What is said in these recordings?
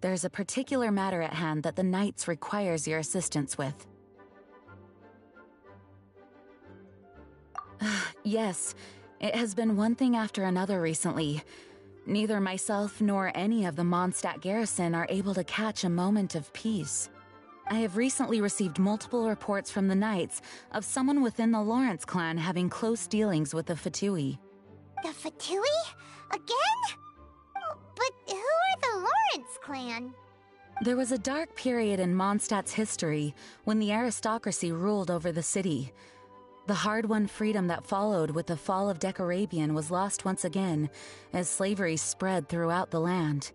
there's a particular matter at hand that the Knights requires your assistance with. Yes, it has been one thing after another recently. Neither myself nor any of the Mondstadt garrison are able to catch a moment of peace. I have recently received multiple reports from the Knights of someone within the Lawrence clan having close dealings with the Fatui. The Fatui? Again? But who are the Lawrence clan? There was a dark period in Mondstadt's history when the aristocracy ruled over the city. The hard-won freedom that followed with the fall of Decorabian was lost once again as slavery spread throughout the land.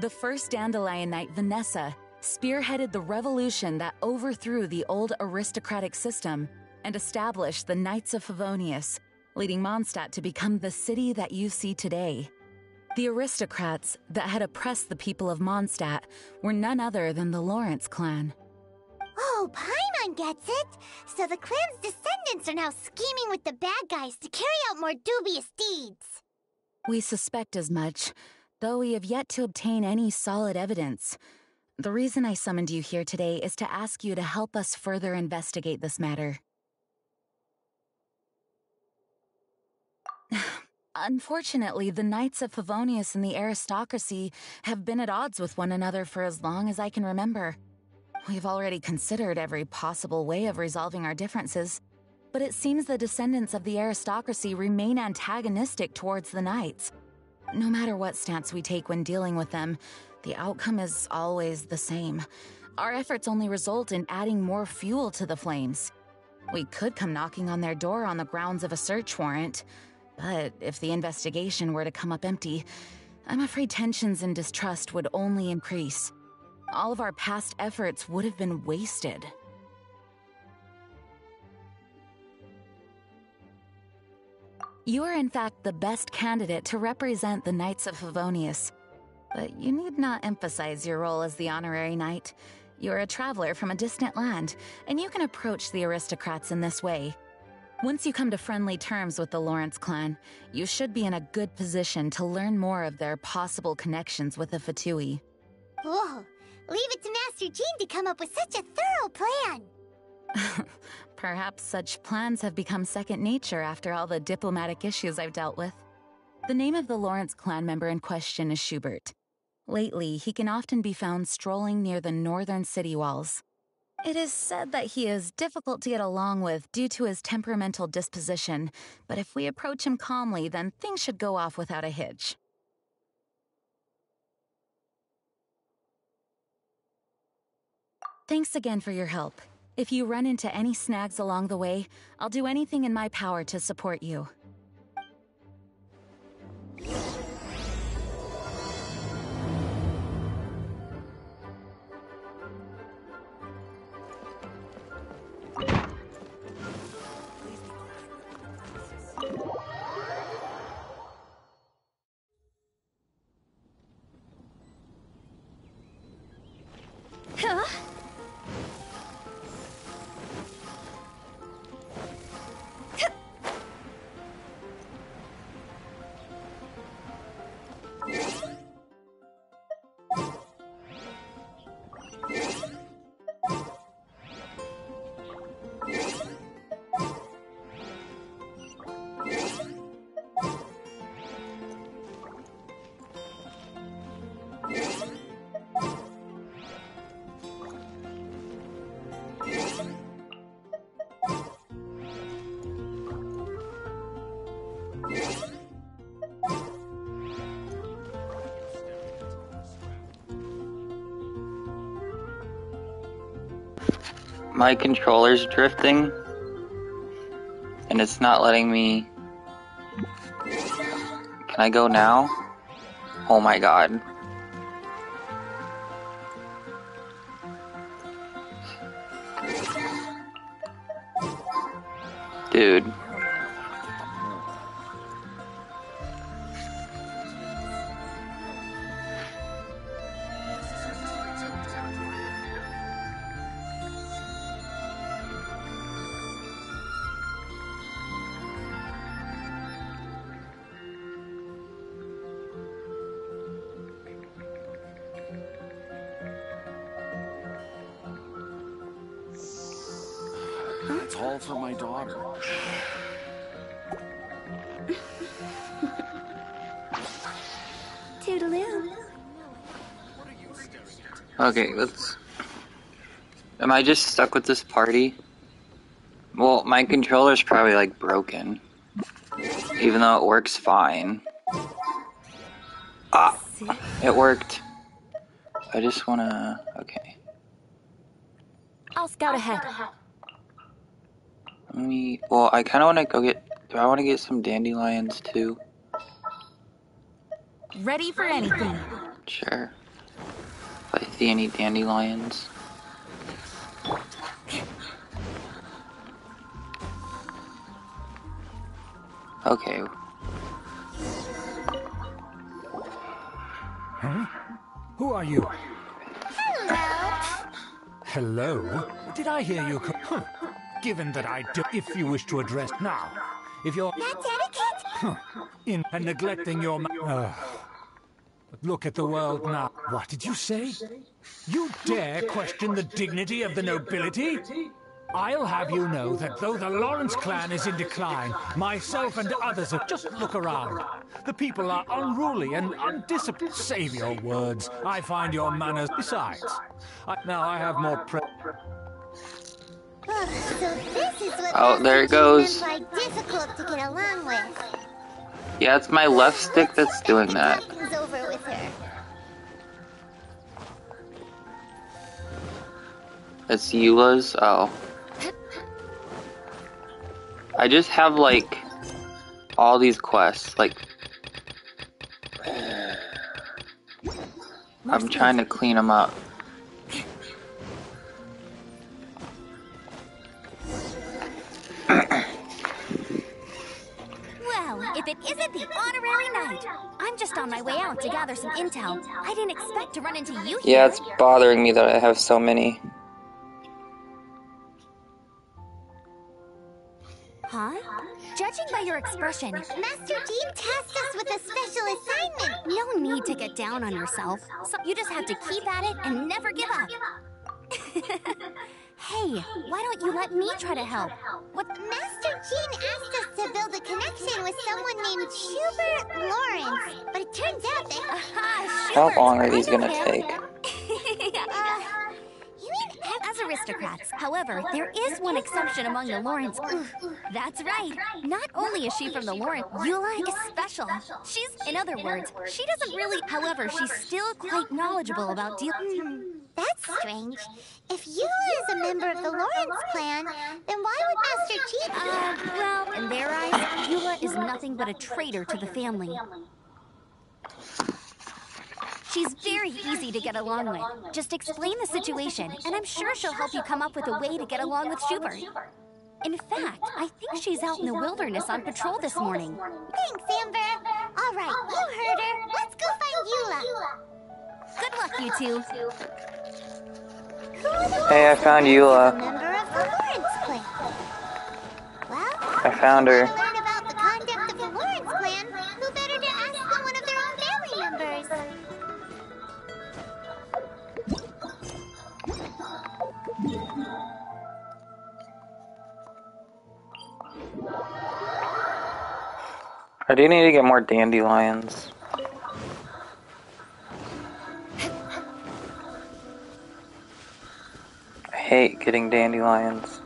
The first Dandelion Knight, Vanessa, spearheaded the revolution that overthrew the old aristocratic system and established the Knights of Favonius, leading Mondstadt to become the city that you see today. The aristocrats that had oppressed the people of Mondstadt were none other than the Lawrence clan. Oh, Paimon gets it! So the clan's descendants are now scheming with the bad guys to carry out more dubious deeds. We suspect as much, though we have yet to obtain any solid evidence. The reason I summoned you here today is to ask you to help us further investigate this matter. Unfortunately, the Knights of Favonius and the aristocracy have been at odds with one another for as long as I can remember. We've already considered every possible way of resolving our differences, but it seems the descendants of the aristocracy remain antagonistic towards the Knights. No matter what stance we take when dealing with them, the outcome is always the same. Our efforts only result in adding more fuel to the flames. We could come knocking on their door on the grounds of a search warrant, but if the investigation were to come up empty, I'm afraid tensions and distrust would only increase. All of our past efforts would have been wasted. You are in fact the best candidate to represent the Knights of Favonius. But you need not emphasize your role as the honorary knight. You're a traveler from a distant land, and you can approach the aristocrats in this way. Once you come to friendly terms with the Lawrence clan, you should be in a good position to learn more of their possible connections with the Fatui. Whoa, leave it to Master Jean to come up with such a thorough plan! Perhaps such plans have become second nature after all the diplomatic issues I've dealt with. The name of the Lawrence clan member in question is Schubert. Lately, he can often be found strolling near the northern city walls. It is said that he is difficult to get along with due to his temperamental disposition, but if we approach him calmly, then things should go off without a hitch. Thanks again for your help. If you run into any snags along the way, I'll do anything in my power to support you. Huh? My controller's drifting, and it's not letting me... Can I go now? Oh my god. Dude. tall for my daughter. Toodaloo. Okay, let's... Am I just stuck with this party? Well, my controller's probably, like, broken. Even though it works fine. Ah! It worked. I just wanna... Okay. I'll scout ahead. Let me... Well, I kinda wanna go get... Do I wanna get some dandelions, too? Ready for anything. Sure. If I see any dandelions. Okay. Huh? Who are you? Hello. Hello? Did I hear you? Huh. Given that I do, if you wish to address now, if you're That's etiquette? huh, in and neglecting your look at the world now. What did you say? You dare question the dignity of the nobility? I'll have you know that though the Lawrence clan is in decline, myself and others have just look around. The people are unruly and undisciplined. Save your words. I find your manners. Besides, now I have more So this is what Oh, there it goes. meant by difficult to get along with. Yeah, it's my left stick that's doing that. Talking's over with her. It's Eula's? Oh. I just have, like, all these quests, like... I'm trying to clean them up. Well, if it isn't the honorary knight. I'm just on my way out to gather some intel. I didn't expect to run into you here. Yeah, it's bothering me that I have so many. Huh? Judging by your expression, Master Jean tasked us with a special assignment. no need to get down on yourself. So you just have to keep at it and never give up. Hey, why don't you let me try to help? What? Master Jean asked us to build a connection with someone named Schubert Lawrence, but it turns out that... How long are these gonna take? You mean As aristocrats, however, there is one exception among the Lawrence. That's right. Not only is she from the Lawrence, Eula is special. She's, in other words, she doesn't really. However, she's still quite knowledgeable about That's strange. If Eula is a member of the Lawrence clan, then why would Master Jean... well, in their eyes, Eula is nothing but a traitor to the family. She's very easy to get along with. Just explain the situation, and I'm sure she'll help you come up with a way to get along with Schubert. In fact, I think she's out in the wilderness on patrol this morning. Thanks, Amber. All right, you heard her. Let's go find Eula. Good luck, you two. Who are the Hey, I found Eula. a member of the Lawrence clan? Well, I found her. to learn about the conduct of the Lawrence clan, who better to ask than one of their own family members? I do need to get more dandelions. I hate getting dandelions.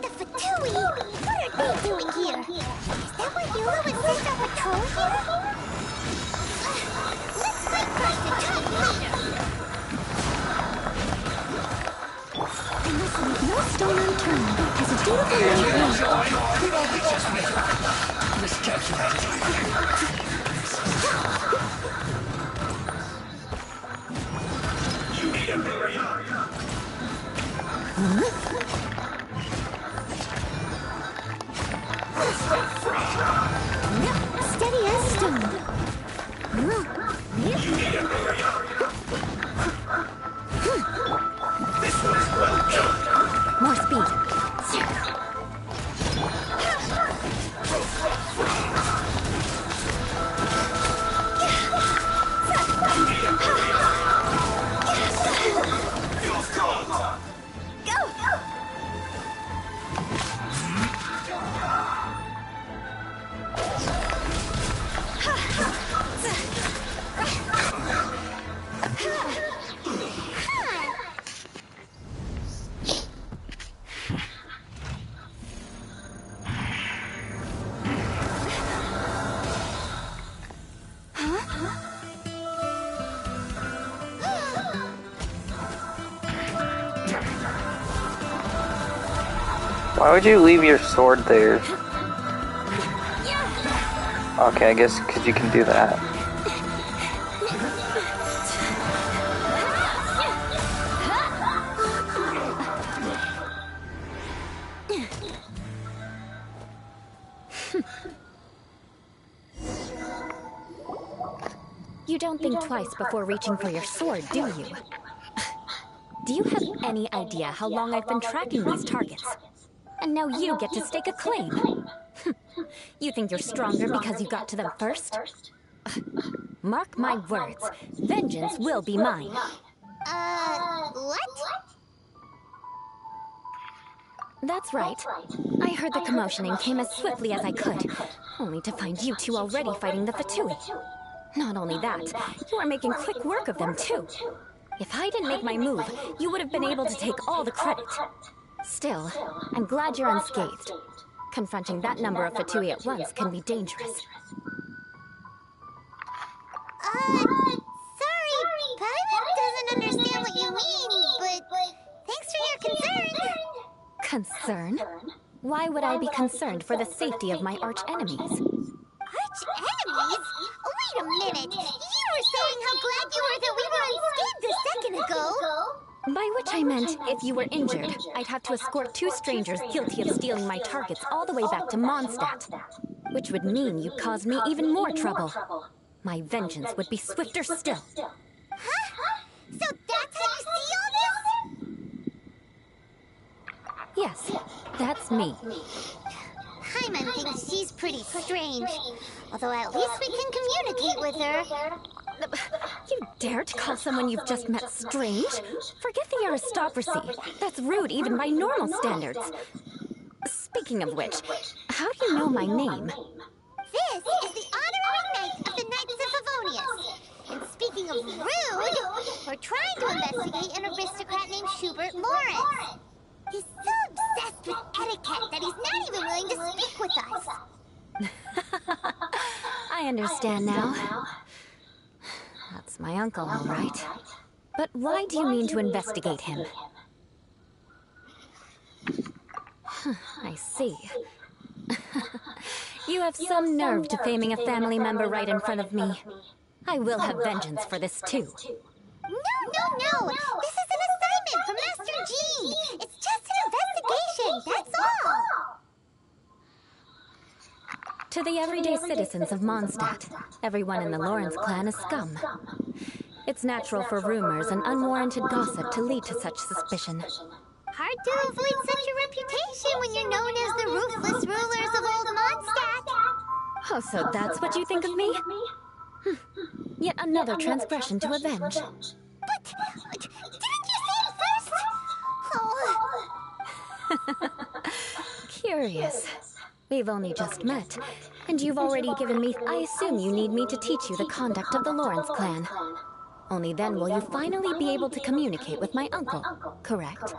The Fatui! What are they doing here? Is that why Eula was sent on patrol here? Let's fight first and talk later! I must leave no stone unturned. As a dutiful Steady as stone. more speed. Why would you leave your sword there? Okay, I guess because you can do that. You don't think twice before reaching for your sword, do you? Do you have any idea how long I've been tracking these targets? And now you get to stake a claim. You think you're stronger because you got to them first? Mark my words, vengeance will be mine. What? That's right. I heard the commotion and came as swiftly as I could, only to find you two already fighting the Fatui. Not only that, you are making quick work of them too. If I didn't make my move, you would have been able to take all the credit. Still, I'm glad you're unscathed. Confronting that number of Fatui at once can be dangerous. Sorry, Paimon doesn't understand what you mean, but thanks for your concern. Concern? Why would I be concerned for the safety of my arch-enemies? Arch-enemies? Wait a minute! You were saying how glad you were that we were unscathed a second ago! By which I meant, if you were injured, I'd have to escort two strangers guilty of stealing my targets all the way back to Mondstadt. Which would mean you'd cause me even more trouble. My vengeance would be swifter still. Huh? So that's how you see all this? Yes, that's me. Paimon thinks she's pretty strange. Although at least we can communicate with her. You dare to call someone you've just met strange? Forget the aristocracy. That's rude even by normal standards. Speaking of which, how do you know my name? This is the honorary knight of the Knights of Favonius. And speaking of rude, we're trying to investigate an aristocrat named Schubert Lawrence. He's so obsessed with etiquette that he's not even willing to speak with us. I understand now. That's my uncle, all right. But why do you mean to investigate him? I see. You have some nerve defaming a family member right in front of me. I will have vengeance for this too. No! This is an assignment from Master Jean! It's just an investigation, that's all! To the everyday citizens of Mondstadt, everyone in the Lawrence clan is scum. It's natural for rumors and unwarranted gossip to lead to such suspicion. Hard to avoid such a reputation when you're known as the ruthless rulers of old Mondstadt. Oh, so that's what you think of me? Yet another transgression to avenge. But didn't you say it first? Oh. Curious. We've only just met, and you've already given me... I assume you need me to teach you the conduct of the Lawrence clan. Only then will you finally be able to communicate with my uncle, correct?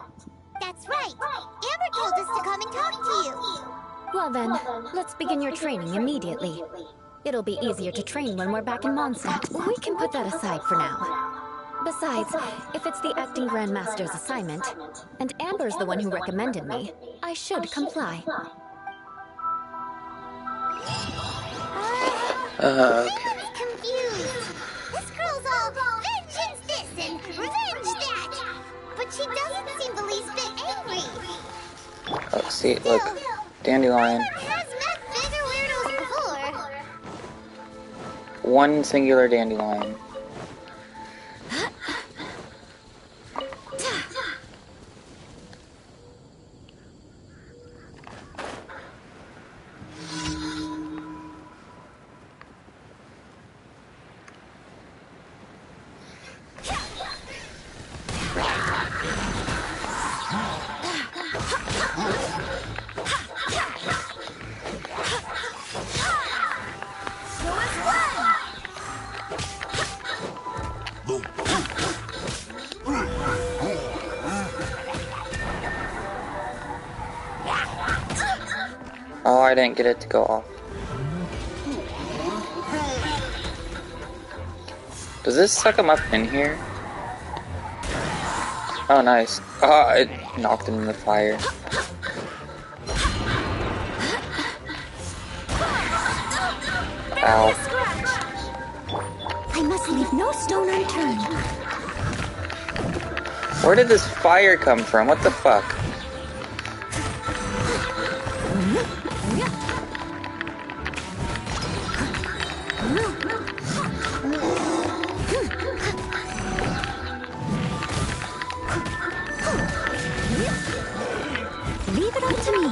That's right. Amber told us to come and talk to you. Well then, let's begin your training immediately. It'll be easier to train when we're back in Mondstadt. We can put that aside for now. Besides, if it's the acting Grandmaster's assignment, and Amber's the one who recommended me, I should comply. Okay. I'm confused. This girl's all vengeance this and revenge that. But she doesn't seem the least bit angry. Oh, see, look. Dandelion. Has met bigger weirdos before. One singular dandelion. Oh, I didn't get it to go off. Does this suck him up in here? Oh, nice. Oh, it knocked him in the fire. Barely a scratch. I must leave no stone unturned. Where did this fire come from? What the fuck? Leave it up to me.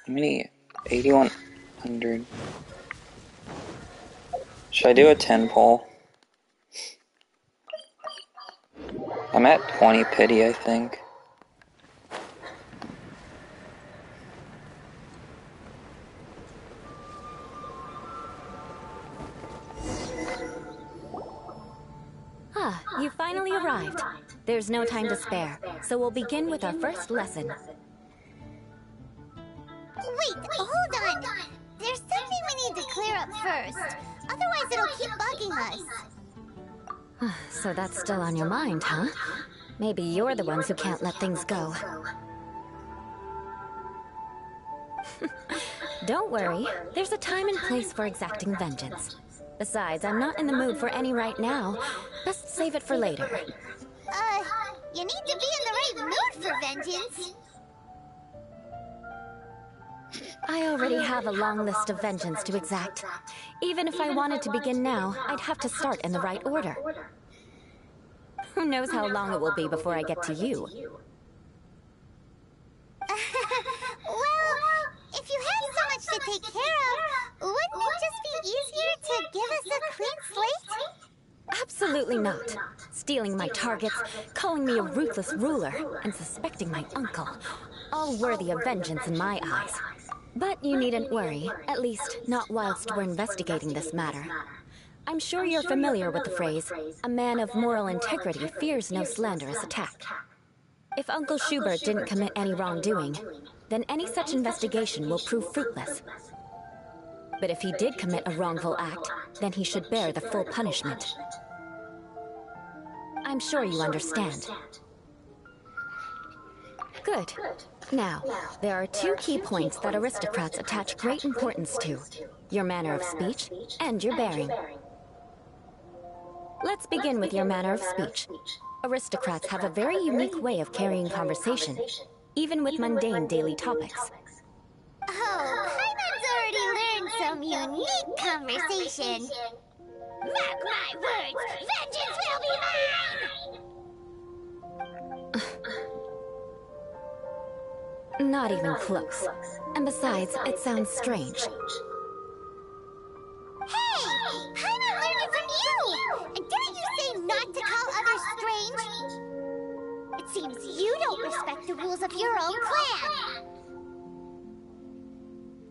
How many? 8,100. Should I do a 10 pull? I'm at 20 pity, I think. Ah, you finally arrived. There's no time to spare, so we'll begin with our first lesson. Wait, hold on. There's something we need to clear up first. Otherwise it'll keep bugging us. So that's still on your mind, huh? Maybe you're the ones who can't let things go. Don't worry. There's a time and place for exacting vengeance. Besides, I'm not in the mood for any right now. Best save it for later. You need to be in the right mood for vengeance. I already have a long list of vengeance to exact. Even if I wanted to begin now, I'd have to start in the right order. Who knows how long it will be before I get to you? Well, if you have so much to take care of, wouldn't it just be easier to give us a clean slate? Absolutely not. Stealing my targets, calling me a ruthless ruler, and suspecting my uncle. All worthy of vengeance in my eyes. But you needn't worry, at least not whilst we're investigating this matter. I'm sure you're familiar with the phrase, a man of moral integrity fears no slanderous attack. If Uncle Schubert didn't commit any wrongdoing, then any such investigation will prove fruitless. But if he did commit a wrongful act, then he should bear the full punishment. I'm sure you understand. Good. Now, there are two key points that aristocrats attach great importance to: your manner of speech and your bearing. Let's begin with your manner of speech. Aristocrats have a very unique way of carrying conversation, even with mundane daily topics. Oh, Paimon's already learned some unique conversation. Mark my words, vengeance will be mine! Not even close. And besides, it sounds strange. Hey! Paimon learned it from you! And didn't you say not to call others strange? It seems you don't respect the rules of your own clan!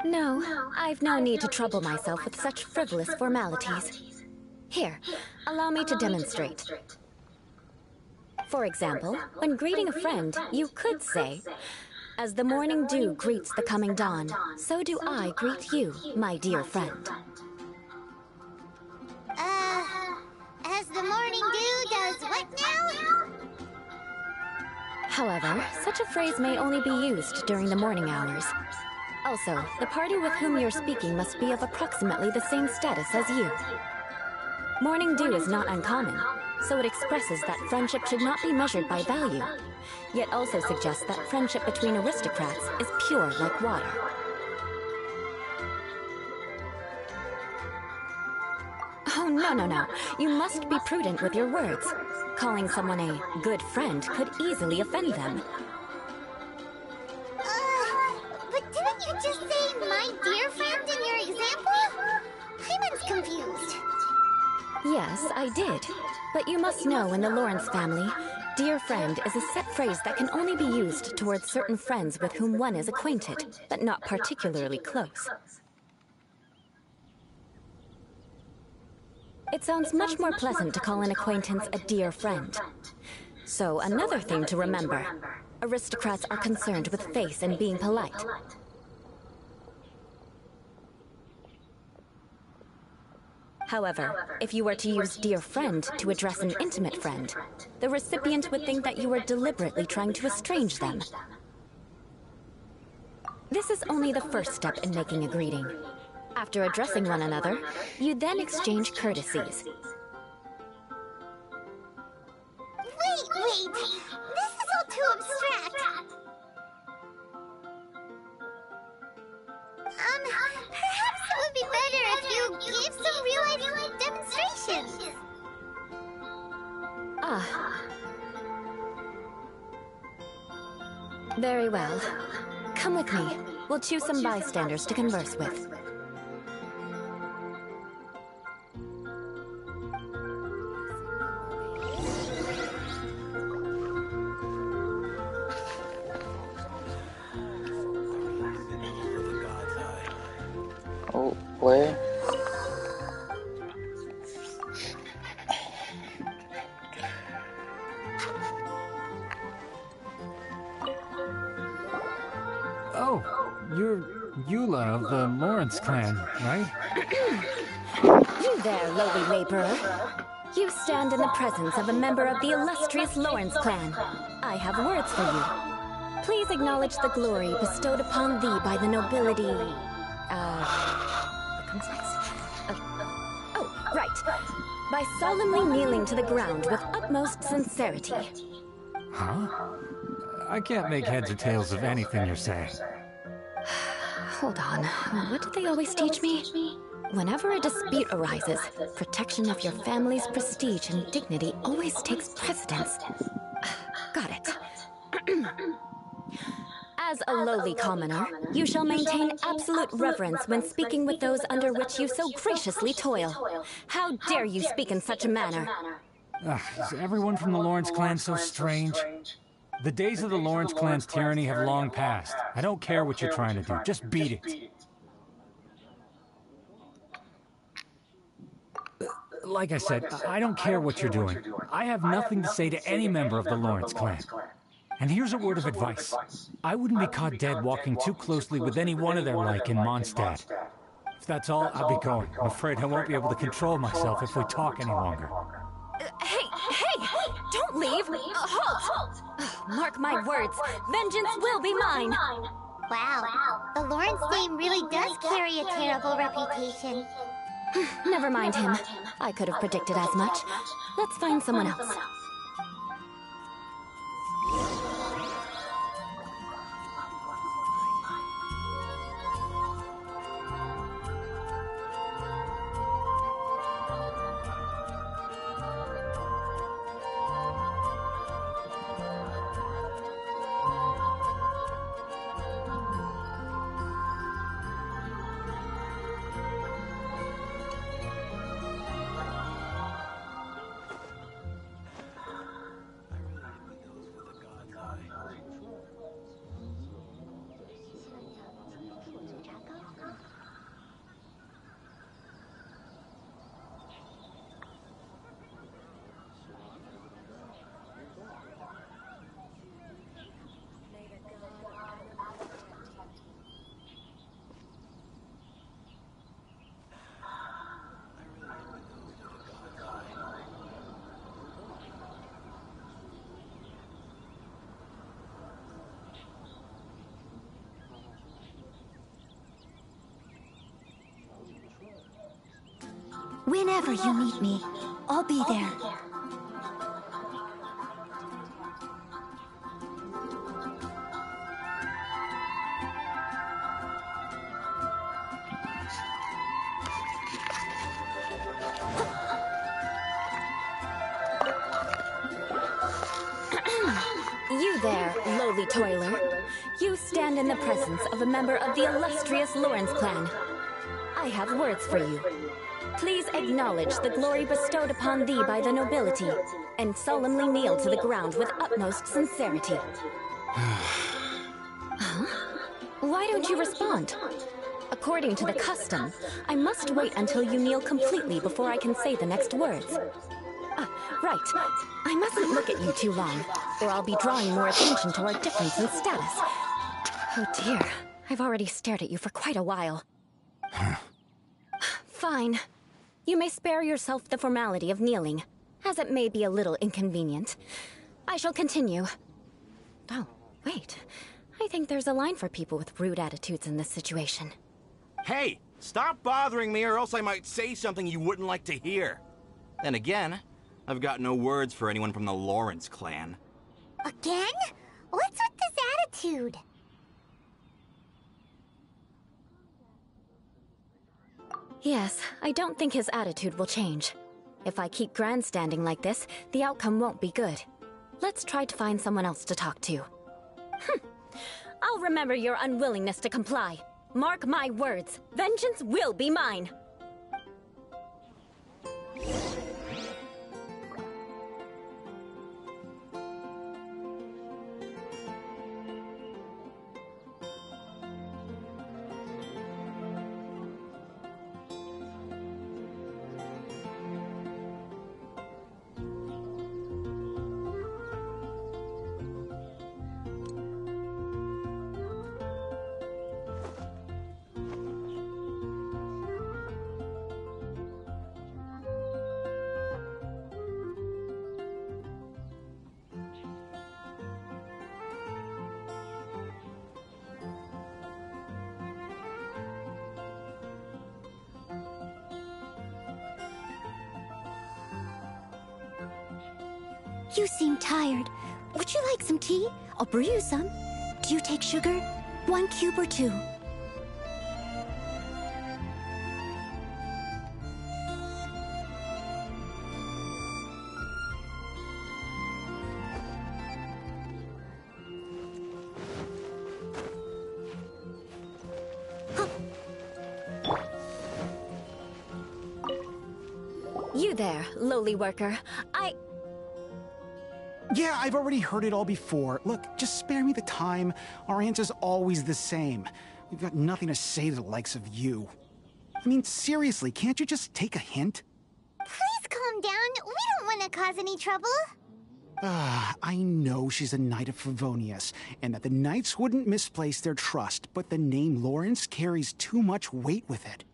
No, I've no need to trouble myself with such frivolous formalities. Here, allow me to demonstrate. For example, when greeting a friend, you could say, "As the morning dew greets the coming dawn, so do I greet you, my dear friend." As the morning dew does what now? However, such a phrase may only be used during the morning hours. Also, the party with whom you're speaking must be of approximately the same status as you. Morning dew is not uncommon, so it expresses that friendship should not be measured by value, yet also suggests that friendship between aristocrats is pure like water. Oh, no. You must be prudent with your words. Calling someone a good friend could easily offend them. But didn't you just say my dear friend in your example? Paimon's confused. Yes, I did. But you must know in the Lawrence family, dear friend is a set phrase that can only be used towards certain friends with whom one is acquainted, but not particularly close. It sounds much more pleasant to call an acquaintance a dear friend. So, another thing to remember. Aristocrats are concerned with face and being polite. However, if you were to use dear friend to address an intimate friend, the recipient would think that you were deliberately trying to estrange them. This is only the first step in making a greeting. After addressing one another, you then exchange courtesies. Wait! This is all too abstract! Perhaps it would be better if you gave some real-life demonstrations. Ah. Very well. Come with me. We'll choose some bystanders to converse with. Oh, where? Oh, you're Eula of the Lawrence clan, right? You there, lowly laborer. You stand in the presence of a member of the illustrious Lawrence clan. I have words for you. Please acknowledge the glory bestowed upon thee by the nobility. Right. By solemnly kneeling to the ground with utmost sincerity. Huh? I can't make heads or tails of anything you're saying. Hold on. What did they always teach me? Whenever a dispute arises, protection of your family's prestige and dignity always takes precedence. Got it. As a lowly commoner, you shall maintain absolute reverence when speaking with those under which you so graciously toil. How dare you speak in such a manner? Is everyone from the Lawrence clan so strange? The days of the Lawrence clan's tyranny have long passed. I don't care what you're trying to do. Just beat it. Like I said, I don't care what you're doing. I have nothing to say to any member of the Lawrence clan. And here's a word of advice. I wouldn't be caught dead walking too closely with any one of their like in Mondstadt. If that's all, I'll be going. I'm afraid I won't be able to control myself if we talk any longer. Hey! Don't leave! Halt! Mark my words, vengeance will be mine! Wow, the Lawrence name really does carry a terrible reputation. Never mind him. I could have predicted as much. Let's find someone else. Whenever you need me, I'll be there. You there, lowly toiler. You stand in the presence of a member of the illustrious Lawrence clan. I have words for you. Please acknowledge the glory bestowed upon thee by the nobility, and solemnly kneel to the ground with utmost sincerity. Huh? Why don't you respond? According to the custom, I must wait until you kneel completely before I can say the next words. Right. I mustn't look at you too long, or I'll be drawing more attention to our difference in status. Oh dear, I've already stared at you for quite a while. Fine. You may spare yourself the formality of kneeling, as it may be a little inconvenient. I shall continue. Oh, wait. I think there's a line for people with rude attitudes in this situation. Hey, stop bothering me or else I might say something you wouldn't like to hear. Then again, I've got no words for anyone from the Lawrence clan. Again? What's with this attitude? Yes, I don't think his attitude will change. If I keep grandstanding like this, the outcome won't be good. Let's try to find someone else to talk to. I'll remember your unwillingness to comply. Mark my words, vengeance will be mine. You seem tired. Would you like some tea? I'll brew you some. Do you take sugar? 1 cube or 2? You there, lowly worker. Yeah, I've already heard it all before. Look, just spare me the time. Our answer's always the same. We've got nothing to say to the likes of you. I mean, seriously, can't you just take a hint? Please calm down. We don't want to cause any trouble. I know she's a Knight of Favonius, and that the Knights wouldn't misplace their trust, but the name Lawrence carries too much weight with it.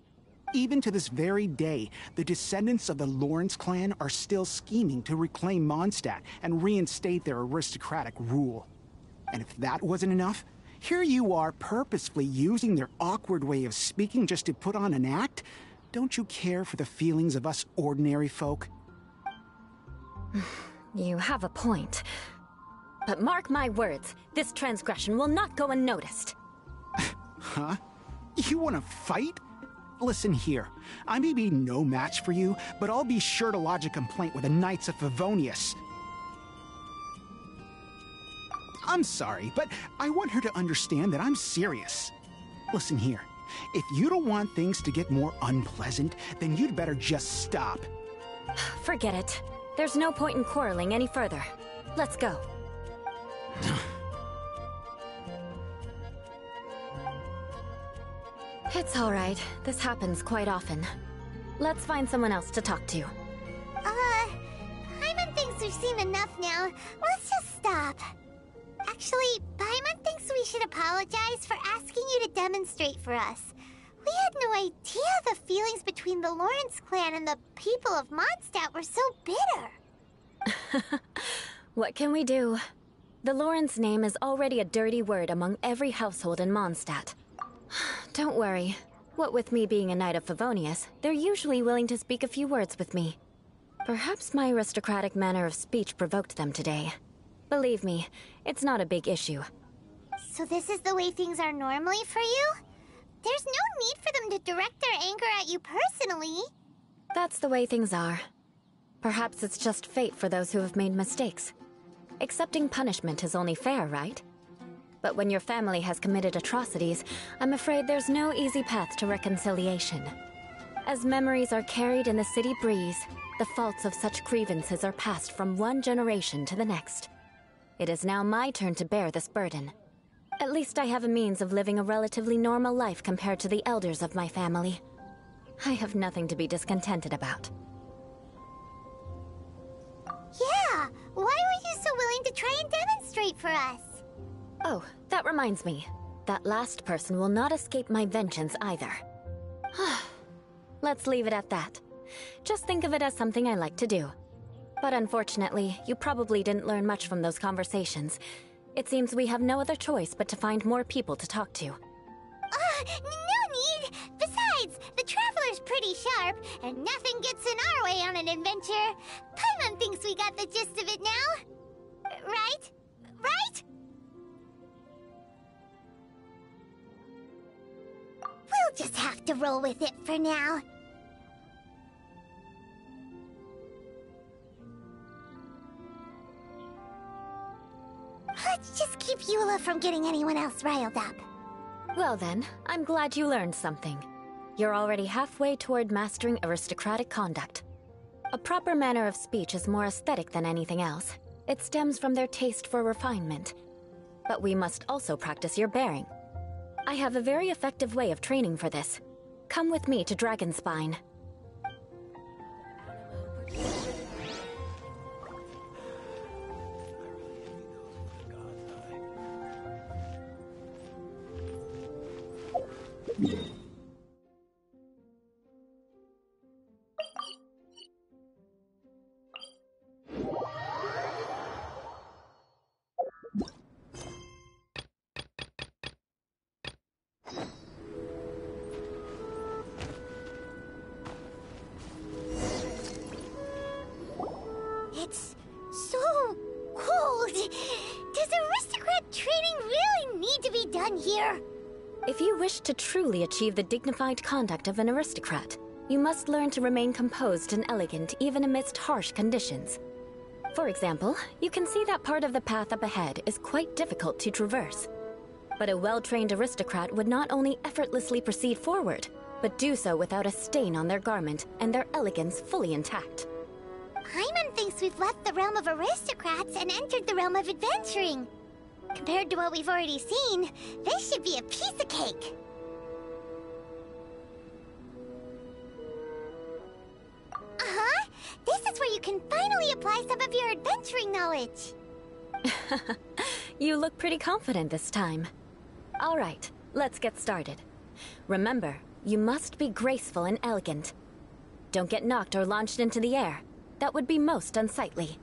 Even to this very day, the descendants of the Lawrence clan are still scheming to reclaim Mondstadt and reinstate their aristocratic rule. And if that wasn't enough, here you are purposefully using their awkward way of speaking just to put on an act? Don't you care for the feelings of us ordinary folk? You have a point. But mark my words, this transgression will not go unnoticed. Huh? You want to fight? Listen here, I may be no match for you, but I'll be sure to lodge a complaint with the Knights of Favonius. I'm sorry, but I want her to understand that I'm serious. Listen here, if you don't want things to get more unpleasant, then you'd better just stop. Forget it. There's no point in quarreling any further. Let's go. It's all right. This happens quite often. Let's find someone else to talk to. Paimon thinks we've seen enough now. Let's just stop. Actually, Paimon thinks we should apologize for asking you to demonstrate for us. We had no idea the feelings between the Lawrence clan and the people of Mondstadt were so bitter. What can we do? The Lawrence name is already a dirty word among every household in Mondstadt. Don't worry. What with me being a Knight of Favonius, they're usually willing to speak a few words with me. Perhaps my aristocratic manner of speech provoked them today. Believe me, it's not a big issue. So this is the way things are normally for you? There's no need for them to direct their anger at you personally. That's the way things are. Perhaps it's just fate for those who have made mistakes. Accepting punishment is only fair, right? But when your family has committed atrocities, I'm afraid there's no easy path to reconciliation. As memories are carried in the city breeze, the faults of such grievances are passed from one generation to the next. It is now my turn to bear this burden. At least I have a means of living a relatively normal life compared to the elders of my family. I have nothing to be discontented about. to try and demonstrate for us. Oh, that reminds me. That last person will not escape my vengeance either. Let's leave it at that. Just think of it as something I like to do. But unfortunately, you probably didn't learn much from those conversations. It seems we have no other choice but to find more people to talk to. No need! Besides, the Traveler's pretty sharp, and nothing gets in our way on an adventure. Paimon thinks we got the gist of it now. Right? Right? We'll just have to roll with it for now. Let's just keep Eula from getting anyone else riled up. Well then, I'm glad you learned something. You're already halfway toward mastering aristocratic conduct. A proper manner of speech is more aesthetic than anything else. It stems from their taste for refinement. But we must also practice your bearing. I have a very effective way of training for this. Come with me to Dragonspine. It's so cold. Does aristocrat training really need to be done here? If you wish to truly achieve the dignified conduct of an aristocrat, you must learn to remain composed and elegant even amidst harsh conditions. For example, you can see that part of the path up ahead is quite difficult to traverse. But a well-trained aristocrat would not only effortlessly proceed forward, but do so without a stain on their garment and their elegance fully intact. Paimon thinks we've left the realm of aristocrats and entered the realm of adventuring. Compared to what we've already seen, this should be a piece of cake. Uh-huh. This is where you can finally apply some of your adventuring knowledge. You look pretty confident this time. All right, let's get started. Remember, you must be graceful and elegant. Don't get knocked or launched into the air. That would be most unsightly.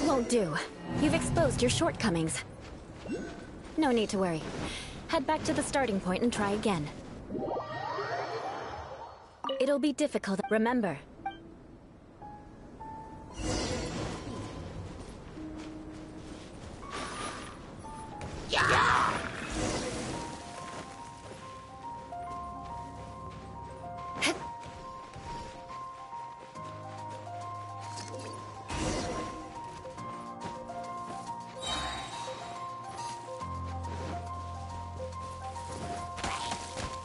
Won't do. You've exposed your shortcomings. No need to worry. Head back to the starting point and try again. It'll be difficult. Remember.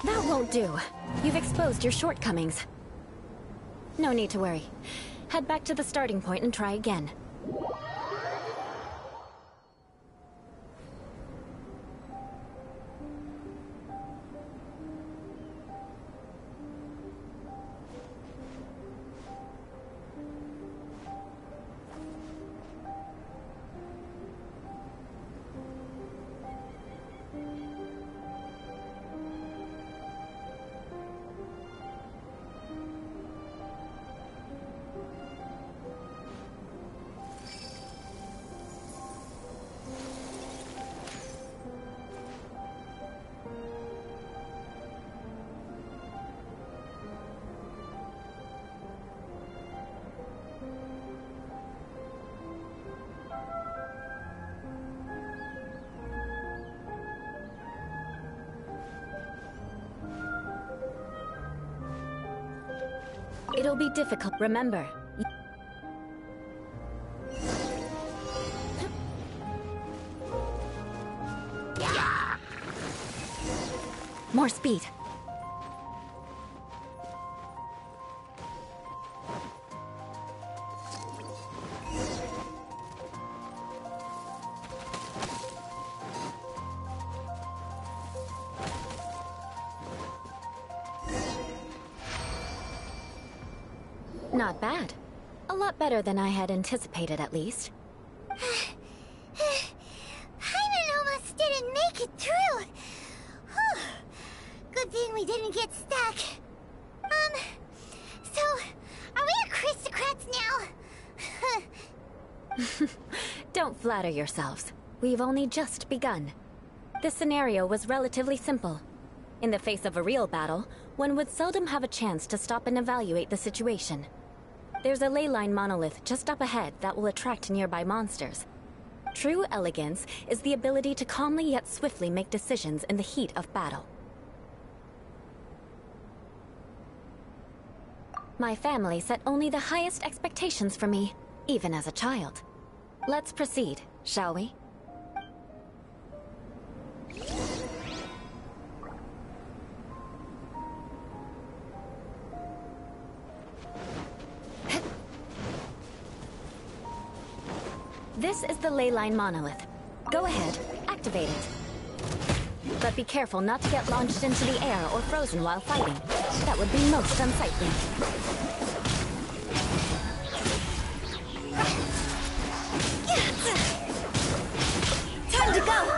That won't do. You've exposed your shortcomings. No need to worry. Head back to the starting point and try again. It'll be difficult. Remember, more speed. Not bad. A lot better than I had anticipated, at least. Hyman almost didn't make it through. Whew. Good thing we didn't get stuck. So, are we aristocrats now? Don't flatter yourselves. We've only just begun. This scenario was relatively simple. In the face of a real battle, one would seldom have a chance to stop and evaluate the situation. There's a ley line monolith just up ahead that will attract nearby monsters. True elegance is the ability to calmly yet swiftly make decisions in the heat of battle. My family set only the highest expectations for me, even as a child. Let's proceed, shall we? This is the ley line monolith. Go ahead, activate it. But be careful not to get launched into the air or frozen while fighting. That would be most unsightly. Time to go!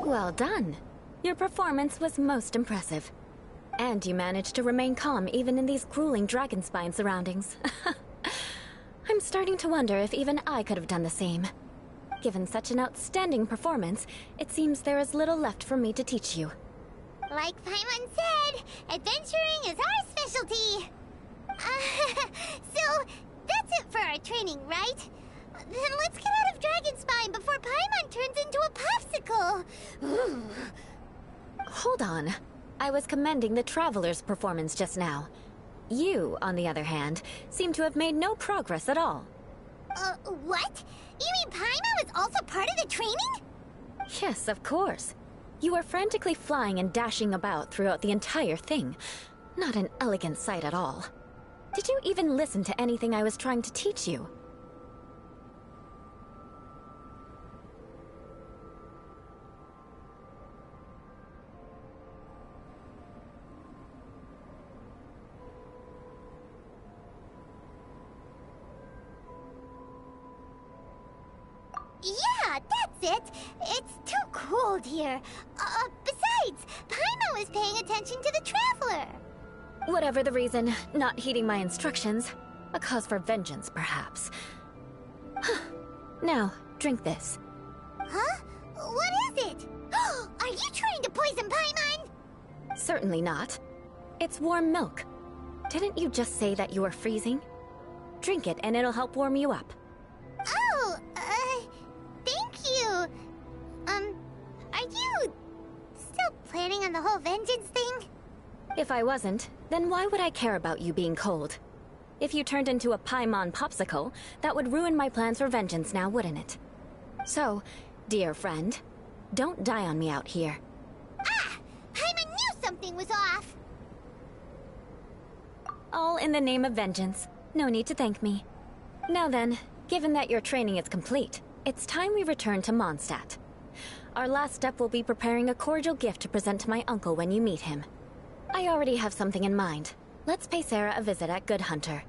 Well done. Your performance was most impressive. And you managed to remain calm even in these grueling dragonspine surroundings. I'm starting to wonder if even I could have done the same. Given such an outstanding performance, it seems there is little left for me to teach you. Like Paimon said, adventuring is our specialty. So, that's it for our training, right? Then let's get out of Dragonspine before Paimon turns into a popsicle. Hold on. I was commending the Traveler's performance just now. You, on the other hand, seem to have made no progress at all. What? You mean Paimon was also part of the training? Yes, of course. You were frantically flying and dashing about throughout the entire thing. Not an elegant sight at all. Did you even listen to anything I was trying to teach you? Yeah, that's it. It's too cold here. Besides, Paimon was paying attention to the Traveler. Whatever the reason, not heeding my instructions. A cause for vengeance, perhaps. Now, drink this. Huh? What is it? Are you trying to poison Paimon? Certainly not. It's warm milk. Didn't you just say that you were freezing? Drink it and it'll help warm you up. Oh, thank you. Are you still planning on the whole vengeance thing? If I wasn't, then why would I care about you being cold? If you turned into a Paimon popsicle, that would ruin my plans for vengeance now, wouldn't it? So, dear friend, don't die on me out here. Ah! Paimon knew something was off! All in the name of vengeance. No need to thank me. Now then, given that your training is complete, it's time we return to Mondstadt. Our last step will be preparing a cordial gift to present to my uncle when you meet him. I already have something in mind. Let's pay Sarah a visit at Good Hunter.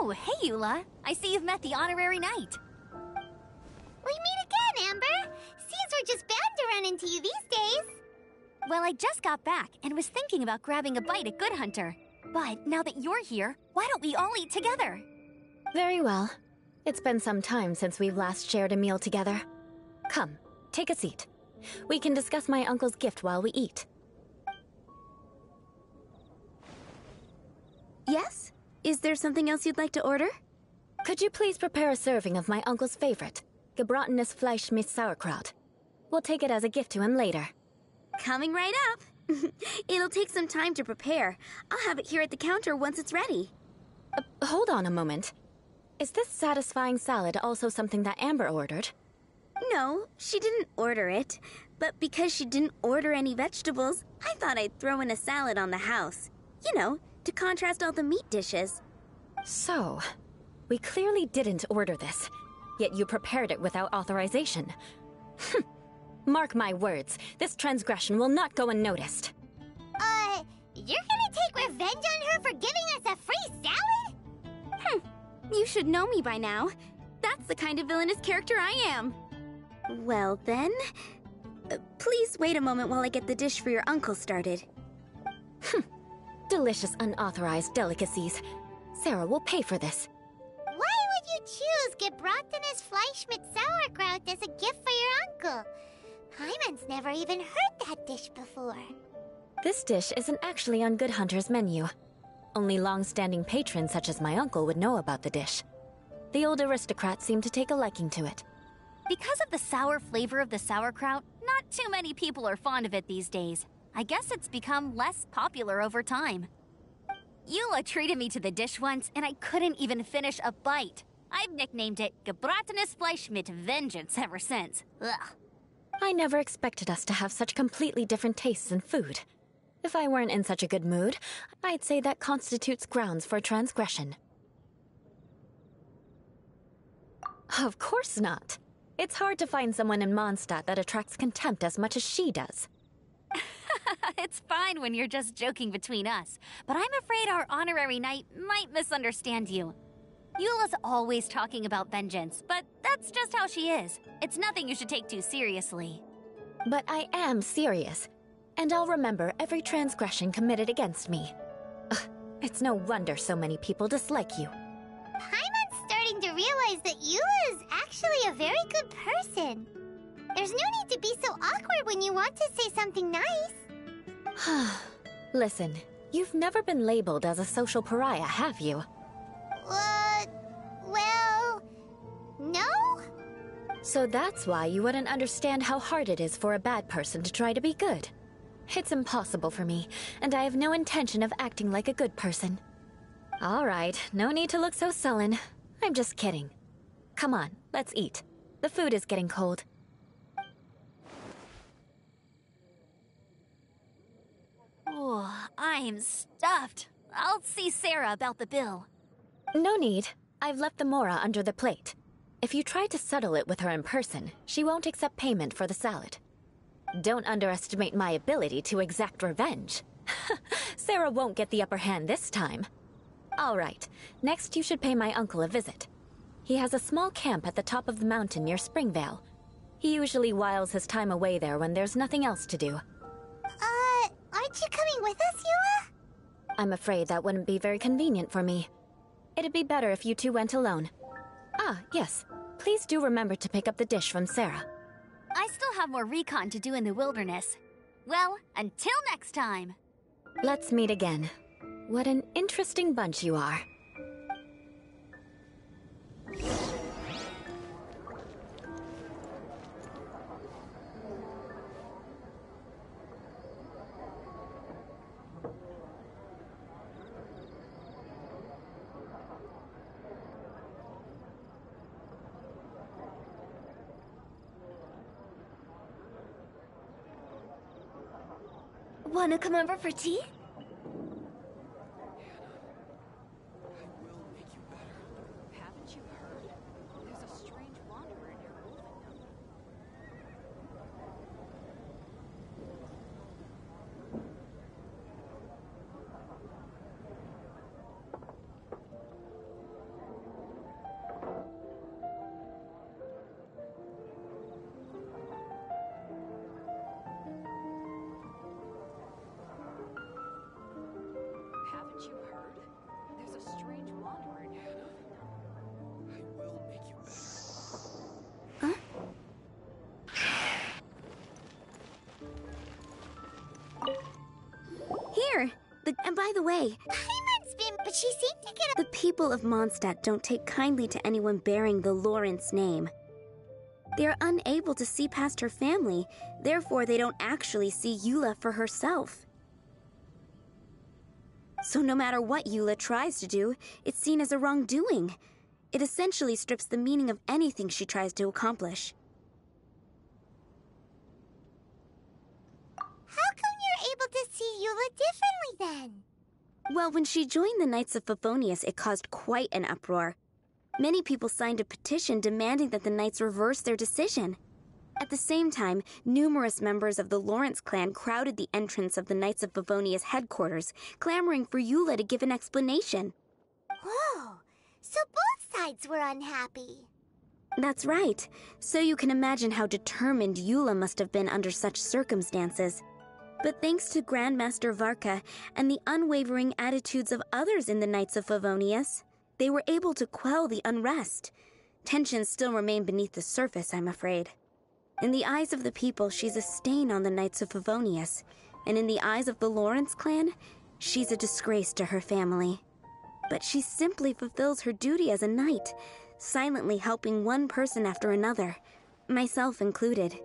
Oh, hey, Eula. I see you've met the honorary knight. We meet again, Amber. Seems we're just bound to run into you these days. Well, I just got back and was thinking about grabbing a bite at Good Hunter. But now that you're here, why don't we all eat together? Very well. It's been some time since we've last shared a meal together. Come, take a seat. We can discuss my uncle's gift while we eat. Yes? Is there something else you'd like to order? Could you please prepare a serving of my uncle's favorite, gebratenes Fleisch mit Sauerkraut? We'll take it as a gift to him later. Coming right up. It'll take some time to prepare. I'll have it here at the counter once it's ready. Hold on a moment. Is this satisfying salad also something that Amber ordered? No, she didn't order it. But because she didn't order any vegetables, I thought I'd throw in a salad on the house. You know, to contrast all the meat dishes. So, we clearly didn't order this, yet you prepared it without authorization. Mark my words, this transgression will not go unnoticed. You're gonna take revenge on her for giving us a free salad? You should know me by now. That's the kind of villainous character I am. Well then, please wait a moment while I get the dish for your uncle started. Delicious unauthorized delicacies. Sarah will pay for this. Why would you choose gebratenes Fleisch mit Sauerkraut as a gift for your uncle? Hyman's never even heard that dish before. This dish isn't actually on Good Hunter's menu. Only long-standing patrons such as my uncle would know about the dish. The old aristocrat seemed to take a liking to it. Because of the sour flavor of the sauerkraut, not too many people are fond of it these days. I guess it's become less popular over time. Eula treated me to the dish once, and I couldn't even finish a bite. I've nicknamed it gebratenes Fleisch mit Vengeance ever since. Ugh. I never expected us to have such completely different tastes in food. If I weren't in such a good mood, I'd say that constitutes grounds for transgression. Of course not. It's hard to find someone in Mondstadt that attracts contempt as much as she does. It's fine when you're just joking between us, but I'm afraid our honorary knight might misunderstand you. Eula's always talking about vengeance, but that's just how she is. It's nothing you should take too seriously. But I am serious, and I'll remember every transgression committed against me. Ugh, it's no wonder so many people dislike you. Paimon's starting to realize that Eula is actually a very good person. There's no need to be so awkward when you want to say something nice. Listen, you've never been labeled as a social pariah, have you? Well, no? So that's why you wouldn't understand how hard it is for a bad person to try to be good. It's impossible for me, and I have no intention of acting like a good person. All right, no need to look so sullen. I'm just kidding. Come on, let's eat. The food is getting cold. Oh, I'm stuffed. I'll see Sarah about the bill. No need. I've left the mora under the plate. If you try to settle it with her in person, she won't accept payment for the salad. Don't underestimate my ability to exact revenge. Sarah won't get the upper hand this time. All right, next you should pay my uncle a visit. He has a small camp at the top of the mountain near Springvale. He usually whiles his time away there when there's nothing else to do. Aren't you coming with us, Eula? I'm afraid that wouldn't be very convenient for me. It'd be better if you two went alone. Ah, yes. Please do remember to pick up the dish from Sarah. I still have more recon to do in the wilderness. Well, until next time. Let's meet again. What an interesting bunch you are. Wanna come over for tea? And by the way, Paimon's been, but she seemed to get the people of Mondstadt don't take kindly to anyone bearing the Lawrence name. They are unable to see past her family, therefore they don't actually see Eula for herself. So no matter what Eula tries to do, it's seen as a wrongdoing. It essentially strips the meaning of anything she tries to accomplish. How come you're able to see Eula differently then? Well, when she joined the Knights of Favonius, it caused quite an uproar. Many people signed a petition demanding that the Knights reverse their decision. At the same time, numerous members of the Lawrence clan crowded the entrance of the Knights of Favonius headquarters, clamoring for Eula to give an explanation. Whoa, so both sides were unhappy. That's right. So you can imagine how determined Eula must have been under such circumstances. But thanks to Grandmaster Varka and the unwavering attitudes of others in the Knights of Favonius, they were able to quell the unrest. Tensions still remain beneath the surface, I'm afraid. In the eyes of the people, she's a stain on the Knights of Favonius, and in the eyes of the Lawrence clan, she's a disgrace to her family. But she simply fulfills her duty as a knight, silently helping one person after another, myself included.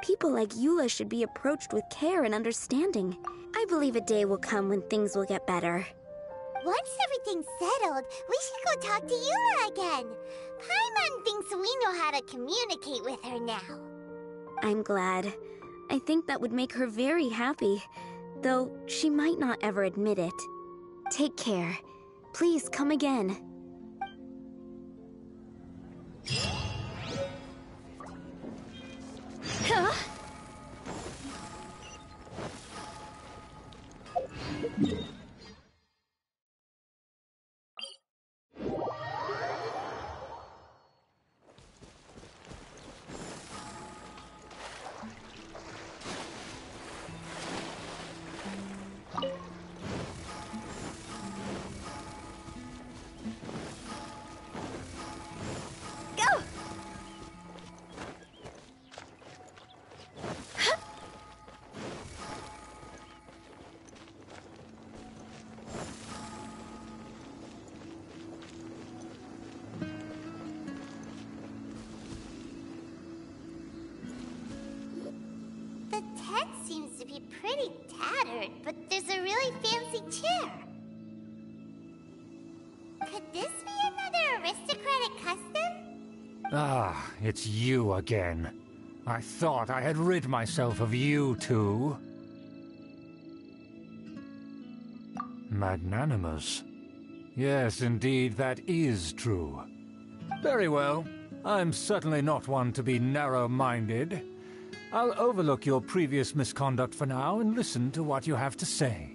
People like Eula should be approached with care and understanding. I believe a day will come when things will get better. Once everything's settled, we should go talk to Eula again. Paimon thinks we know how to communicate with her now. I'm glad. I think that would make her very happy, though she might not ever admit it. Take care. Please come again. Huh? The tent seems to be pretty tattered, but there's a really fancy chair. Could this be another aristocratic custom? Ah, it's you again. I thought I had rid myself of you two. Magnanimous. Yes, indeed, that is true. Very well. I'm certainly not one to be narrow-minded. I'll overlook your previous misconduct for now and listen to what you have to say.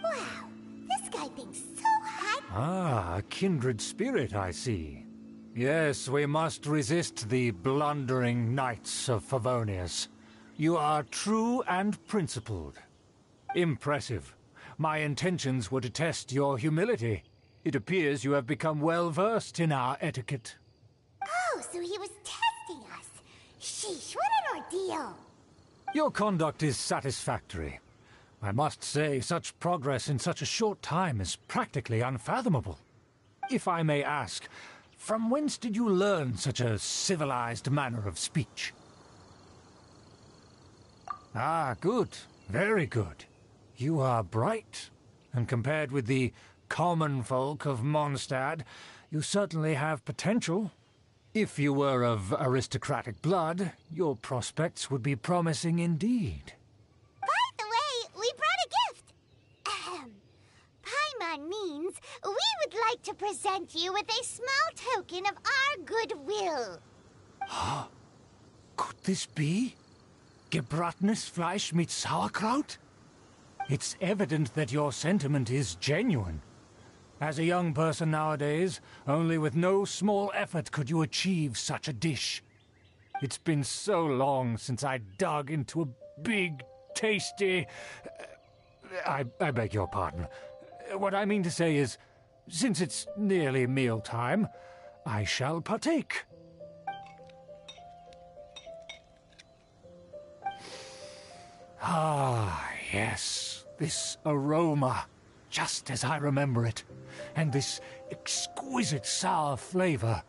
Wow, this guy thinks so high. Ah, a kindred spirit, I see. Yes, we must resist the blundering Knights of Favonius. You are true and principled. Impressive. My intentions were to test your humility. It appears you have become well-versed in our etiquette. Oh, so he was testing us. Sheesh, what an ordeal. Your conduct is satisfactory. I must say, such progress in such a short time is practically unfathomable. If I may ask, from whence did you learn such a civilized manner of speech? Ah, good. Very good. You are bright, and compared with the common folk of Mondstadt, you certainly have potential. If you were of aristocratic blood, your prospects would be promising indeed. By the way, we brought a gift. Paimon means we would like to present you with a small token of our goodwill. Could this be? Gebratenes Fleisch mit Sauerkraut? It's evident that your sentiment is genuine. As a young person nowadays, only with no small effort could you achieve such a dish. It's been so long since I dug into a big, tasty... I beg your pardon. What I mean to say is, since it's nearly mealtime, I shall partake. Ah, yes. This aroma, just as I remember it, and this exquisite sour flavor.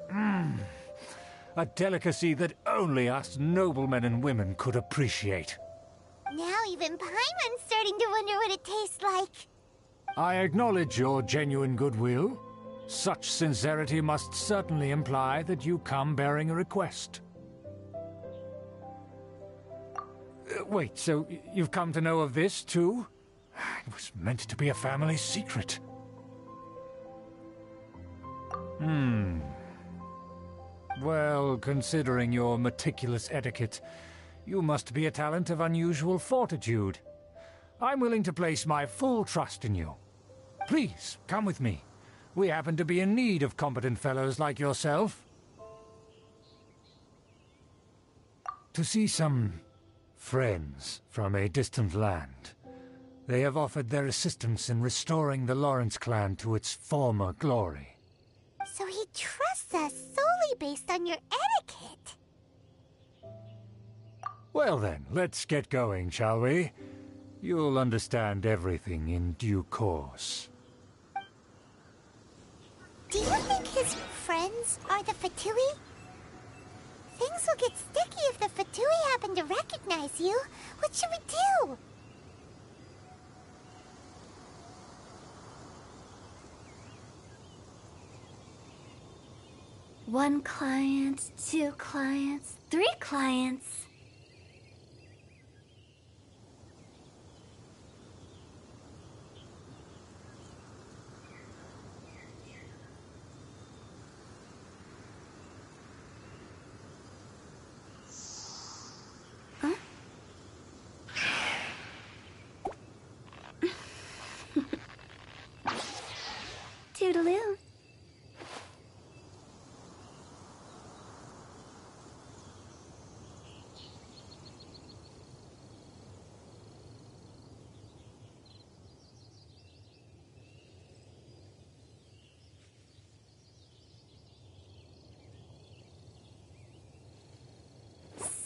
A delicacy that only us noblemen and women could appreciate. Now even Paimon's starting to wonder what it tastes like. I acknowledge your genuine goodwill. Such sincerity must certainly imply that you come bearing a request. Wait, so you've come to know of this, too? It was meant to be a family secret. Well, considering your meticulous etiquette, you must be a talent of unusual fortitude. I'm willing to place my full trust in you. Please, come with me. We happen to be in need of competent fellows like yourself. To see some friends from a distant land. They have offered their assistance in restoring the Lawrence clan to its former glory. So he trusts us solely based on your etiquette. Well then, let's get going, shall we? You'll understand everything in due course. Do you think his friends are the Fatui? Things will get sticky if the Fatui happen to recognize you. What should we do? One client, 2 clients, 3 clients. Toodaloo.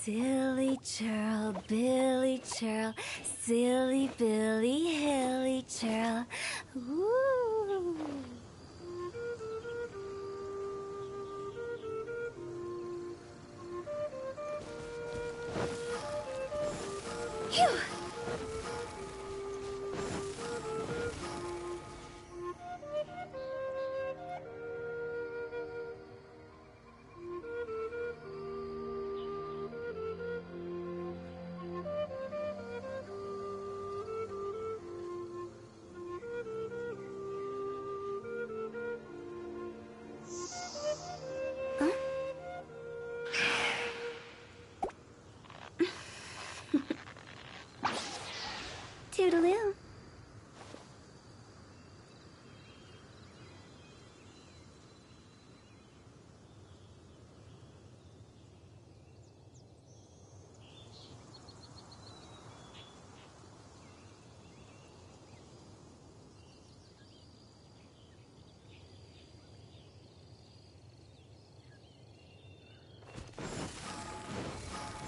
Silly churl, Billy churl, silly Billy, hilly churl. Ooh. Phew. Toodaloo.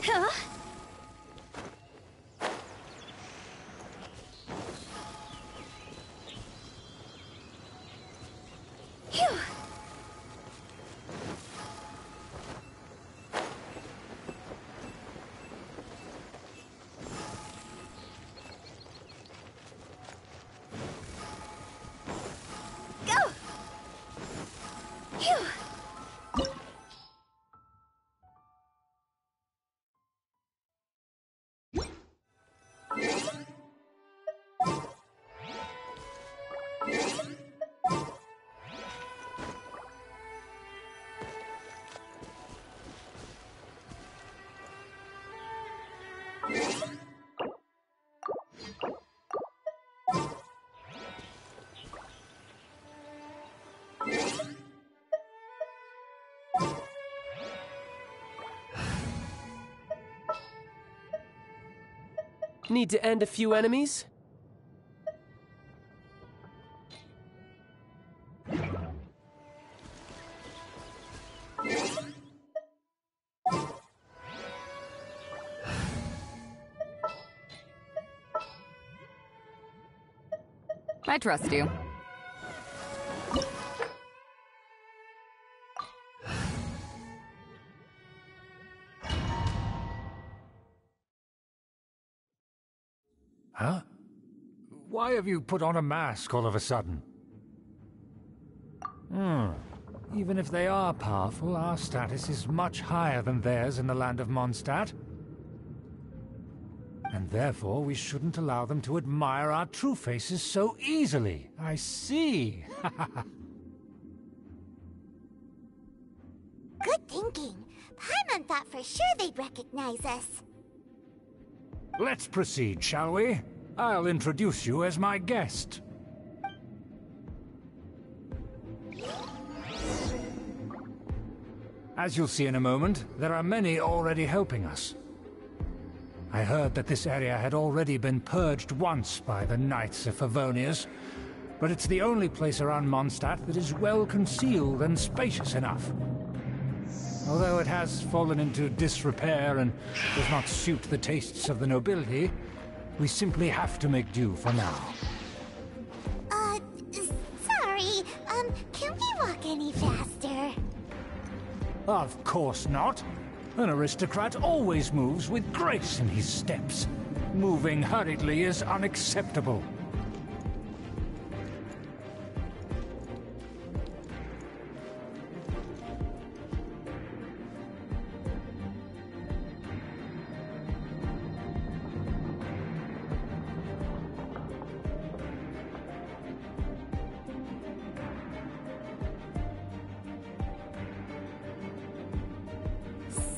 Huh? Phew. Go! Phew. Need to end a few enemies? I trust you. Huh? Why have you put on a mask all of a sudden? Even if they are powerful, our status is much higher than theirs in the land of Mondstadt. And therefore, we shouldn't allow them to admire our true faces so easily. I see. Good thinking. Paimon thought for sure they'd recognize us. Let's proceed, shall we? I'll introduce you as my guest. As you'll see in a moment, there are many already helping us. I heard that this area had already been purged once by the Knights of Favonius, but it's the only place around Mondstadt that is well concealed and spacious enough. Although it has fallen into disrepair and does not suit the tastes of the nobility, we simply have to make do for now. Sorry, can we walk any faster? Of course not. An aristocrat always moves with grace in his steps. Moving hurriedly is unacceptable.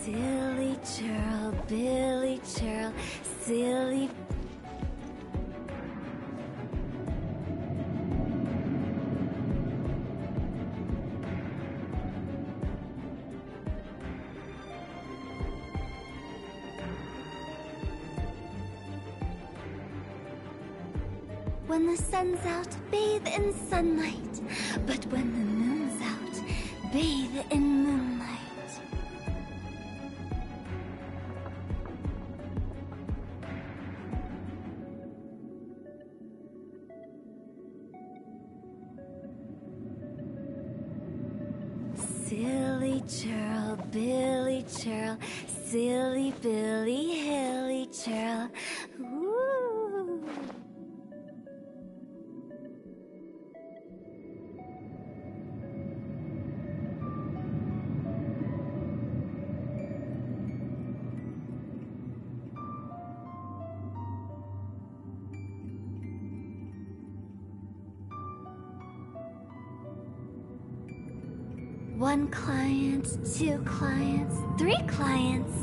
Silly churl, Billy churl, silly... When the sun's out, bathe in sunlight. But when the moon's out, bathe in moonlight. Silly churl, Billy churl, silly Billy, hilly churl. Ooh. One client, two clients, three clients.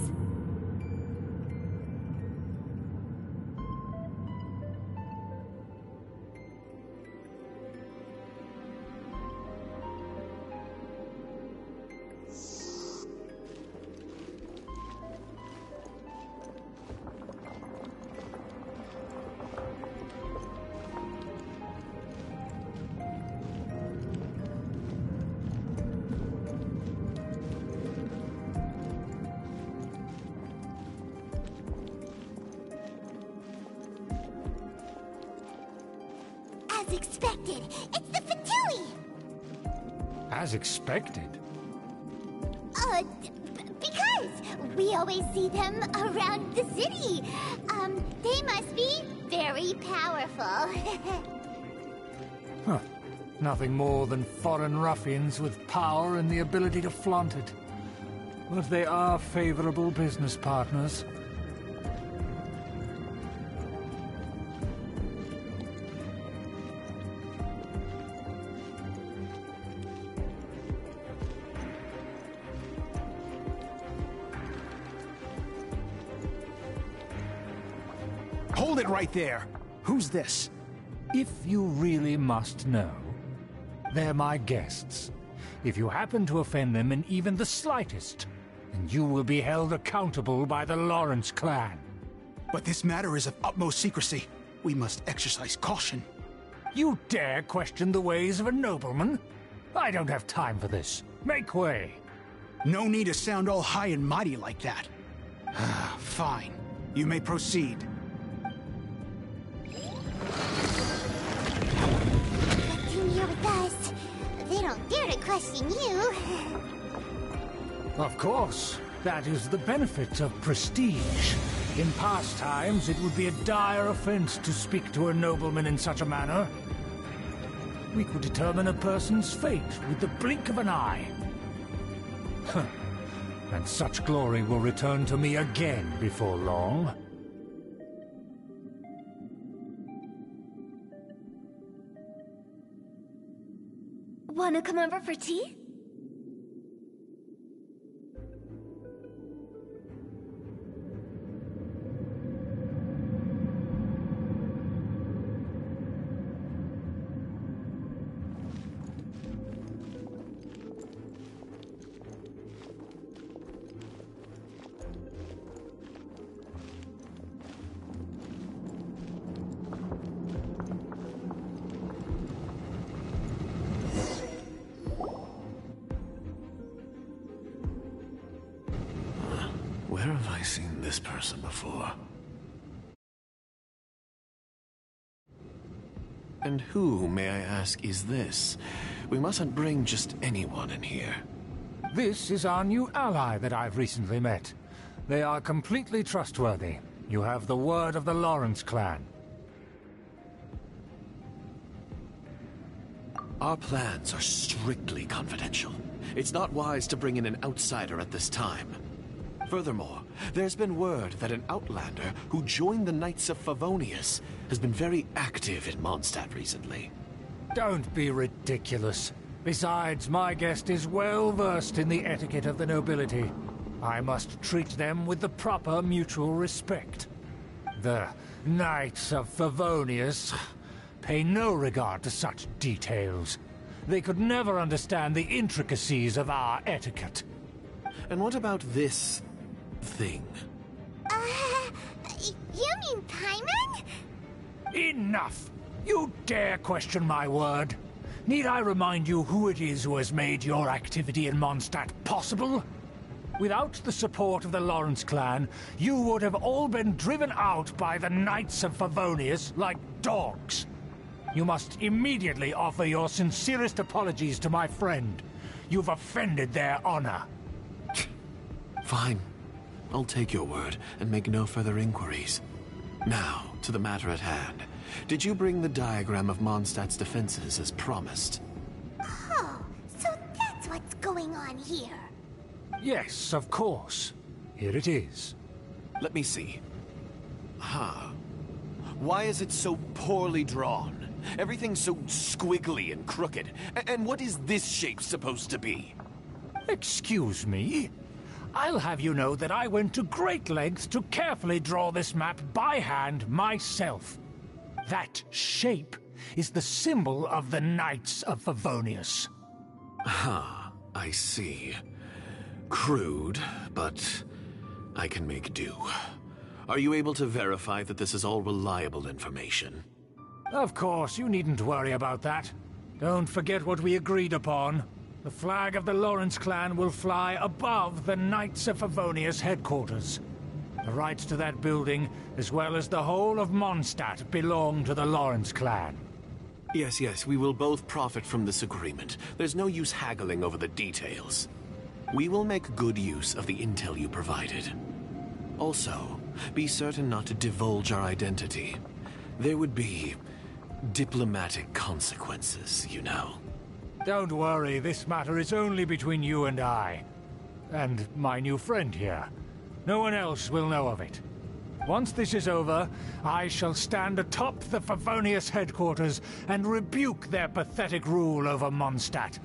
As expected, it's the Fatui! As expected? Because we always see them around the city. They must be very powerful. Huh. Nothing more than foreign ruffians with power and the ability to flaunt it. But they are favorable business partners. Hold it right there! Who's this? If you really must know, they're my guests. If you happen to offend them in even the slightest, then you will be held accountable by the Lawrence clan. But this matter is of utmost secrecy. We must exercise caution. You dare question the ways of a nobleman? I don't have time for this. Make way. No need to sound all high and mighty like that. Fine. You may proceed. question you. Of course. That is the benefit of prestige. In past times, it would be a dire offense to speak to a nobleman in such a manner. We could determine a person's fate with the blink of an eye. And such glory will return to me again before long. Wanna come over for tea? Where have I seen this person before? And who, may I ask, is this? We mustn't bring just anyone in here. This is our new ally that I've recently met. They are completely trustworthy. You have the word of the Lawrence clan. Our plans are strictly confidential. It's not wise to bring in an outsider at this time. Furthermore, there's been word that an outlander who joined the Knights of Favonius has been very active in Mondstadt recently. Don't be ridiculous. Besides, my guest is well versed in the etiquette of the nobility. I must treat them with the proper mutual respect. The Knights of Favonius pay no regard to such details. They could never understand the intricacies of our etiquette. And what about this thing? You mean Paimon? Enough! You dare question my word? Need I remind you who it is who has made your activity in Mondstadt possible? Without the support of the Lawrence clan, you would have all been driven out by the Knights of Favonius like dogs. You must immediately offer your sincerest apologies to my friend. You've offended their honor. Fine. I'll take your word and make no further inquiries. Now, to the matter at hand. Did you bring the diagram of Mondstadt's defenses as promised? Oh, so that's what's going on here. Yes, of course. Here it is. Let me see. Why is it so poorly drawn? Everything's so squiggly and crooked. And what is this shape supposed to be? Excuse me? I'll have you know that I went to great lengths to carefully draw this map by hand myself. That shape is the symbol of the Knights of Favonius. I see. Crude, but I can make do. Are you able to verify that this is all reliable information? Of course, you needn't worry about that. Don't forget what we agreed upon. The flag of the Lawrence clan will fly above the Knights of Favonius headquarters. The rights to that building, as well as the whole of Mondstadt, belong to the Lawrence clan. Yes, we will both profit from this agreement. There's no use haggling over the details. We will make good use of the intel you provided. Also, be certain not to divulge our identity. There would be diplomatic consequences, you know. Don't worry, this matter is only between you and I. And my new friend here. No one else will know of it. Once this is over, I shall stand atop the Favonius headquarters and rebuke their pathetic rule over Mondstadt.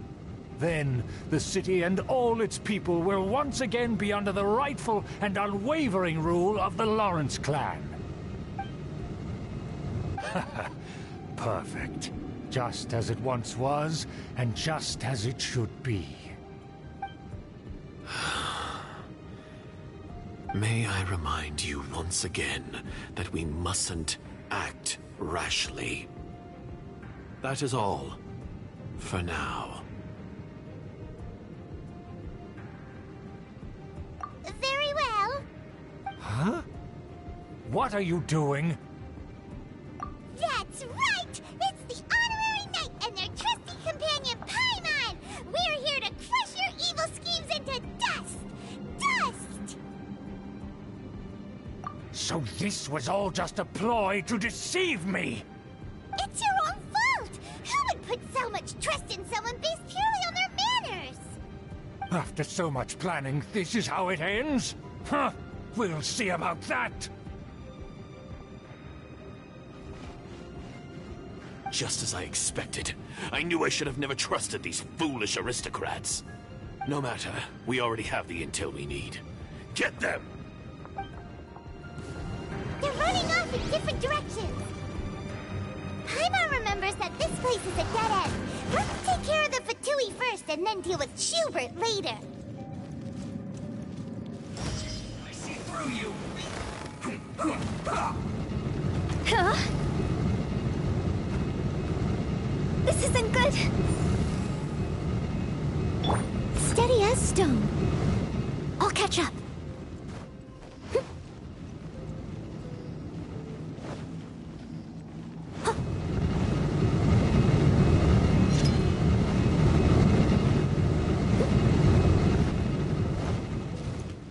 Then, the city and all its people will once again be under the rightful and unwavering rule of the Lawrence clan. Perfect. Just as it once was, and just as it should be. May I remind you once again that we mustn't act rashly. That is all, for now. Very well. Huh? What are you doing? That's right! It's the honorary knight and their trusty companion, Paimon! We're So this was all just a ploy to deceive me! It's your own fault! Who would put so much trust in someone based purely on their manners? After so much planning, this is how it ends? Huh! We'll see about that! Just as I expected. I knew I should have never trusted these foolish aristocrats. No matter, we already have the intel we need. Get them! They're running off in different directions. Paimon remembers that this place is a dead end. Let's take care of the Fatui first and then deal with Schubert later. I see through you! Huh? This isn't good. Steady as stone. I'll catch up.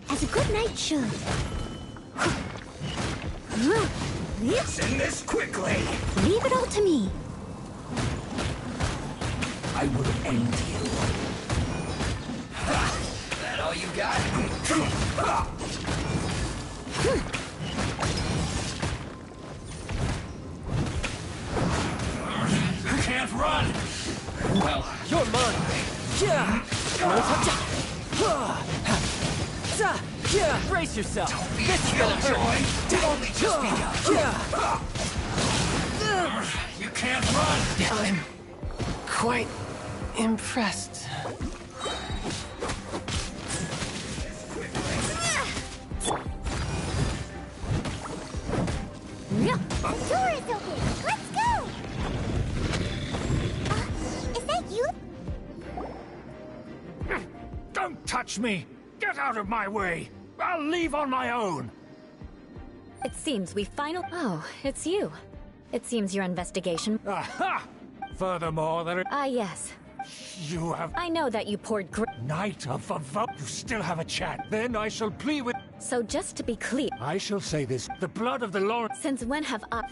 As a good knight should. Send this quickly! Leave it all to me. I will end you. That all you got? You can't run! Well, You're mine! Yeah! Yeah! Brace yourself! This is gonna hurt! You've only just begun. Yeah! You can't run! I'm quite impressed. The door is open. Let's go. Is that you? Don't touch me! Get out of my way! I'll leave on my own! It seems we finally... Oh, it's you. It seems your investigation... Aha! Furthermore, there... Ah, yes. You have... I know that you poured Knight of a vote. You still have a chat. Then I shall plead with... So just to be clear... I shall say this. The blood of the Lord... Since when have I...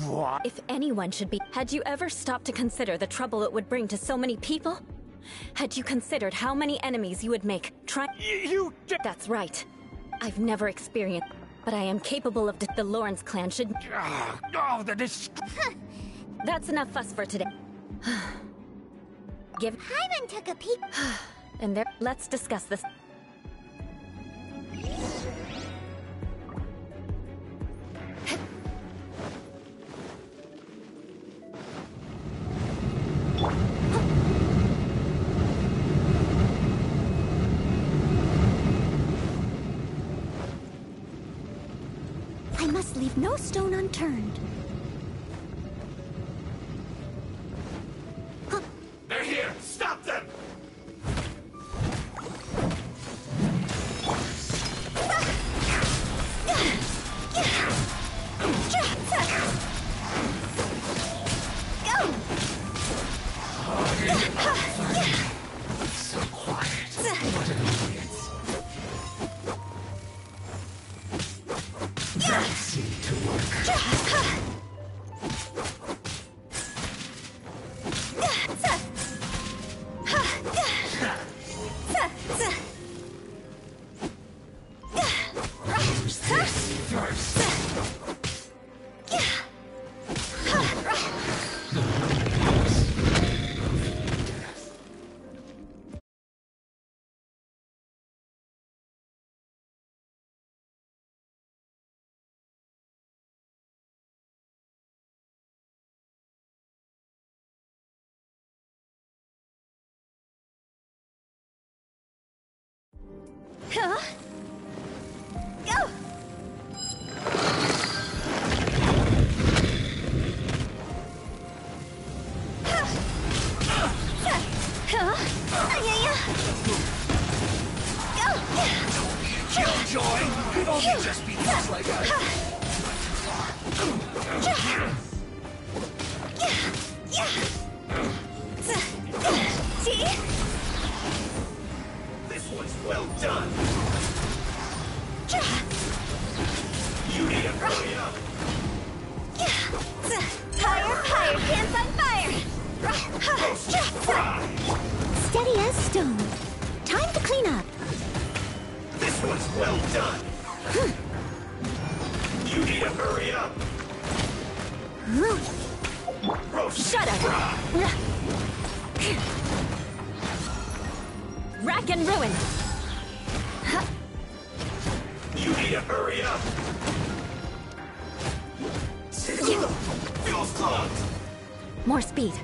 What? If anyone should be... Had you ever stopped to consider the trouble it would bring to so many people? Had you considered how many enemies you would make, You... That's right. I've never experienced... But I am capable of... The Lawrence clan should... Oh, the That's enough fuss for today. Give... Paimon took a peek. And there... Let's discuss this. I must leave no stone unturned. They're here! Stop them! So quiet. What an audience. That seemed to work. Use this first. Huh? Go! Killjoy! We've only just begun like See? This one's well done! You need a Well done! You need to hurry up! Shut up! Rack and ruin! You need to hurry up! Fuel's clogged! More speed.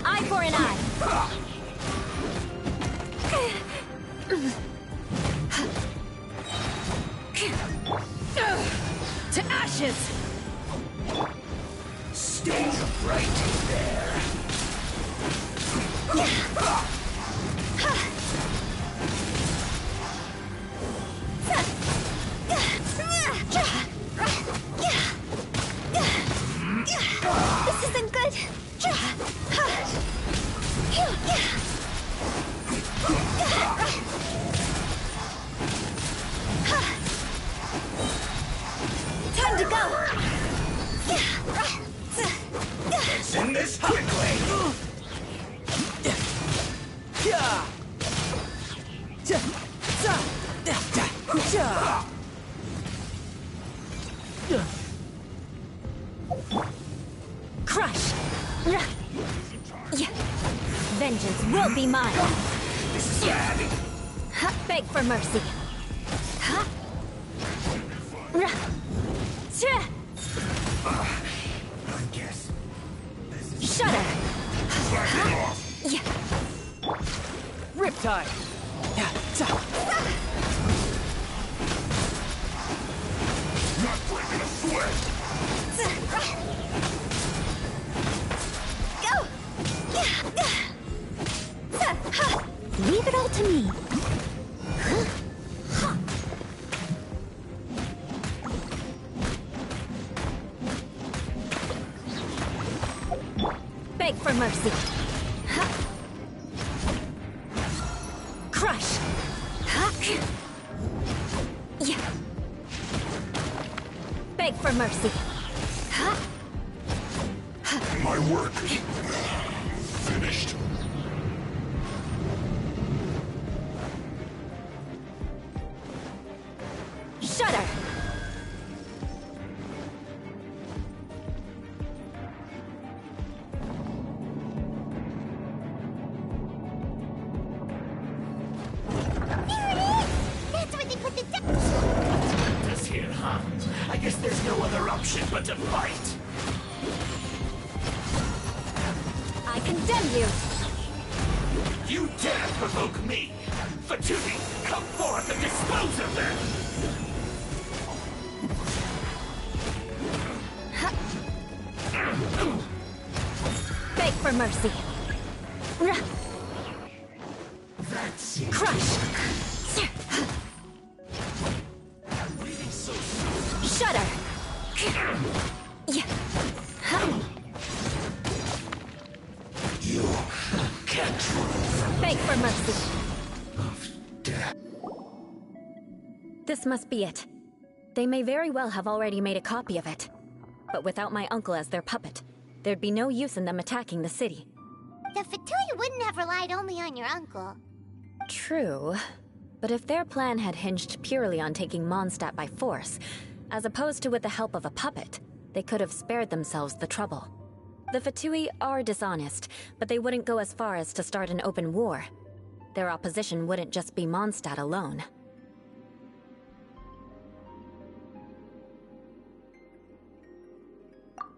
Eye for an eye! To ashes! Stay right there! This isn't good. Time to go! Send this quickly! Crush! Vengeance will be mine! This is bad! Beg for mercy! I guess this is... Shudder! Riptide! Not breaking a sweat! Leave it all to me. Beg for mercy. Crush. Beg for mercy. My work is finished. Shudder. That's where they put the This here, huh? I guess there's no other option but to fight. I condemn you. You dare provoke me! Fatui, come forth and dispose of them! Beg for mercy. That's it. Crush. Shudder. You can't run from Beg for mercy. death. This must be it. They may very well have already made a copy of it. But without my uncle as their puppet, there'd be no use in them attacking the city. The Fatui wouldn't have relied only on your uncle. True. But if their plan had hinged purely on taking Mondstadt by force, as opposed to with the help of a puppet, they could have spared themselves the trouble. The Fatui are dishonest, but they wouldn't go as far as to start an open war. Their opposition wouldn't just be Mondstadt alone.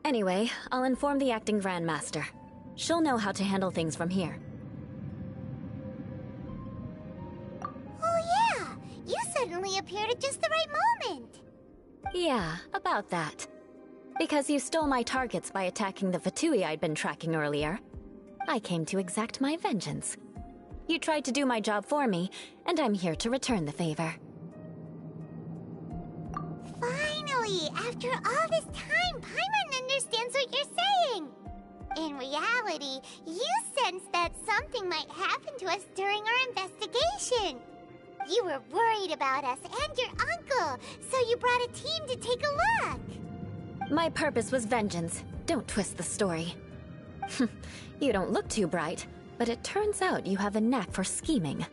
Anyway, I'll inform the acting Grandmaster. She'll know how to handle things from here. Oh yeah! You suddenly appeared at just the right moment! Yeah, about that. Because you stole my targets by attacking the Fatui I'd been tracking earlier. I came to exact my vengeance. You tried to do my job for me, and I'm here to return the favor. Finally! After all this time, Paimon understands what you're saying! In reality, you sensed that something might happen to us during our investigation. You were worried about us and your uncle, so you brought a team to take a look. My purpose was vengeance. Don't twist the story. You don't look too bright, but it turns out you have a knack for scheming.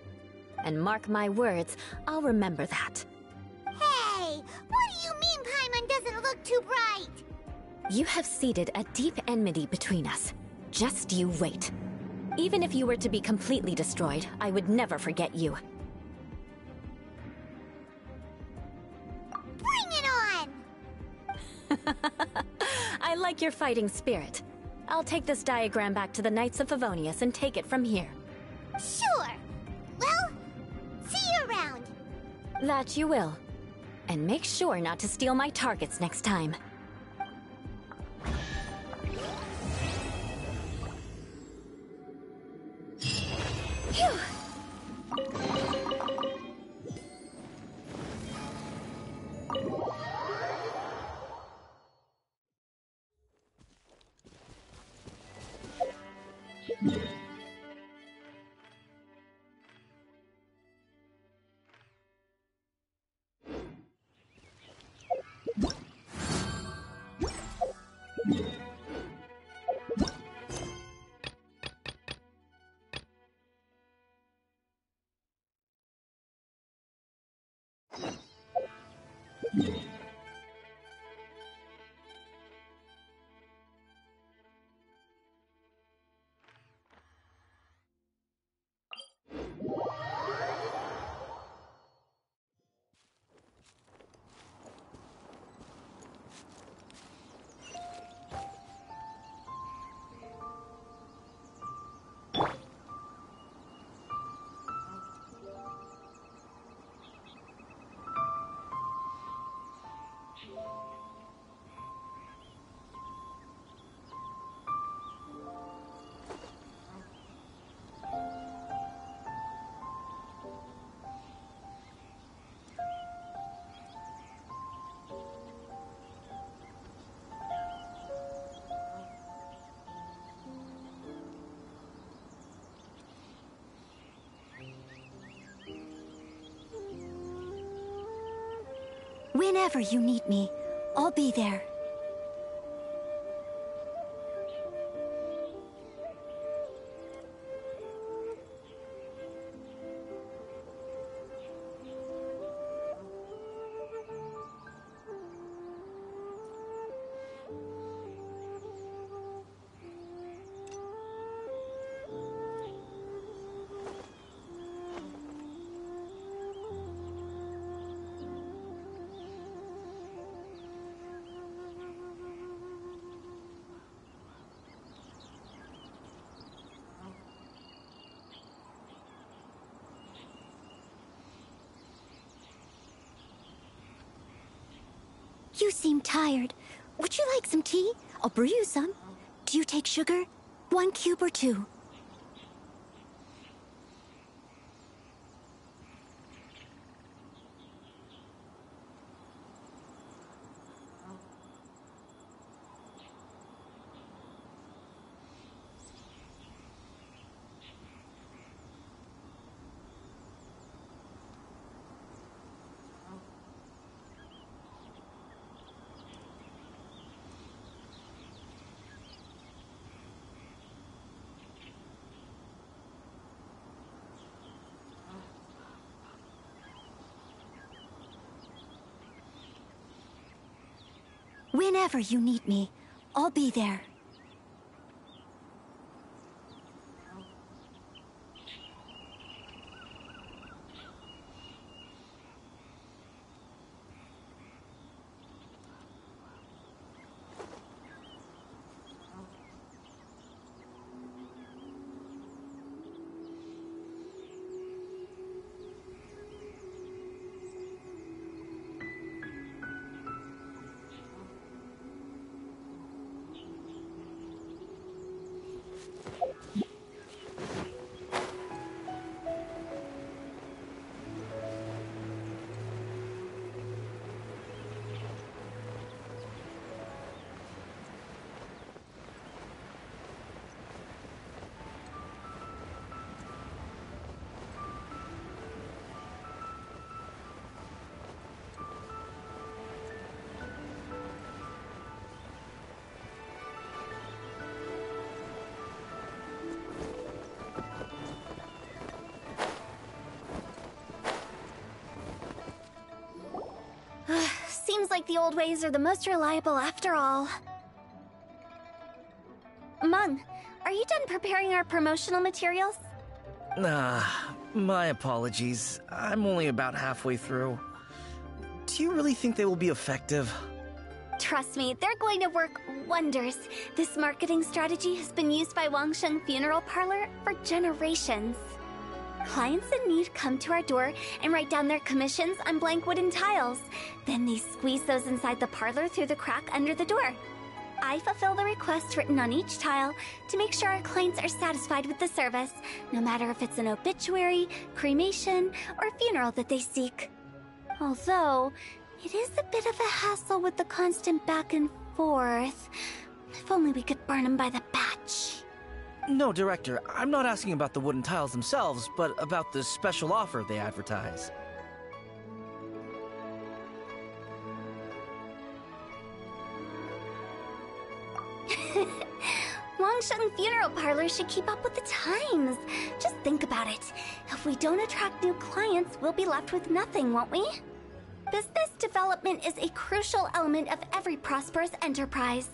And mark my words, I'll remember that. Hey, what do you mean Paimon doesn't look too bright? You have seeded a deep enmity between us. Just you wait. Even if you were to be completely destroyed, I would never forget you. Bring it on! I like your fighting spirit. I'll take this diagram back to the Knights of Favonius and take it from here. Sure. Well, see you around. That you will. And make sure not to steal my targets next time. Phew! Whenever you need me, I'll be there. You seem tired. Would you like some tea? I'll brew you some. Do you take sugar? 1 cube or 2? Whenever you need me, I'll be there. like the old ways are the most reliable after all. Mung, are you done preparing our promotional materials? My apologies. I'm only about halfway through. Do you really think they will be effective? Trust me, they're going to work wonders. This marketing strategy has been used by Wangsheng Funeral Parlor for generations. Clients in need come to our door and write down their commissions on blank wooden tiles. Then they squeeze those inside the parlor through the crack under the door. I fulfill the requests written on each tile to make sure our clients are satisfied with the service, no matter if it's an obituary, cremation, or funeral that they seek. Although, it is a bit of a hassle with the constant back and forth. If only we could burn them by the batch. No, Director, I'm not asking about the wooden tiles themselves, but about the special offer they advertise. Wangsheng Funeral Parlor should keep up with the times. Just think about it. If we don't attract new clients, we'll be left with nothing, won't we? Business development is a crucial element of every prosperous enterprise.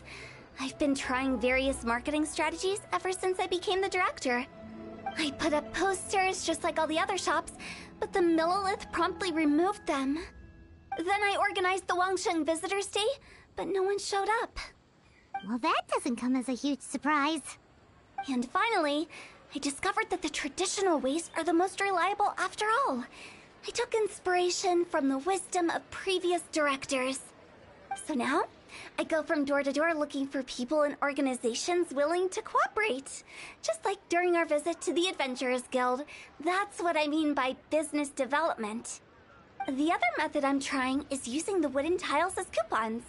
I've been trying various marketing strategies ever since I became the director. I put up posters just like all the other shops, but the Millilith promptly removed them. Then I organized the Wangsheng Visitors Day, but no one showed up. Well, that doesn't come as a huge surprise. And finally, I discovered that the traditional ways are the most reliable after all. I took inspiration from the wisdom of previous directors. So now, I go from door to door looking for people and organizations willing to cooperate. Just like during our visit to the Adventurers Guild. That's what I mean by business development. The other method I'm trying is using the wooden tiles as coupons.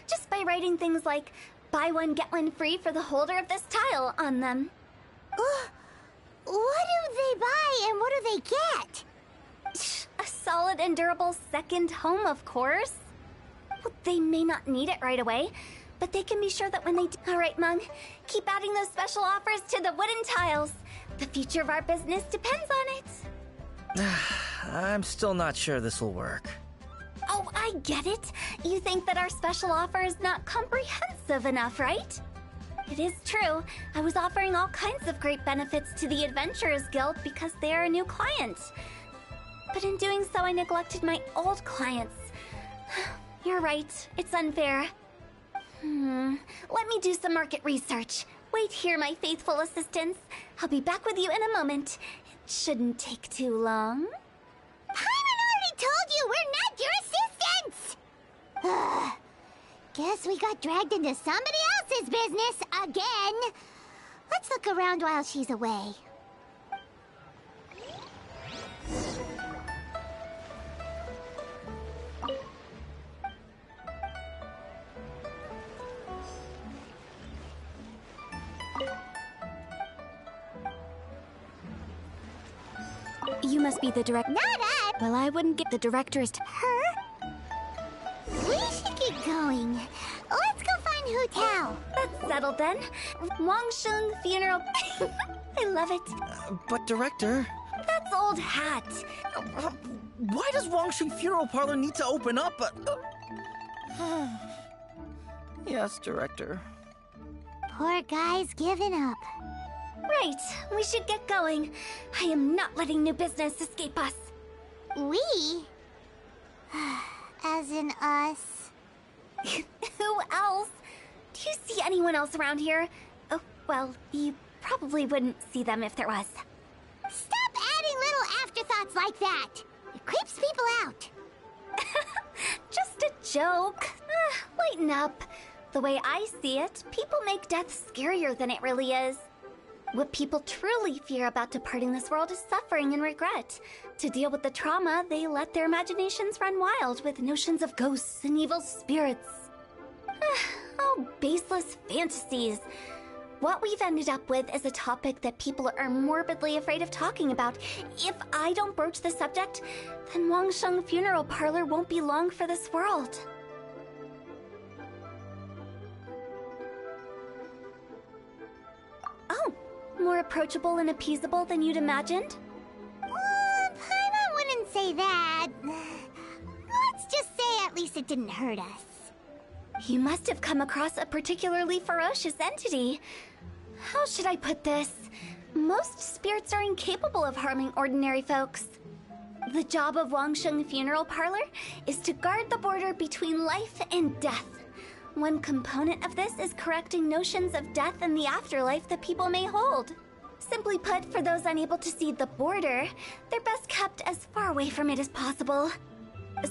Just by writing things like, buy one, get one free for the holder of this tile on them. What do they buy and what do they get? A solid and durable second home, of course. Well, they may not need it right away, but they can be sure that when they do. All right, Mung, keep adding those special offers to the wooden tiles. The future of our business depends on it. I'm still not sure this will work. Oh, I get it. You think that our special offer is not comprehensive enough, right? It is true. I was offering all kinds of great benefits to the Adventurers Guild because they are a new client. But in doing so, I neglected my old clients. You're right. It's unfair. Let me do some market research. Wait here, my faithful assistants. I'll be back with you in a moment. It shouldn't take too long. Paimon already told you we're not your assistants! Guess we got dragged into somebody else's business again. Let's look around while she's away. You must be the director. Not us! Well, I wouldn't get the directors to... Her? We should get going. Let's go find Hu Tao. That's settled then. Wangsheng Funeral... I love it. But Director... That's old hat. Why does Wangsheng Funeral Parlor need to open up? Yes, Director. Poor guy's given up. Right, we should get going. I am not letting new business escape us. We? As in us. Who else? Do you see anyone else around here? Oh, well, you probably wouldn't see them if there was. Stop adding little afterthoughts like that. It creeps people out. Just a joke. Lighten up. The way I see it, people make death scarier than it really is. What people truly fear about departing this world is suffering and regret. To deal with the trauma, they let their imaginations run wild with notions of ghosts and evil spirits. Oh, baseless fantasies. What we've ended up with is a topic that people are morbidly afraid of talking about. If I don't broach the subject, then Wangsheng Funeral Parlor won't be long for this world. Oh, more approachable and appeasable than you'd imagined? Paimon wouldn't say that. Let's just say at least least it didn't hurt us. You must have come across a particularly ferocious entity. How should I put this? Most spirits are incapable of harming ordinary folks. The job of Wangsheng Funeral Parlor is to guard the border between life and death. One component of this is correcting notions of death and the afterlife that people may hold. Simply put, for those unable to see the border, they're best kept as far away from it as possible.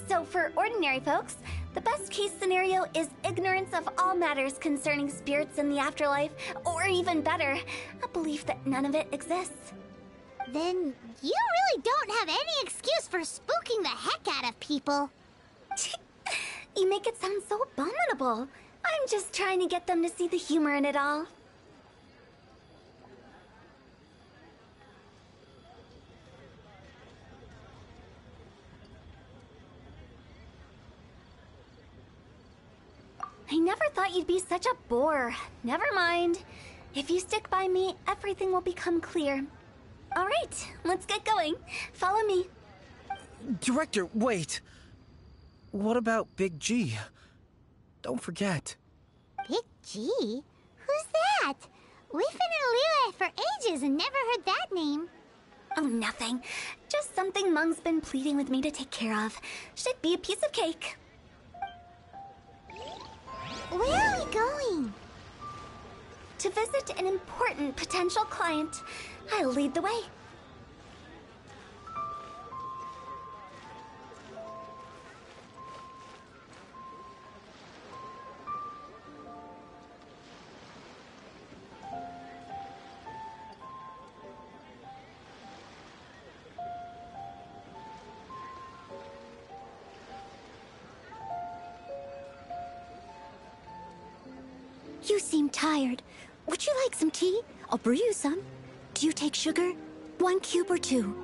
So for ordinary folks, the best case scenario is ignorance of all matters concerning spirits in the afterlife, or even better, a belief that none of it exists. Then you really don't have any excuse for spooking the heck out of people. You make it sound so abominable. I'm just trying to get them to see the humor in it all. I never thought you'd be such a bore. Never mind. If you stick by me, everything will become clear. All right, let's get going. Follow me. Director, wait. What about Big G? Don't forget. Big G? Who's that? We've been in Liyue for ages and never heard that name. Oh, nothing. Just something Mung's been pleading with me to take care of. Should be a piece of cake. Where are we going? To visit an important potential client. I'll lead the way. You seem tired. Would you like some tea? I'll brew you some. Do you take sugar? 1 cube or 2?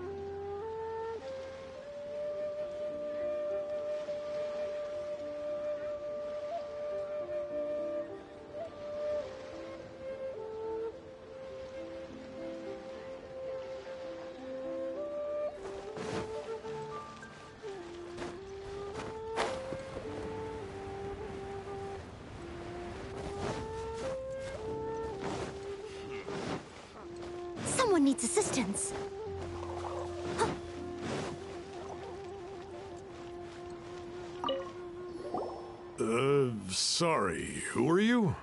Someone needs assistance. Sorry, who are you?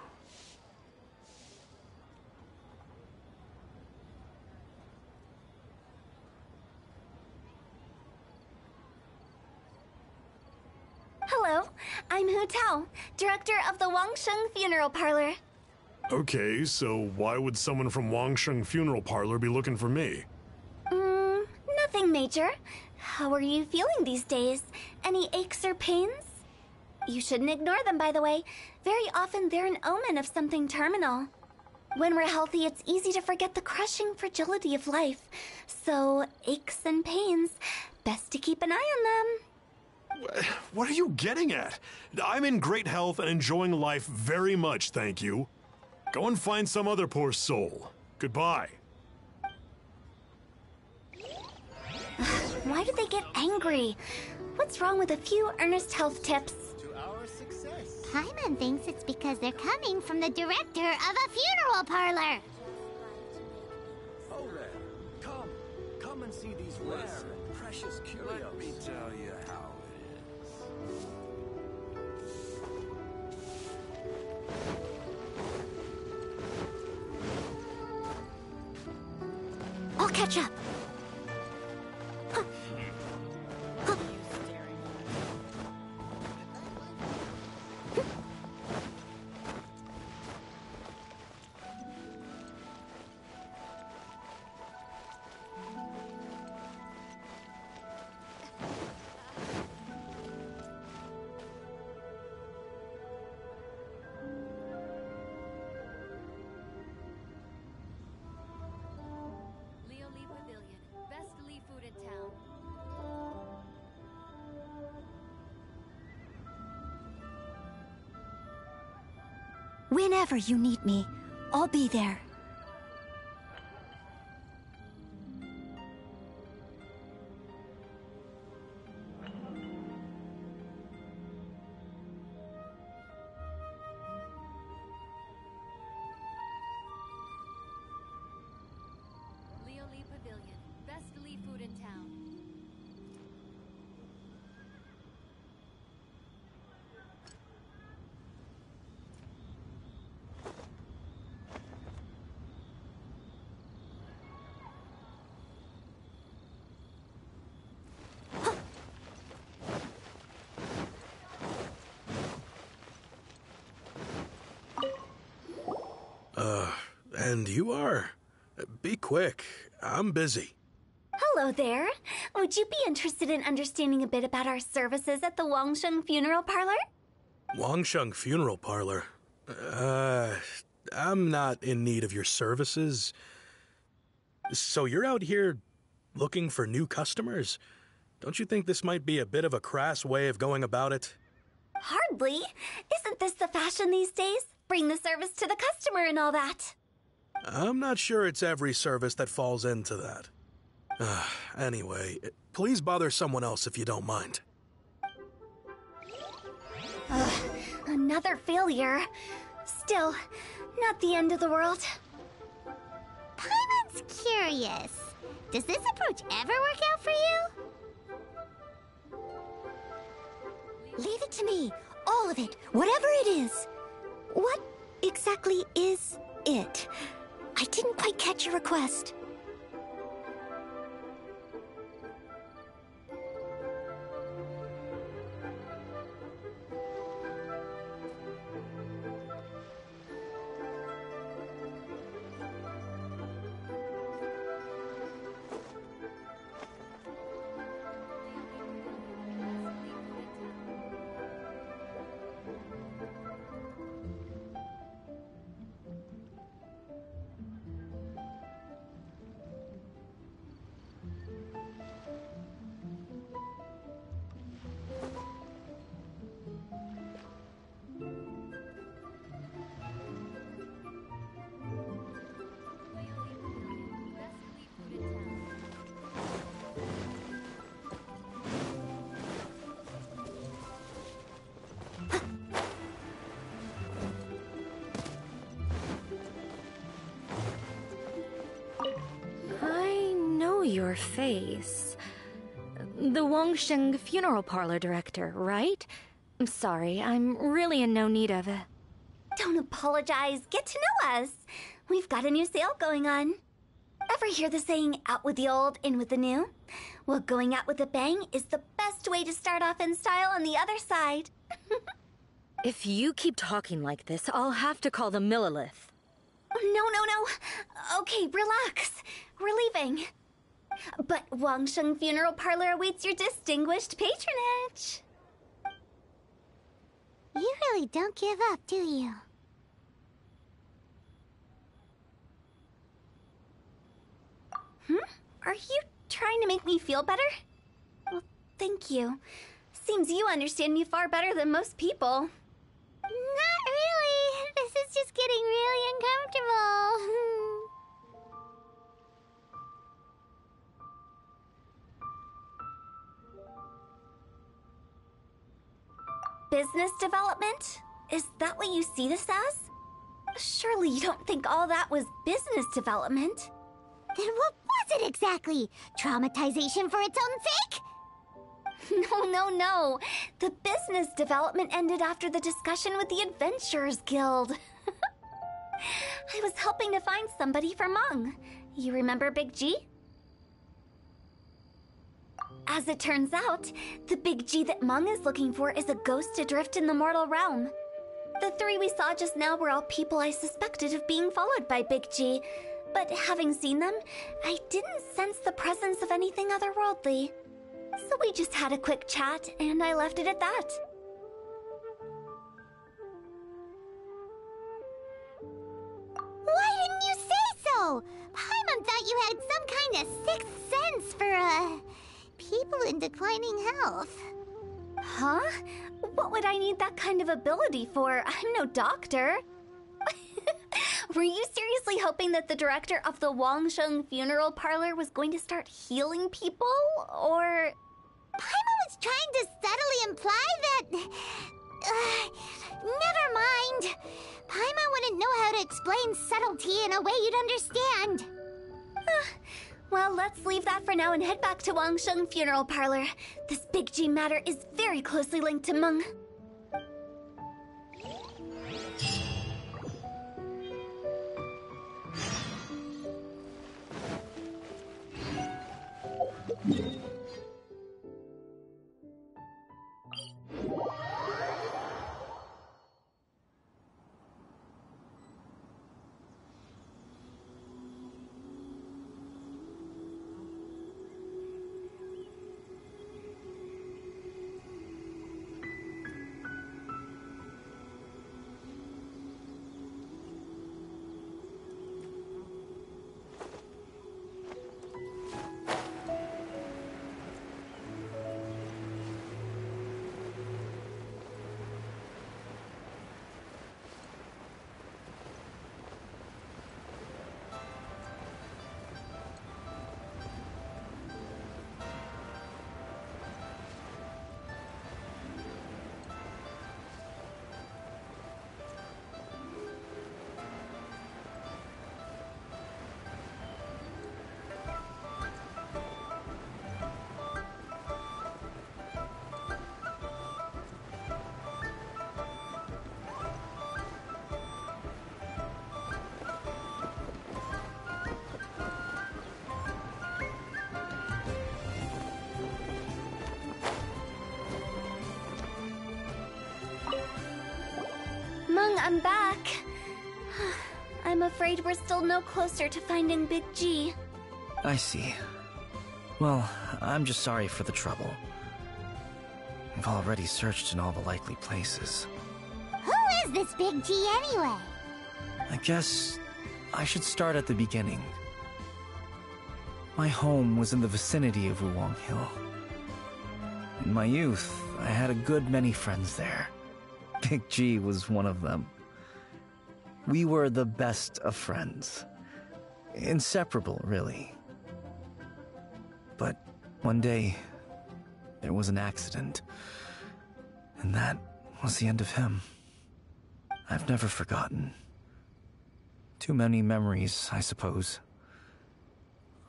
Hello, I'm Hu Tao, director of the Wangsheng Funeral Parlor. Okay, so why would someone from Wangsheng Funeral Parlor be looking for me? Nothing major. How are you feeling these days? Any aches or pains? You shouldn't ignore them, by the way. Very often they're an omen of something terminal. When we're healthy, it's easy to forget the crushing fragility of life. So, aches and pains, best to keep an eye on them. What are you getting at? I'm in great health and enjoying life very much, thank you. Go and find some other poor soul. Goodbye. Why do they get angry? What's wrong with a few earnest health tips? Paimon thinks it's because they're coming from the director of a funeral parlor. Oh, there. Come and see these rare and precious curios. Let me tell you how it is. I'll catch up. Whenever you need me, I'll be there. Best Lee food in town. And you are? Be quick. I'm busy. Hello there. Would you be interested in understanding a bit about our services at the Wangsheng Funeral Parlor? Wangsheng Funeral Parlor? I'm not in need of your services. So you're out here looking for new customers? Don't you think this might be a bit of a crass way of going about it? Hardly. Isn't this the fashion these days? Bring the service to the customer and all that. I'm not sure it's every service that falls into that. Anyway, please bother someone else if you don't mind. Another failure. Still, not the end of the world. Paimon's curious. Does this approach ever work out for you? Leave it to me. All of it. Whatever it is. What exactly is it? I didn't quite catch your request. Your face. The Wangsheng Funeral Parlor director, right? I'm sorry, I'm really in no need of it. Don't apologize. Get to know us. We've got a new sale going on. Ever hear the saying, out with the old, in with the new? Well, going out with a bang is the best way to start off in style on the other side. If you keep talking like this, I'll have to call the Millilith. No. Okay, relax. We're leaving. But Wangsheng Funeral Parlor awaits your distinguished patronage. You really don't give up, do you? Are you trying to make me feel better? Well, thank you. Seems you understand me far better than most people. Not really. This is just getting really uncomfortable. Business development? Is that what you see this as? Surely you don't think all that was business development. Then what was it exactly? Traumatization for its own sake? No. The business development ended after the discussion with the Adventurers Guild. I was helping to find somebody for Meng. You remember Big G? As it turns out, the Big G that Meng is looking for is a ghost adrift in the mortal realm. The three we saw just now were all people I suspected of being followed by Big G, but having seen them, I didn't sense the presence of anything otherworldly. So we just had a quick chat, and I left it at that. Why didn't you say so? Paimon thought you had some kind of sixth sense for, people in declining health. Huh? What would I need that kind of ability for? I'm no doctor. Were you seriously hoping that the director of the Wangsheng Funeral Parlor was going to start healing people, or...? Paimon was trying to subtly imply that... never mind. Paimon wouldn't know how to explain subtlety in a way you'd understand. Well, let's leave that for now and head back to Wangsheng Funeral Parlor. This Big G matter is very closely linked to Meng. Meng, I'm back. I'm afraid we're still no closer to finding Big G. I see. Well, I'm just sorry for the trouble. We've already searched in all the likely places. Who is this Big G anyway? I guess I should start at the beginning. My home was in the vicinity of Wulong Hill. In my youth, I had a good many friends there. Big G was one of them. We were the best of friends. Inseparable, really. But one day, there was an accident. And that was the end of him. I've never forgotten. Too many memories, I suppose.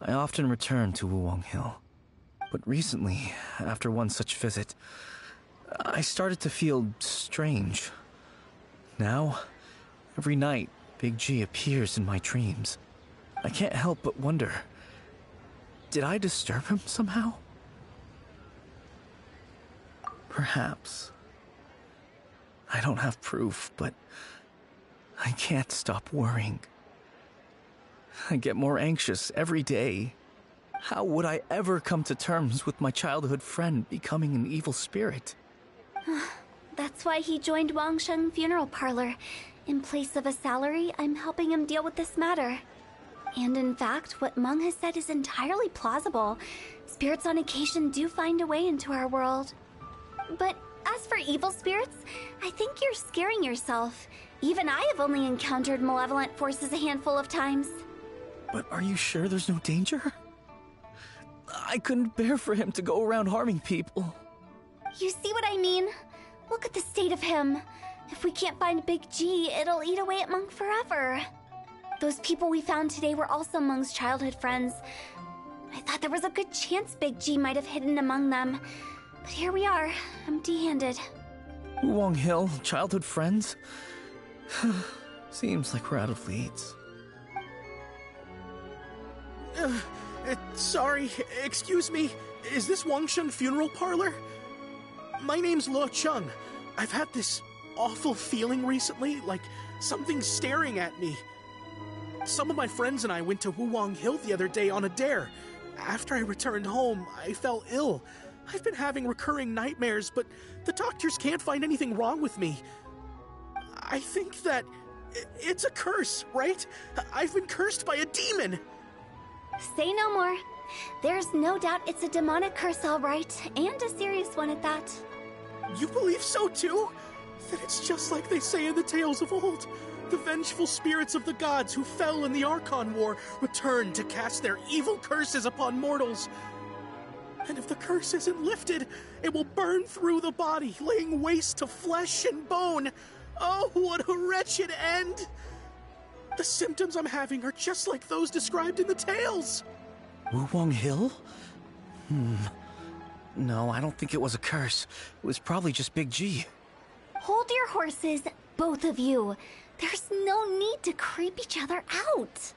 I often return to Wulong Hill. But recently, after one such visit, I started to feel strange. Now, every night, Big G appears in my dreams. I can't help but wonder, did I disturb him somehow? Perhaps. I don't have proof, but I can't stop worrying. I get more anxious every day. How would I ever come to terms with my childhood friend becoming an evil spirit? That's why he joined Wangsheng Funeral Parlor. In place of a salary, I'm helping him deal with this matter. And in fact, what Meng has said is entirely plausible. Spirits on occasion do find a way into our world. But as for evil spirits, I think you're scaring yourself. Even I have only encountered malevolent forces a handful of times. But are you sure there's no danger? I couldn't bear for him to go around harming people. You see what I mean? Look at the state of him. If we can't find Big G, it'll eat away at Meng forever. Those people we found today were also Meng's childhood friends. I thought there was a good chance Big G might have hidden among them. But here we are, empty-handed. Wulong Hill, childhood friends? Seems like we're out of leads. Sorry, excuse me. Is this Wangsheng Funeral Parlor? My name's Luo Chung. I've had this awful feeling recently, like something's staring at me. Some of my friends and I went to Wulong Hill the other day on a dare. After I returned home, I fell ill. I've been having recurring nightmares, but the doctors can't find anything wrong with me. I think that it's a curse, right? I've been cursed by a demon. Say no more. There's no doubt it's a demonic curse, all right, and a serious one at that. You believe so too? Then it's just like they say in the tales of old. The vengeful spirits of the gods who fell in the Archon War return to cast their evil curses upon mortals. And if the curse isn't lifted, it will burn through the body, laying waste to flesh and bone. Oh, what a wretched end! The symptoms I'm having are just like those described in the tales. Wulong Hill? No, I don't think it was a curse. It was probably just Big G. Hold your horses, both of you. There's no need to creep each other out.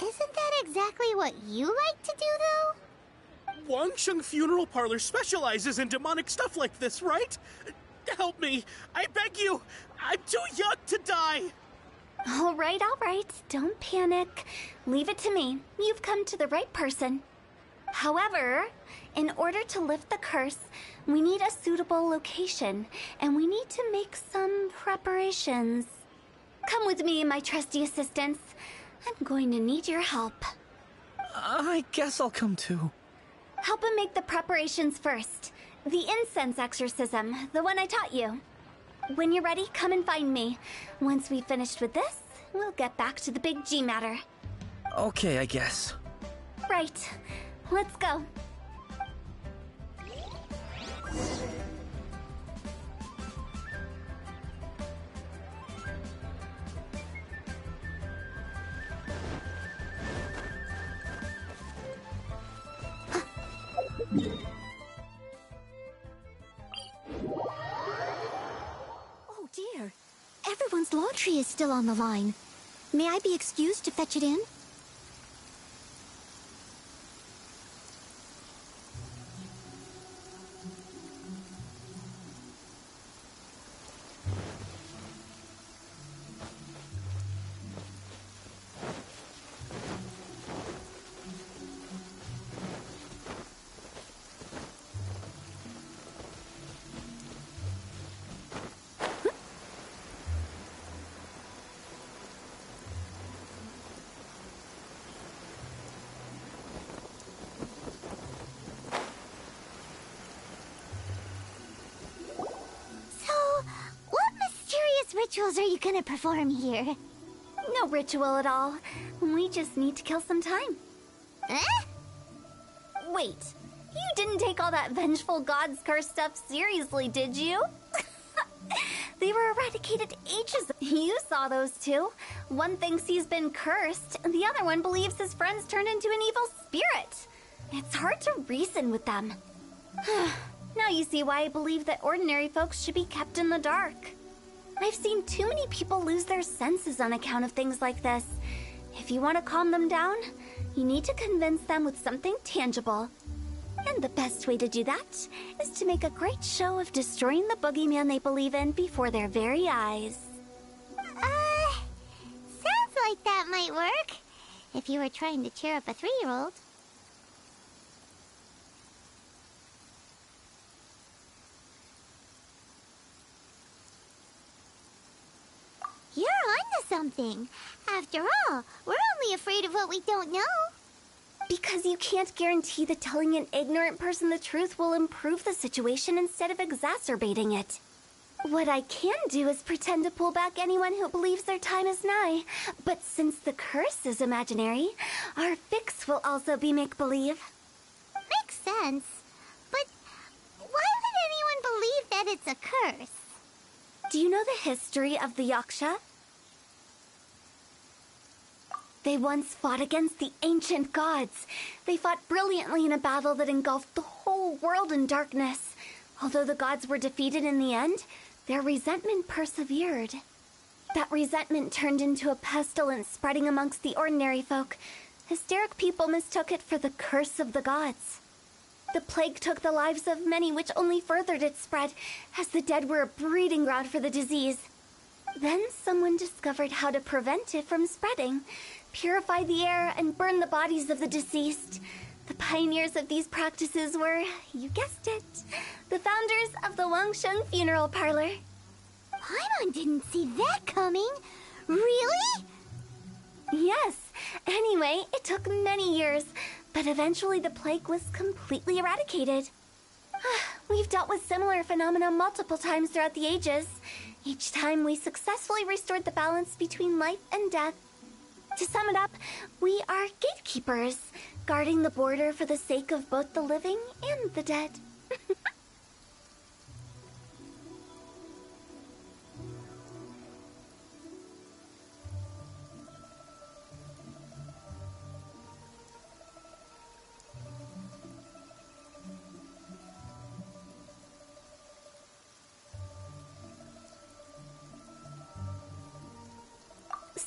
Isn't that exactly what you like to do, though? Wangsheng Funeral Parlor specializes in demonic stuff like this, right? Help me. I beg you. I'm too young to die. All right. Don't panic. Leave it to me. You've come to the right person. However, in order to lift the curse, we need a suitable location, and we need to make some preparations. Come with me, my trusty assistants. I'm going to need your help. I guess I'll come too. Help him make the preparations first. The incense exorcism, the one I taught you. When you're ready, come and find me. Once we've finished with this, we'll get back to the Big G matter. Okay, I guess. Right. Let's go. Oh dear. Everyone's laundry is still on the line. May I be excused to fetch it in? Rituals are you gonna perform here? No ritual at all. We just need to kill some time. Eh? Wait, you didn't take all that vengeful God's curse stuff seriously, did you? They were eradicated ages ago. You saw those two. One thinks he's been cursed, and the other one believes his friends turned into an evil spirit. It's hard to reason with them. Now you see why I believe that ordinary folks should be kept in the dark. I've seen too many people lose their senses on account of things like this. If you want to calm them down, you need to convince them with something tangible. And the best way to do that is to make a great show of destroying the boogeyman they believe in before their very eyes. Sounds like that might work. If you were trying to cheer up a 3-year-old. You're onto something. After all, we're only afraid of what we don't know. Because you can't guarantee that telling an ignorant person the truth will improve the situation instead of exacerbating it. What I can do is pretend to pull back anyone who believes their time is nigh. But since the curse is imaginary, our fix will also be make-believe. Makes sense. But why would anyone believe that it's a curse? Do you know the history of the Yaksha? They once fought against the ancient gods. They fought brilliantly in a battle that engulfed the whole world in darkness. Although the gods were defeated in the end, their resentment persevered. That resentment turned into a pestilence spreading amongst the ordinary folk. Hysteric people mistook it for the curse of the gods. The plague took the lives of many, which only furthered its spread, as the dead were a breeding ground for the disease. Then someone discovered how to prevent it from spreading, purify the air, and burn the bodies of the deceased. The pioneers of these practices were, you guessed it, the founders of the Wangsheng Funeral Parlor. Paimon didn't see that coming. Really? Yes. Anyway, it took many years, but eventually the plague was completely eradicated. We've dealt with similar phenomena multiple times throughout the ages. Each time we successfully restored the balance between life and death. To sum it up, we are gatekeepers, guarding the border for the sake of both the living and the dead.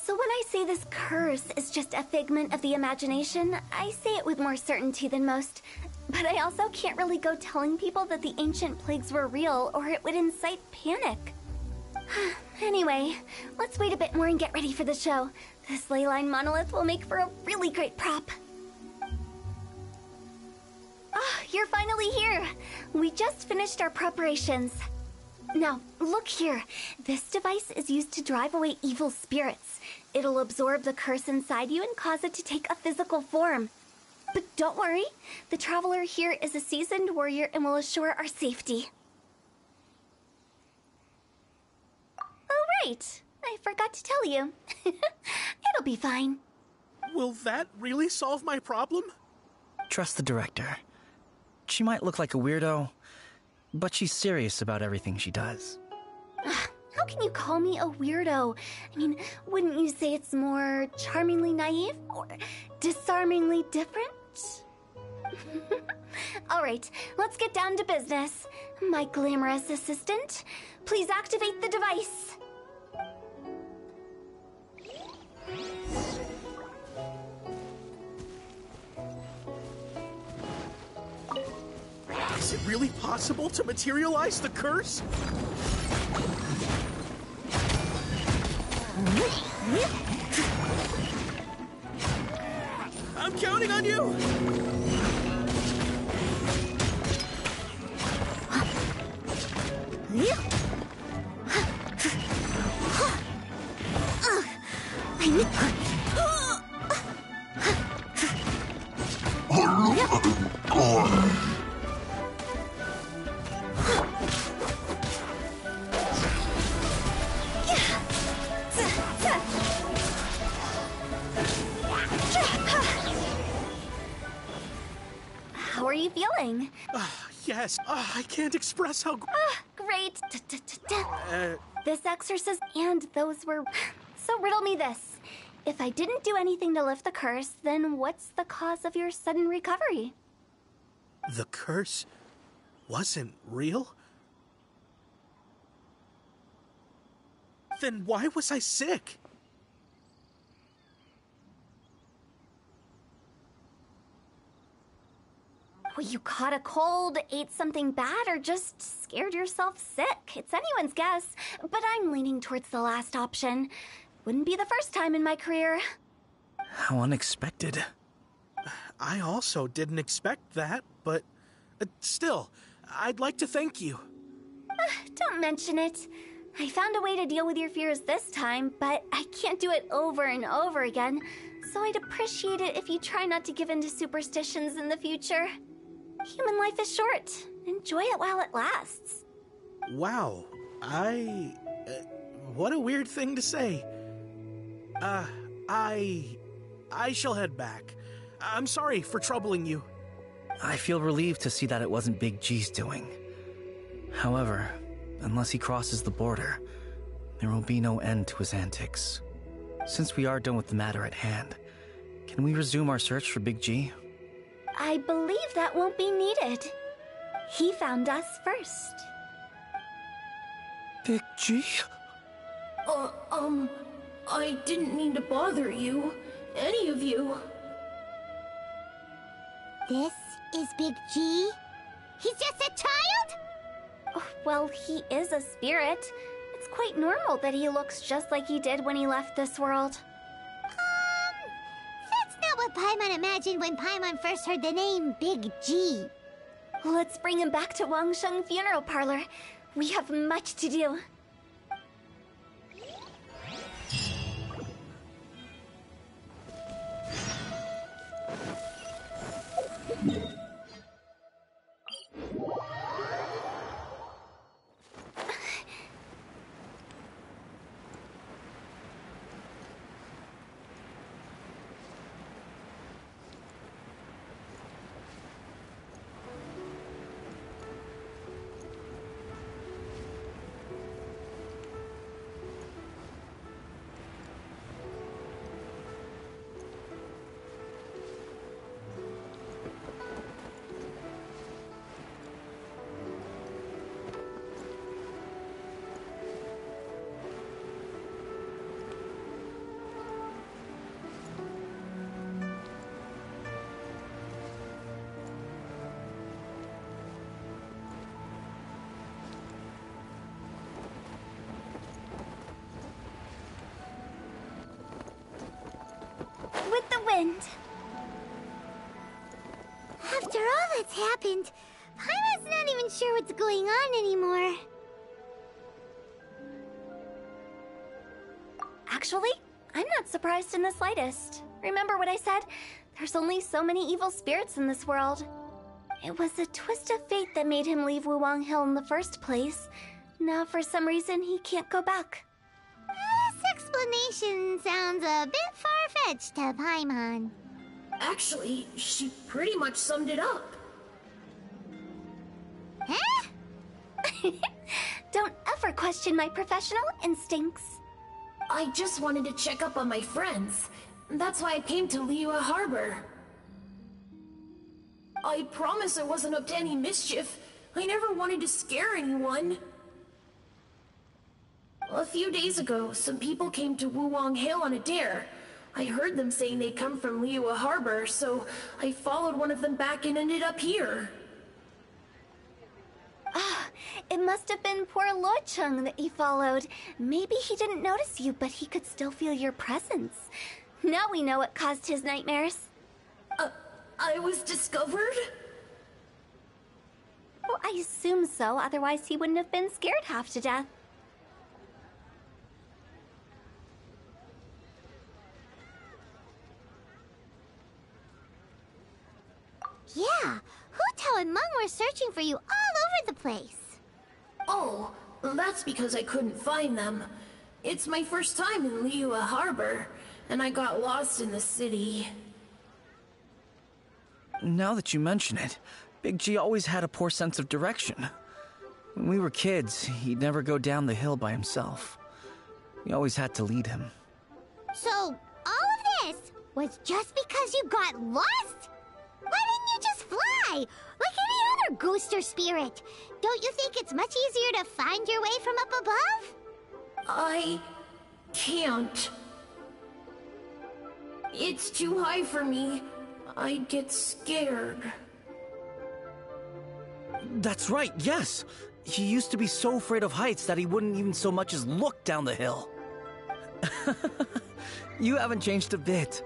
So when I say this curse is just a figment of the imagination, I say it with more certainty than most. But I also can't really go telling people that the ancient plagues were real, or it would incite panic. Anyway, let's wait a bit more and get ready for the show. This leyline monolith will make for a really great prop. Ah, you're finally here! We just finished our preparations. Now, look here. This device is used to drive away evil spirits. It'll absorb the curse inside you and cause it to take a physical form. But don't worry, the traveler here is a seasoned warrior and will assure our safety. Oh, right. I forgot to tell you. It'll be fine. Will that really solve my problem? Trust the director. She might look like a weirdo, but she's serious about everything she does. How can you call me a weirdo? I mean, wouldn't you say it's more charmingly naive or disarmingly different? All right, let's get down to business. My glamorous assistant, please activate the device. Is it really possible to materialize the curse? I'm counting on you! How are you feeling? Yes. I can't express how... Great. This exorcism and those were... So riddle me this. If I didn't do anything to lift the curse, then what's the cause of your sudden recovery? The curse wasn't real? Then why was I sick? Well, you caught a cold, ate something bad, or just scared yourself sick. It's anyone's guess, but I'm leaning towards the last option. Wouldn't be the first time in my career. How unexpected. I also didn't expect that, but still, I'd like to thank you. Don't mention it. I found a way to deal with your fears this time, but I can't do it over and over again, so I'd appreciate it if you try not to give in to superstitions in the future. Human life is short. Enjoy it while it lasts. Wow, what a weird thing to say. I shall head back. I'm sorry for troubling you. I feel relieved to see that it wasn't Big G's doing. However, unless he crosses the border, there will be no end to his antics. Since we are done with the matter at hand, can we resume our search for Big G? I believe that won't be needed. He found us first. Big G? I didn't mean to bother you. Any of you. This is Big G? He's just a child? Well, he is a spirit. It's quite normal that he looks just like he did when he left this world. That's not what Paimon imagined when Paimon first heard the name Big G. Let's bring him back to Wangsheng Funeral Parlor. We have much to do. with the wind. After all that's happened, Paimon's not even sure what's going on anymore. Actually, I'm not surprised in the slightest. Remember what I said? There's only so many evil spirits in this world. It was a twist of fate that made him leave Wuwang Hill in the first place. Now, for some reason, he can't go back. This explanation sounds a bit far-fetched to Paimon. Actually, she pretty much summed it up. Huh? Don't ever question my professional instincts. I just wanted to check up on my friends. That's why I came to Liyue Harbor. I promise I wasn't up to any mischief. I never wanted to scare anyone. A few days ago, some people came to Wuwang Hill on a dare. I heard them saying they'd come from Liyue Harbor, so I followed one of them back and ended up here. Ah, it must have been poor Luocheng that you followed. Maybe he didn't notice you, but he could still feel your presence. Now we know what caused his nightmares. I was discovered? Well, I assume so, otherwise he wouldn't have been scared half to death. Yeah, Hu Tao and Meng were searching for you all over the place. Oh, that's because I couldn't find them. It's my first time in Liyue Harbor, and I got lost in the city. Now that you mention it, Big G always had a poor sense of direction. When we were kids, he'd never go down the hill by himself. We always had to lead him. So, all of this was just because you got lost? Why didn't you just fly? Like any other ghost or spirit. Don't you think it's much easier to find your way from up above? I can't. It's too high for me. I'd get scared. That's right, yes! He used to be so afraid of heights that he wouldn't even so much as look down the hill. You haven't changed a bit.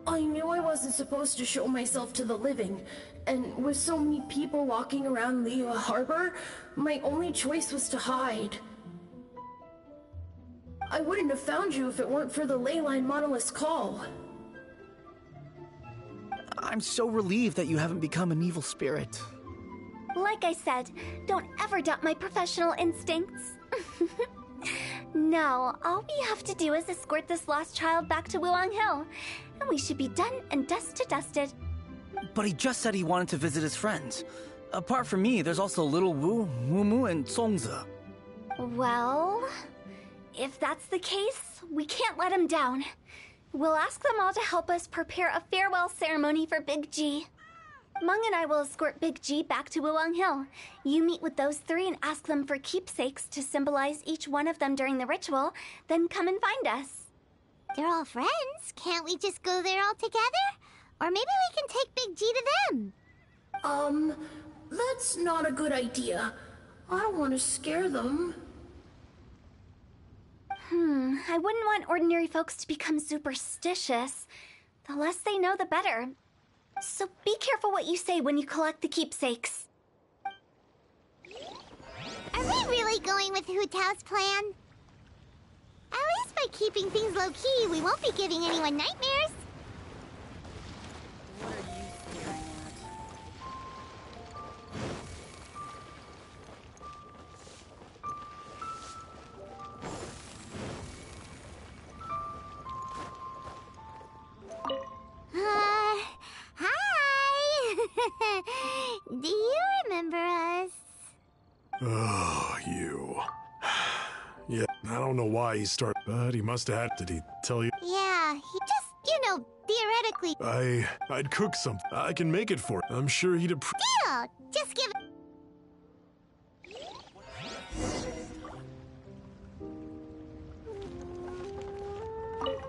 I knew I wasn't supposed to show myself to the living, and with so many people walking around Liyue Harbor, my only choice was to hide. I wouldn't have found you if it weren't for the Leyline Monolith's call. I'm so relieved that you haven't become an evil spirit. Like I said, don't ever doubt my professional instincts. Now, all we have to do is escort this lost child back to Wuwang Hill, and we should be done and dusted. But he just said he wanted to visit his friends. Apart from me, there's also Little Wu, Mumu, and Songzi. Well, if that's the case, we can't let him down. We'll ask them all to help us prepare a farewell ceremony for Big G. Meng and I will escort Big G back to Wuwang Hill. You meet with those three and ask them for keepsakes to symbolize each one of them during the ritual, then come and find us. They're all friends. Can't we just go there all together? Or maybe we can take Big G to them. That's not a good idea. I don't want to scare them. I wouldn't want ordinary folks to become superstitious. The less they know, the better. So be careful what you say when you collect the keepsakes. Are we really going with Hu Tao's plan? At least by keeping things low-key, we won't be giving anyone nightmares. What are you staring at? Hi! Do you remember us? Oh, you. Yeah, I don't know why he started, but he must have had. Did he tell you? Yeah, he just, theoretically. I'd cook something. I can make it for you. I'm sure he'd appreciate. Deal! Just give it.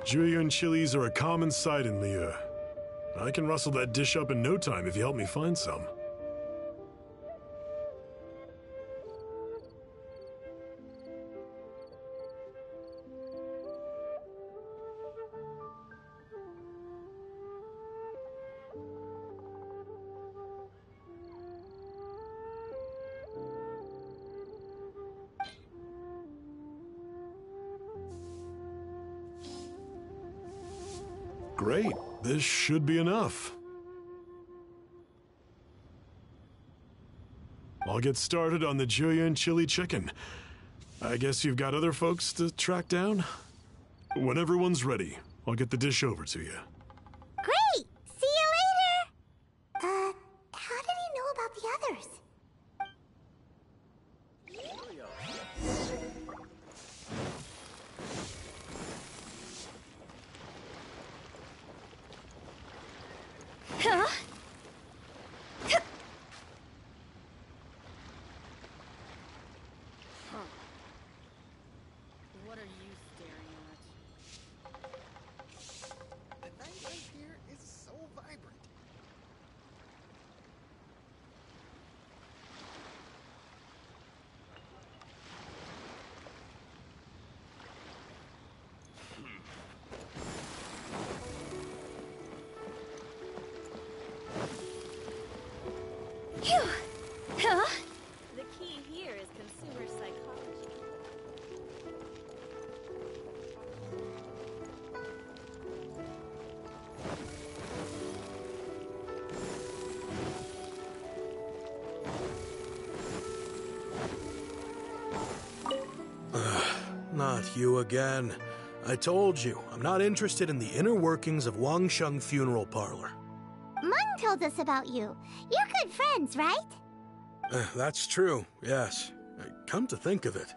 Julian chilies are a common sight in Liyue. I can rustle that dish up in no time if you help me find some. Great. This should be enough. I'll get started on the Julian chili chicken. I guess you've got other folks to track down? When everyone's ready, I'll get the dish over to you. Great! See you later! How did he know about the others? Huh? What are you staring at? The nightlife here is so vibrant. Phew! Huh? The key here is consumer psychology. Not you again. I told you, I'm not interested in the inner workings of Wangsheng Funeral Parlor. Mung told us about you. You're good friends, right? That's true, yes. Come to think of it,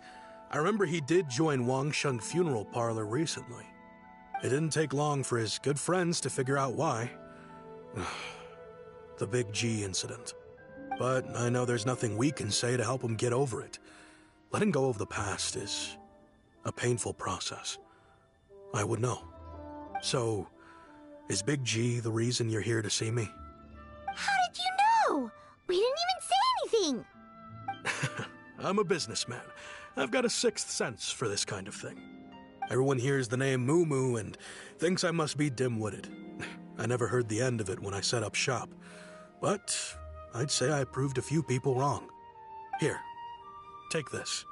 I remember he did join Wangsheng Funeral Parlor recently. It didn't take long for his good friends to figure out why. The Big G incident. But I know there's nothing we can say to help him get over it. Letting go of the past is a painful process. I would know. So, is Big G the reason you're here to see me? How did you know? We didn't even say anything. I'm a businessman. I've got a sixth sense for this kind of thing. Everyone hears the name Moo Moo and thinks I must be dim-witted. I never heard the end of it when I set up shop. But I'd say I proved a few people wrong. Here, take this.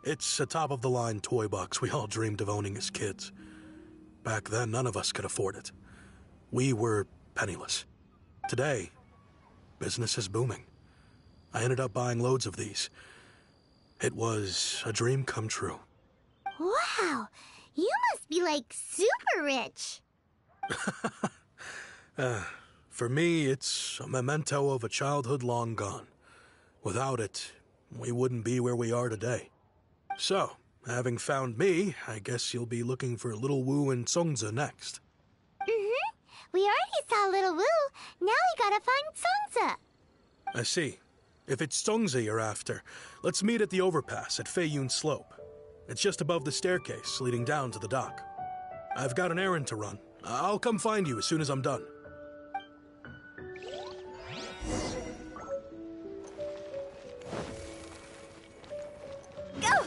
It's a top-of-the-line toy box we all dreamed of owning as kids. Back then, none of us could afford it. We were penniless. Today, business is booming. I ended up buying loads of these. It was a dream come true. Wow, you must be like super rich. For me, it's a memento of a childhood long gone. Without it, we wouldn't be where we are today. So, having found me, I guess you'll be looking for Little Wu and Songza next. Mm-hmm. We already saw Little Wu. Now we gotta find Songza. I see. If it's Songza you're after, let's meet at the overpass at Feiyun Slope. It's just above the staircase leading down to the dock. I've got an errand to run. I'll come find you as soon as I'm done. Go!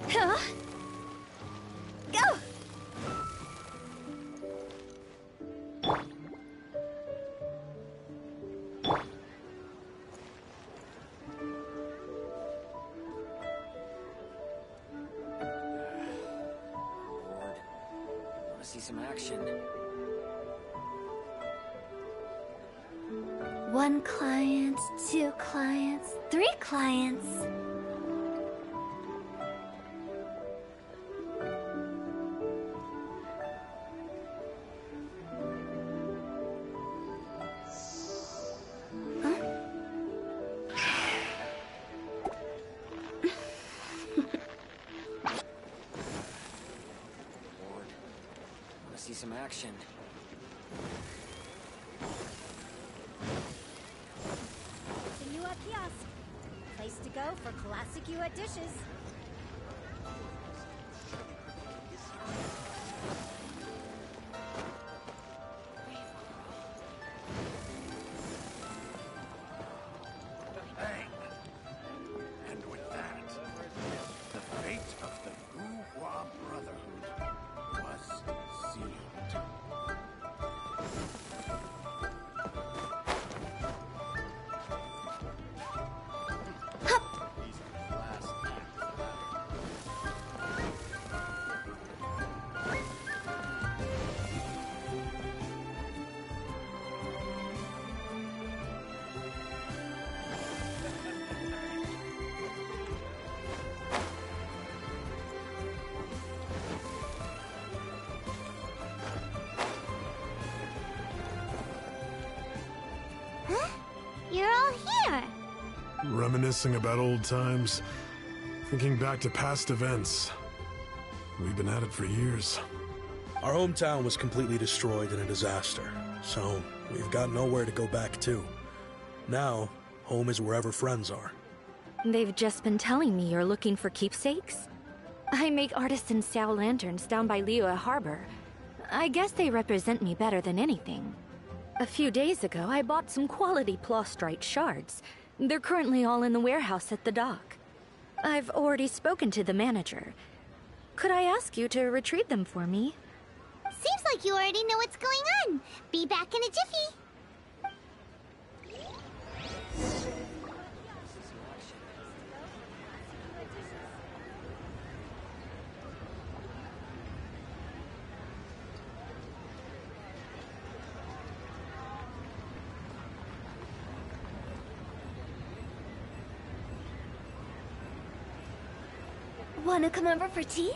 Huh? Go! Want to see some action? One client, two clients, three clients. Want to see some action? Yua Kiosk. Place to go for classic Yua dishes. Bang! And with that, the fate of the Wu here? Reminiscing about old times, thinking back to past events. We've been at it for years. Our hometown was completely destroyed in a disaster, so we've got nowhere to go back to. Now, home is wherever friends are. They've just been telling me you're looking for keepsakes. I make artisan Sao lanterns down by Liyue Harbor. I guess they represent me better than anything. A few days ago, I bought some quality plastrite shards. They're currently all in the warehouse at the dock. I've already spoken to the manager. Could I ask you to retrieve them for me? Seems like you already know what's going on. Be back in a jiffy. Wanna come over for tea?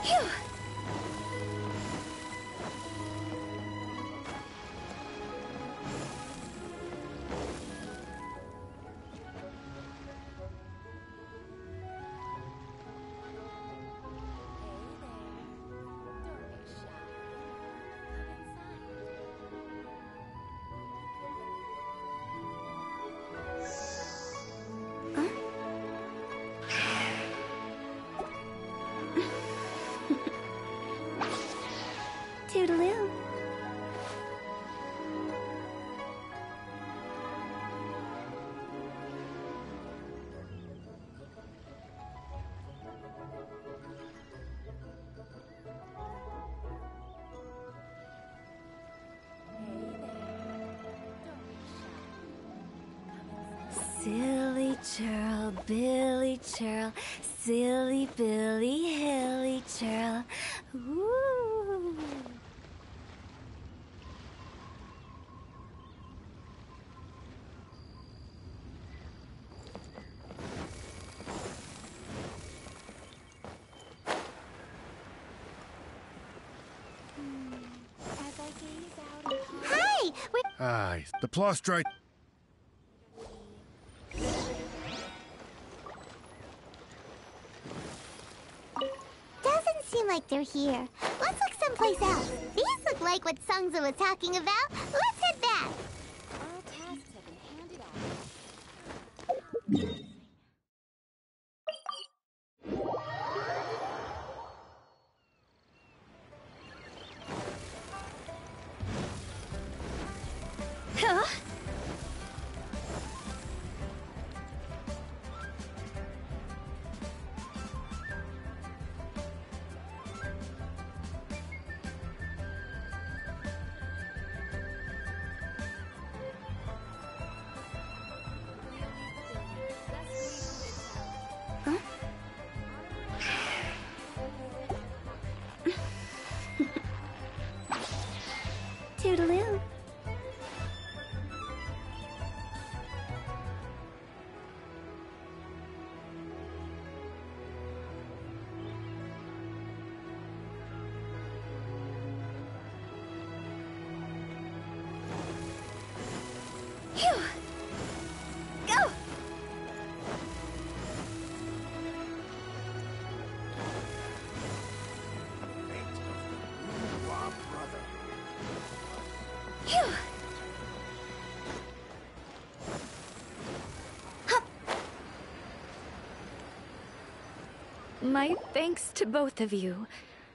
Phew! Toodaloo. Silly churl, Billy churl, silly Billy, hilly churl. Ooh. Hi! Aye, the plastrite. Doesn't seem like they're here. Let's look someplace else. These look like what Sungza was talking about. Let's head back. All tasks have been handed out. Huh? Toodaloo. My thanks to both of you.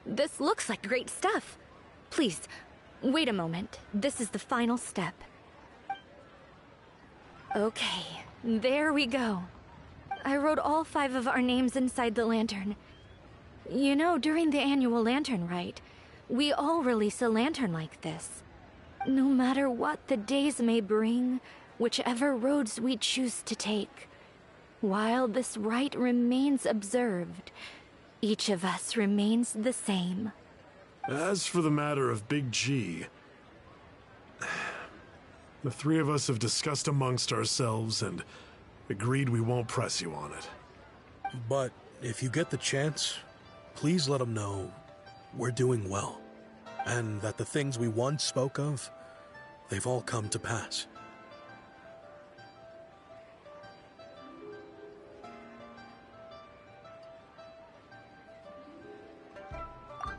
This looks like great stuff. Please, wait a moment. This is the final step. Okay, there we go. I wrote all 5 of our names inside the lantern. You know, during the annual lantern rite, we all release a lantern like this. No matter what the days may bring, whichever roads we choose to take, while this rite remains observed, each of us remains the same. As for the matter of Big G, the 3 of us have discussed amongst ourselves and agreed we won't press you on it. But if you get the chance, please let him know we're doing well, and that the things we once spoke of, they've all come to pass.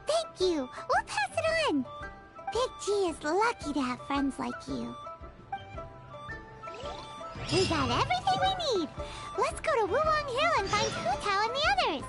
Thank you. We'll pass it on. Big G is lucky to have friends like you. We got everything we need. Let's go to Wulong Hill and find Hu Tao and the others.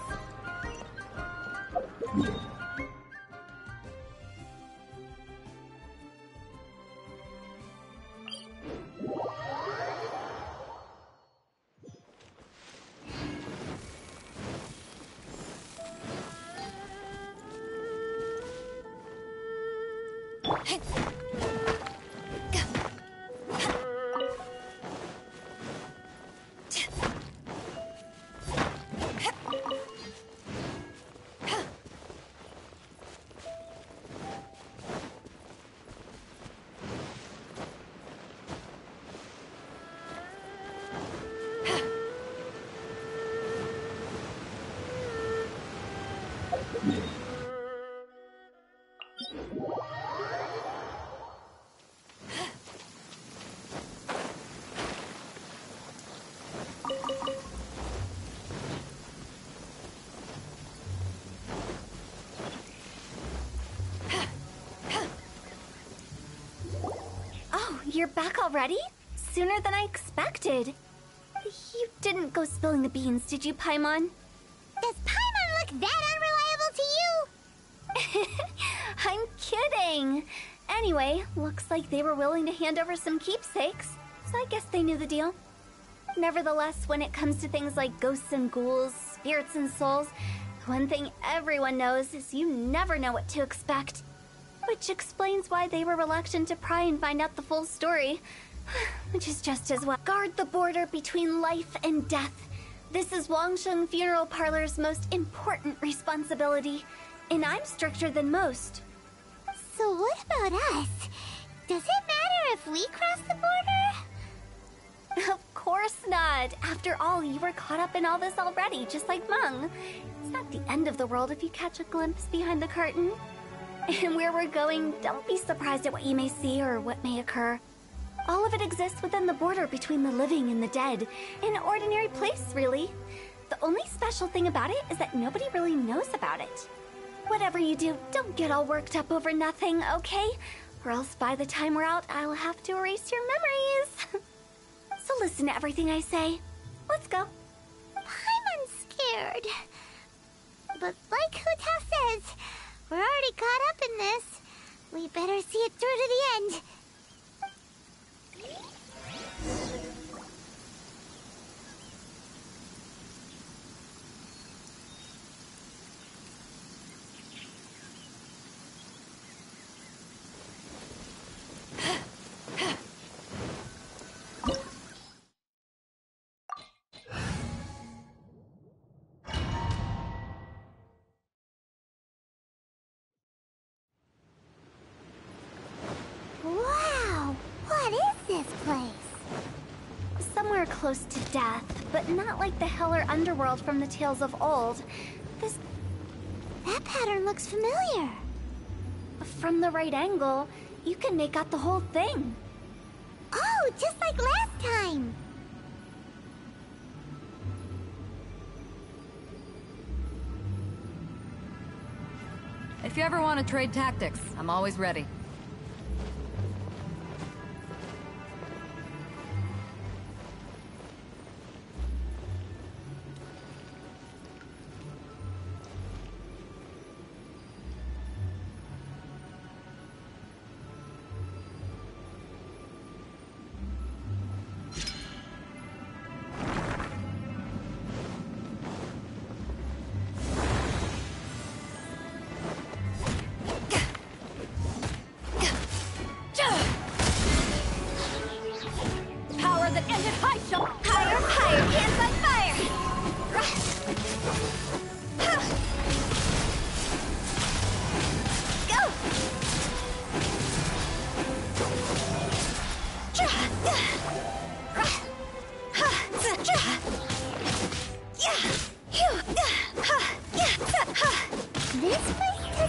You're back already? Sooner than I expected. You didn't go spilling the beans, did you, Paimon? Does Paimon look that unreliable to you? I'm kidding. Anyway, looks like they were willing to hand over some keepsakes, so I guess they knew the deal. Nevertheless, when it comes to things like ghosts and ghouls, spirits and souls, one thing everyone knows is you never know what to expect. Which explains why they were reluctant to pry and find out the full story. Which is just as well. Guard the border between life and death. This is Wangsheng Funeral Parlor's most important responsibility, and I'm stricter than most. So what about us? Does it matter if we cross the border? Of course not. After all, you were caught up in all this already, just like Meng. It's not the end of the world if you catch a glimpse behind the curtain. And where we're going, don't be surprised at what you may see or what may occur. All of it exists within the border between the living and the dead. An ordinary place, really. The only special thing about it is that nobody really knows about it. Whatever you do, don't get all worked up over nothing, okay? Or else by the time we're out, I'll have to erase your memories. So listen to everything I say. Let's go. Paimon's scared. But like Hu Tao says, we're already caught up in this. We better see it through to the end. Wow! What is this place? Somewhere close to death, but not like the hell or underworld from the tales of old. That pattern looks familiar. From the right angle, you can make out the whole thing. Oh, just like last time! If you ever want to trade tactics, I'm always ready.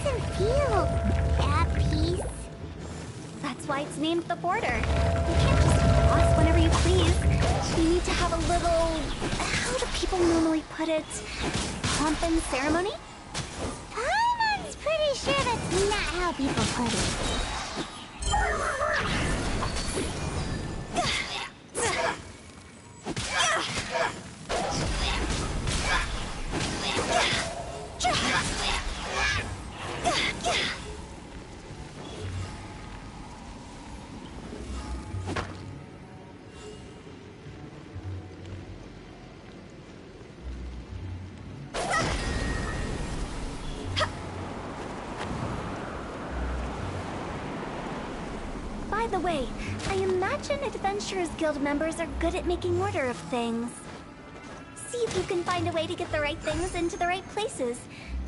doesn't feel at peace. That's why it's named the border. You can't just cross whenever you please. You need to have a little... how do people normally put it? Pomp and ceremony? Paimon's pretty sure that's not how people put it. By the way, I imagine Adventurers Guild members are good at making order of things. See if you can find a way to get the right things into the right places.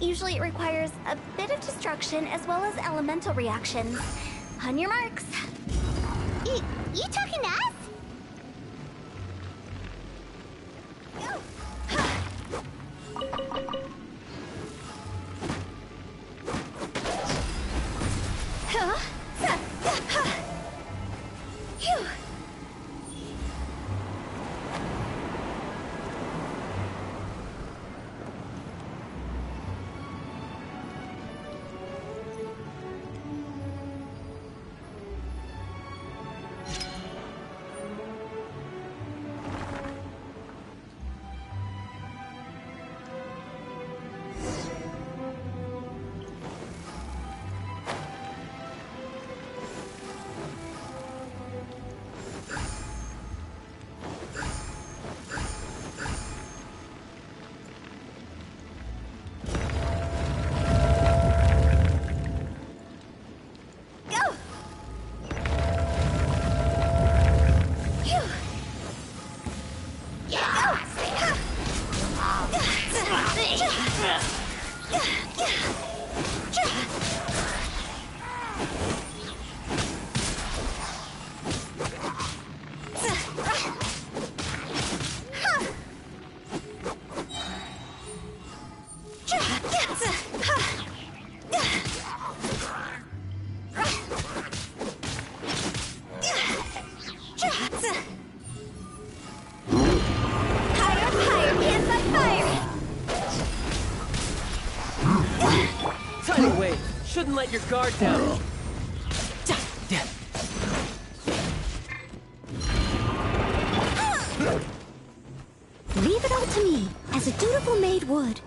Usually it requires a bit of destruction as well as elemental reactions. On your marks. You talking to us? Tidal wave! Shouldn't let your guard down. Leave it all to me, as a dutiful maid would.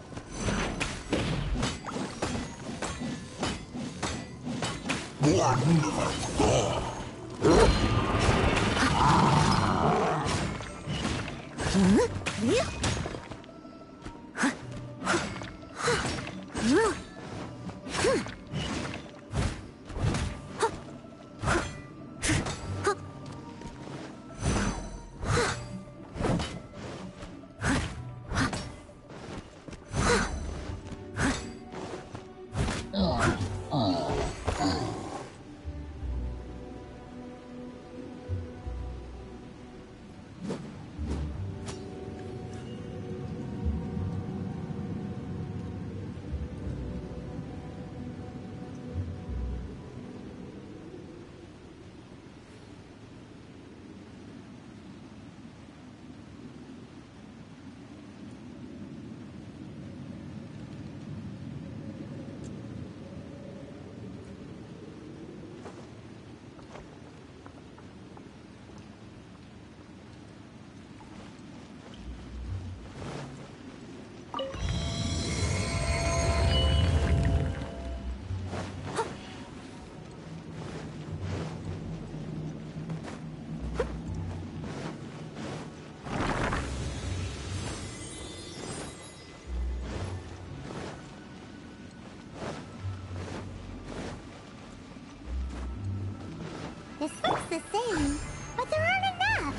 This looks the same, but there aren't enough.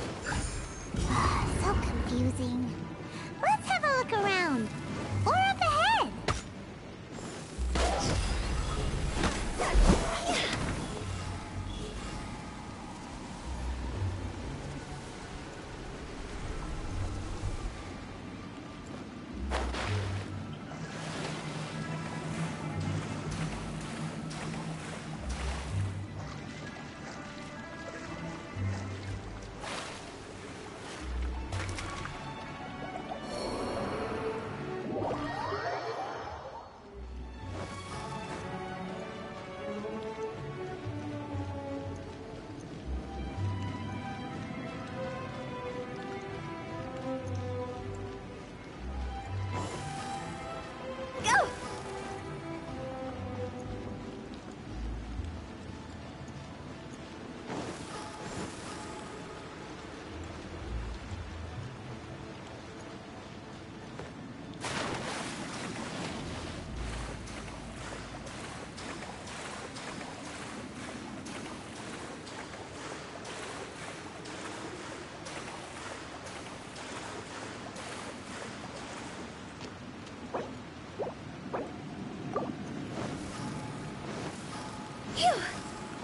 So confusing. Let's have a look around. Or up ahead. Go!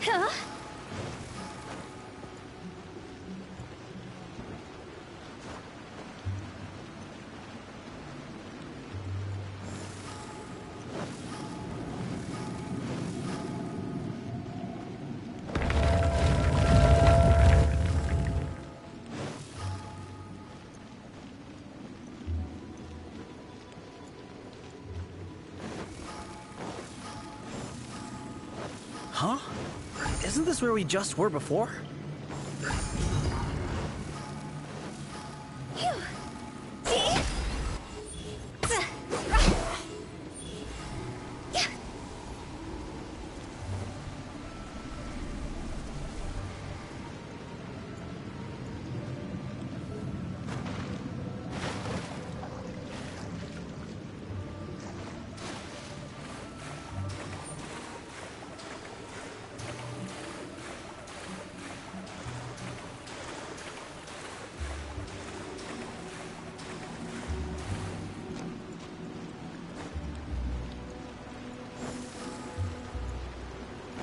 Huh? Huh? Isn't this where we just were before?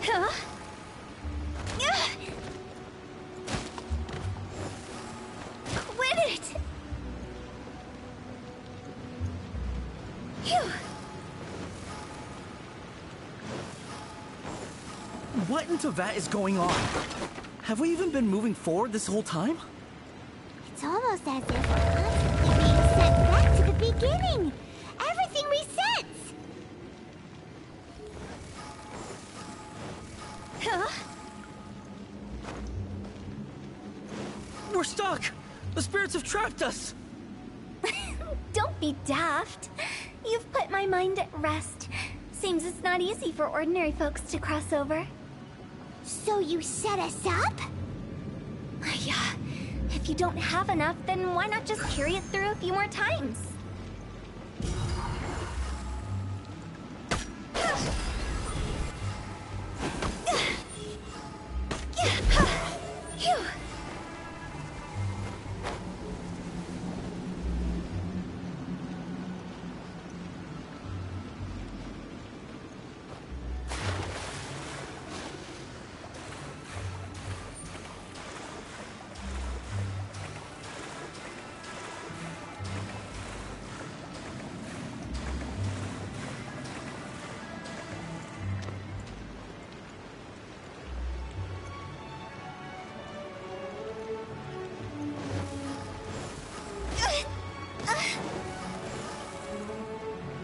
Huh? Quit it! Phew. What in Teyvat is going on? Have we even been moving forward this whole time? It's almost as if we're constantly being sent back to the beginning. Everything resets. Huh? We're stuck! The spirits have trapped us! Don't be daft. You've put my mind at rest. Seems it's not easy for ordinary folks to cross over. So you set us up? Yeah. If you don't have enough, then why not just carry it through a few more times?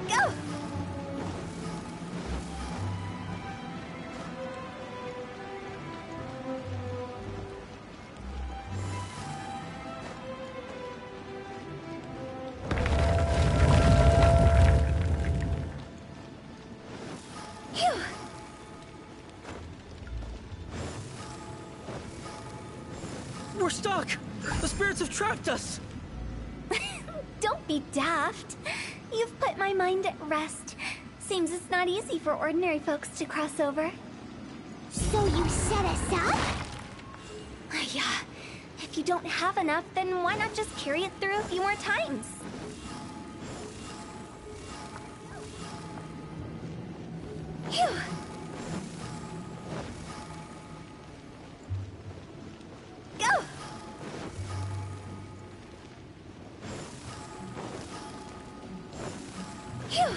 Go! Phew. We're stuck! The spirits have trapped us! Don't be daft. You've put my mind at rest. Seems it's not easy for ordinary folks to cross over. So you set us up? Yeah. If you don't have enough, then why not just carry it through a few more times? Phew. Go! Phew.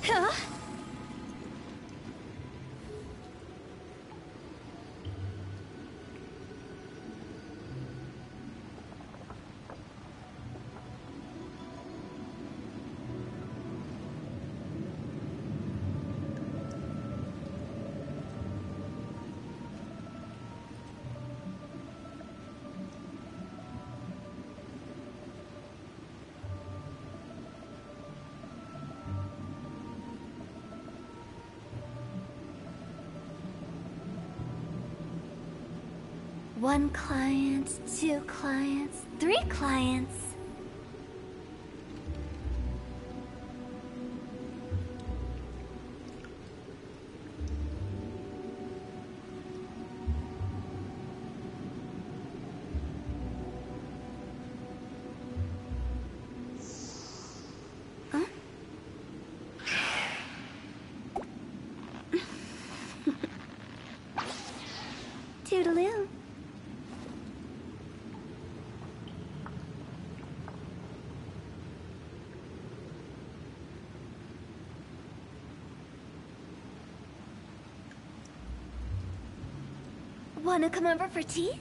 Huh? 1 client, 2 clients, 3 clients. Toodaloo. Wanna come over for tea?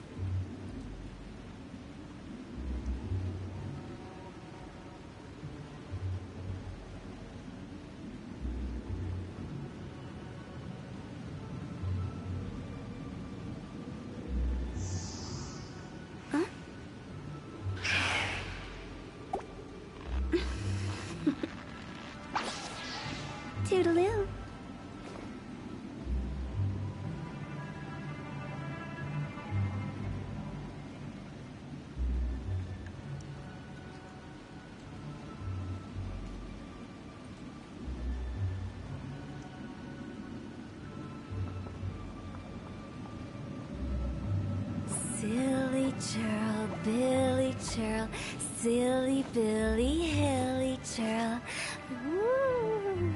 Toodaloo. Silly churl, Billy churl, silly Billy, hilly churl. Ooh.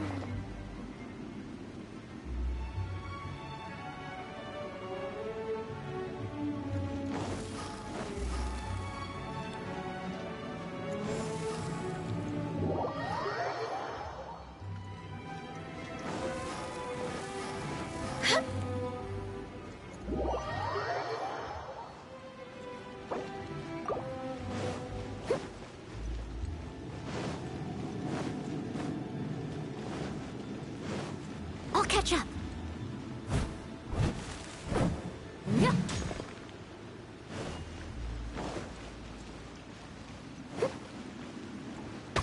I'll catch up. Yeah.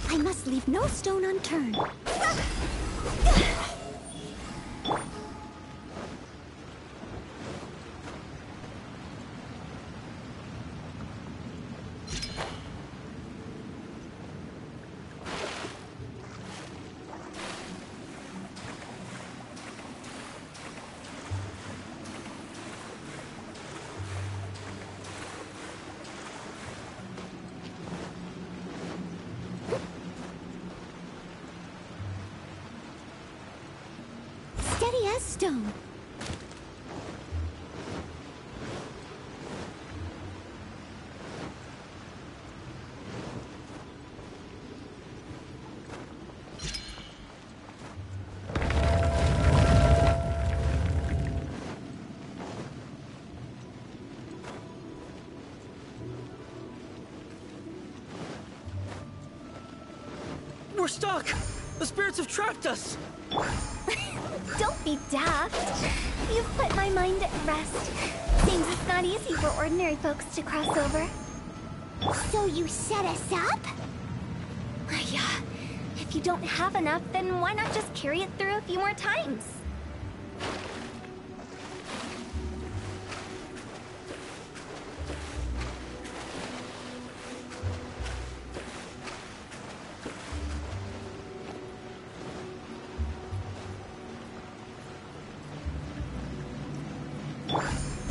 I must leave no stone unturned. Steady as stone. We're stuck! The spirits have trapped us! Don't be daft. You've put my mind at rest. Seems it's not easy for ordinary folks to cross over. So you set us up? Yeah. If you don't have enough, then why not just carry it through a few more times?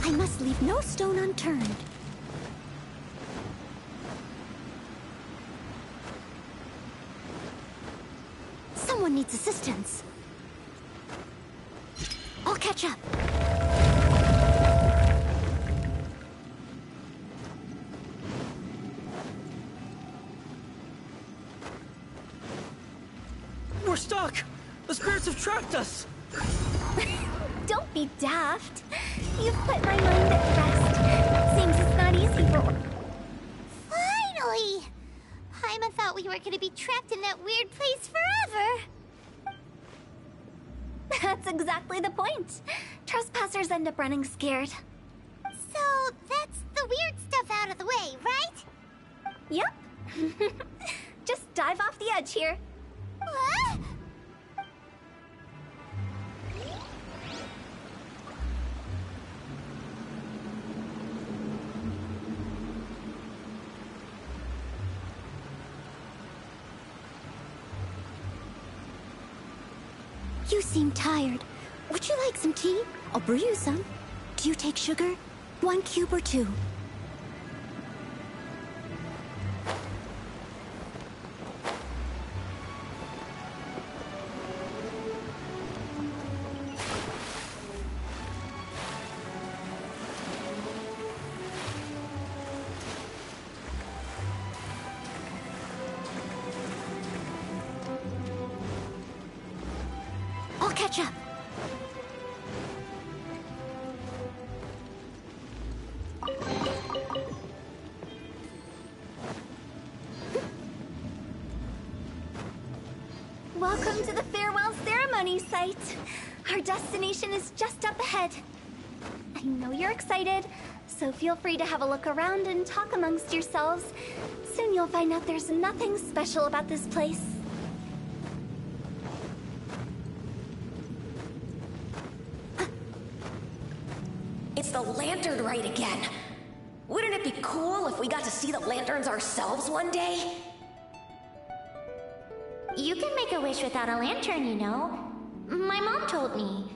I must leave no stone unturned. Someone needs assistance. I'll catch up. We're stuck! The spirits have trapped us! Don't be daft. You've put my mind at rest. Seems it's not easy for... Finally! Paimon thought we were going to be trapped in that weird place forever. That's exactly the point. Trespassers end up running scared. So that's the weird stuff out of the way, right? Yep. Just dive off the edge here. What? You seem tired. Would you like some tea? I'll brew you some. Do you take sugar? 1 cube or 2? I'll catch up. Welcome to the farewell ceremony site. Our destination is just up ahead. I know you're excited, so feel free to have a look around and talk amongst yourselves. Soon you'll find out there's nothing special about this place. It's the lantern rite again. Wouldn't it be cool if we got to see the lanterns ourselves one day? You can make a wish without a lantern, you know. My mom told me.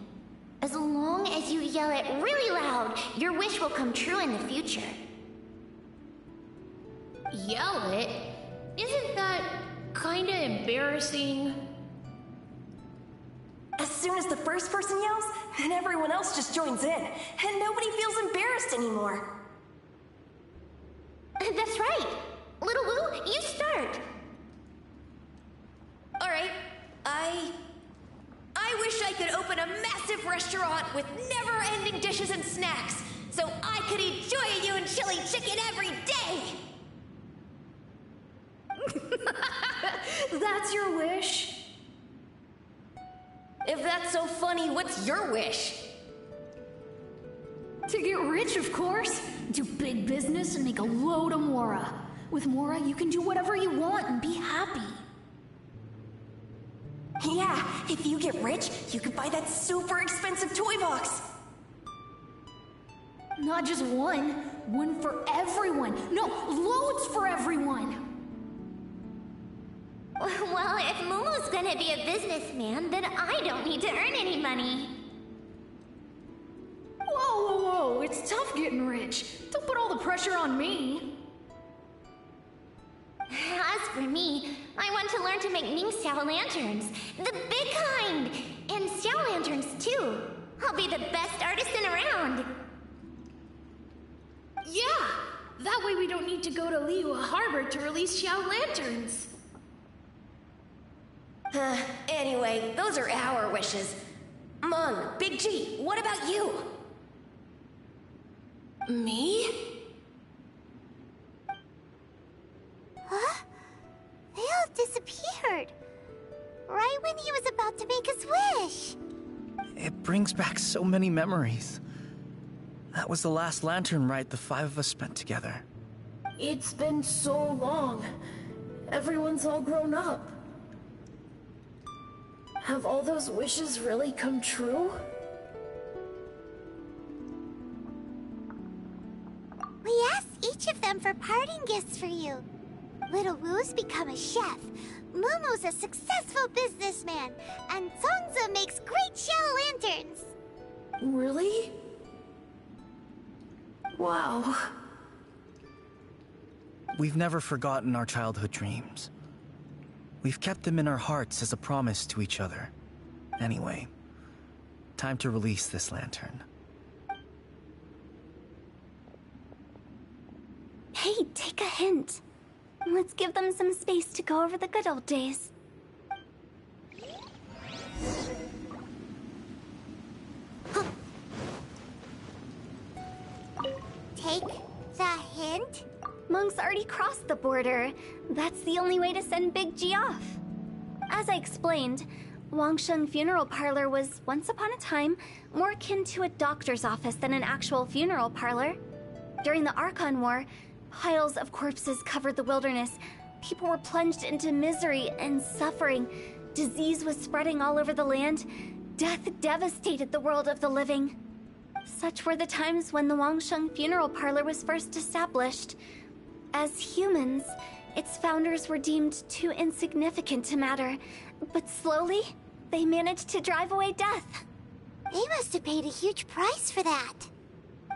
As long as you yell it really loud, your wish will come true in the future. Yell it? Isn't that kinda embarrassing? As soon as the first person yells, then everyone else just joins in, and nobody feels embarrassed anymore. That's right. Little Wu, you start. Alright, I wish I could open a massive restaurant with never-ending dishes and snacks, so I could eat Joy and Chili Chicken every day! That's your wish? If that's so funny, what's your wish? To get rich, of course. Do big business and make a load of Mora. With Mora, you can do whatever you want and be happy. Yeah, if you get rich, you could buy that super expensive toy box. Not just one. One for everyone. No, loads for everyone. Well, if Momo's gonna be a businessman, then I don't need to earn any money. Whoa, it's tough getting rich. Don't put all the pressure on me. As for me, I want to learn to make Ning-Xiao lanterns. The big kind! And Xiao lanterns, too. I'll be the best artisan around. Yeah! That way we don't need to go to Liyue Harbor to release Xiao lanterns. Anyway, those are our wishes. Mung, Big G, what about you? Me? Huh? They all disappeared. Right when he was about to make his wish. It brings back so many memories. That was the last lantern rite the 5 of us spent together. It's been so long. Everyone's all grown up. Have all those wishes really come true? We asked each of them for parting gifts for you. Little Wu's become a chef, Momo's a successful businessman, and Zongzi makes great Xiao lanterns. Really? Wow. We've never forgotten our childhood dreams. We've kept them in our hearts as a promise to each other. Anyway, time to release this lantern. Hey, take a hint. Let's give them some space to go over the good old days. Take the hint? Monk's already crossed the border. That's the only way to send Big G off. As I explained, Wangsheng Funeral Parlor was, once upon a time, more akin to a doctor's office than an actual funeral parlor. During the Archon War, piles of corpses covered the wilderness. People were plunged into misery and suffering. Disease was spreading all over the land. Death devastated the world of the living. Such were the times when the Wangsheng Funeral Parlor was first established. As humans, its founders were deemed too insignificant to matter. But slowly, They managed to drive away death. They must have paid a huge price for that.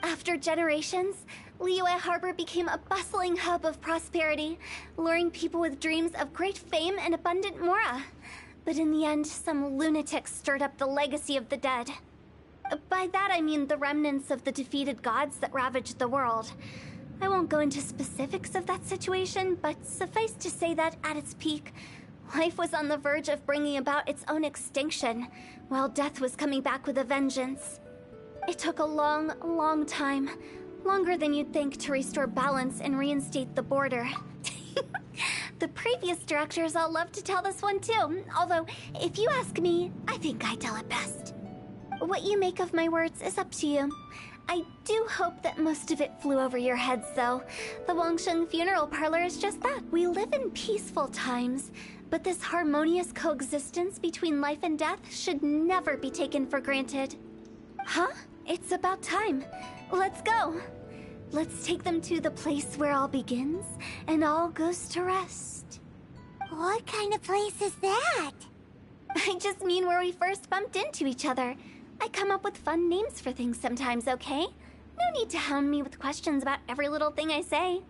After generations, Liyue Harbor became a bustling hub of prosperity, luring people with dreams of great fame and abundant mora. But in the end, some lunatics stirred up the legacy of the dead. By that I mean the remnants of the defeated gods that ravaged the world. I won't go into specifics of that situation, but suffice to say that at its peak, life was on the verge of bringing about its own extinction, while death was coming back with a vengeance. It took a long, long time, longer than you'd think, to restore balance and reinstate the border. The previous directors all love to tell this one too, although, if you ask me, I think I tell it best. What you make of my words is up to you. I do hope that most of it flew over your heads, though. The Wangsheng Funeral Parlor is just that. We live in peaceful times, but this harmonious coexistence between life and death should never be taken for granted. Huh? It's about time. Let's go. Let's take them to the place where all begins and all goes to rest. What kind of place is that? I just mean where we first bumped into each other. I come up with fun names for things sometimes, okay? No need to hound me with questions about every little thing I say.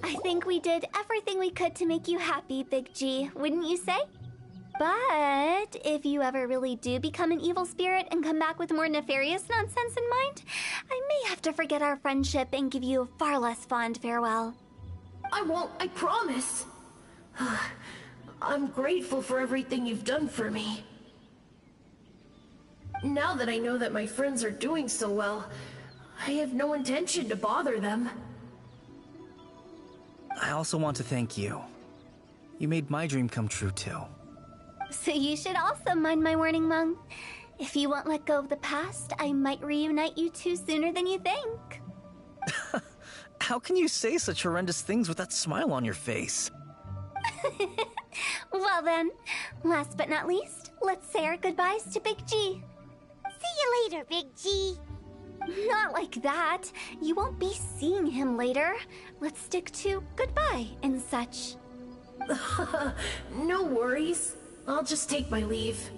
I think we did everything we could to make you happy, Big G, wouldn't you say? But if you ever really do become an evil spirit and come back with more nefarious nonsense in mind, I may have to forget our friendship and give you a far less fond farewell. I won't, I promise. I'm grateful for everything you've done for me. Now that I know that my friends are doing so well, I have no intention to bother them. I also want to thank you. You made my dream come true, too. So you should also mind my warning, Mung. If you won't let go of the past, I might reunite you two sooner than you think. How can you say such horrendous things with that smile on your face? Well then, last but not least, let's say our goodbyes to Big G. See you later, Big G. Not like that. You won't be seeing him later. Let's stick to goodbye and such. No worries. I'll just take my leave.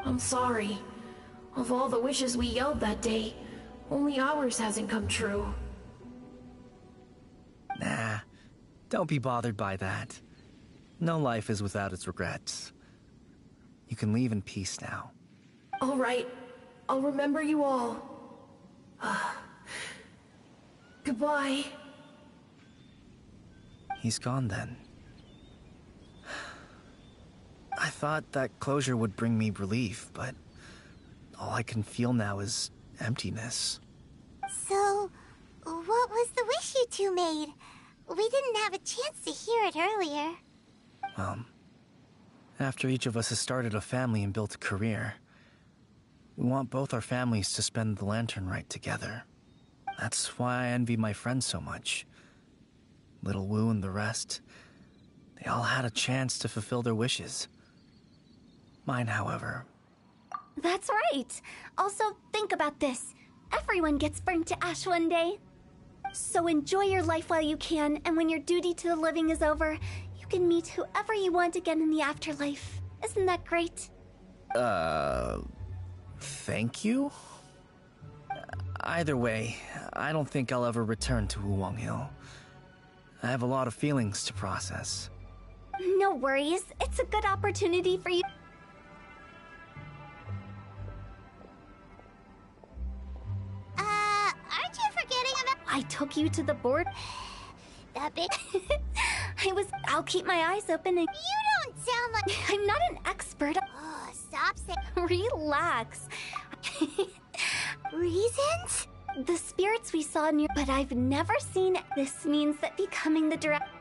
I'm sorry. Of all the wishes we yelled that day, only ours hasn't come true. Nah, don't be bothered by that. No life is without its regrets. You can leave in peace now. All right. I'll remember you all. Goodbye. He's gone then. I thought that closure would bring me relief, but all I can feel now is emptiness. So, what was the wish you two made? We didn't have a chance to hear it earlier. After each of us has started a family and built a career, we want both our families to spend the Lantern Rite together. That's why I envy my friends so much. Little Wu and the rest, they all had a chance to fulfill their wishes. Mine, however... That's right! Also, think about this. Everyone gets burnt to ash one day. So enjoy your life while you can, and when your duty to the living is over, you can meet whoever you want again in the afterlife. Isn't that great? Thank you? Either way, I don't think I'll ever return to Wuwang Hill. I have a lot of feelings to process. No worries. It's a good opportunity for you. Aren't you forgetting about— I took you to the board. That bit? I'll keep my eyes open and— You don't sound like— I'm not an expert. Oh, stop saying— Relax. Reasons? The spirits we saw near, but I've never seen. This means that becoming the direct—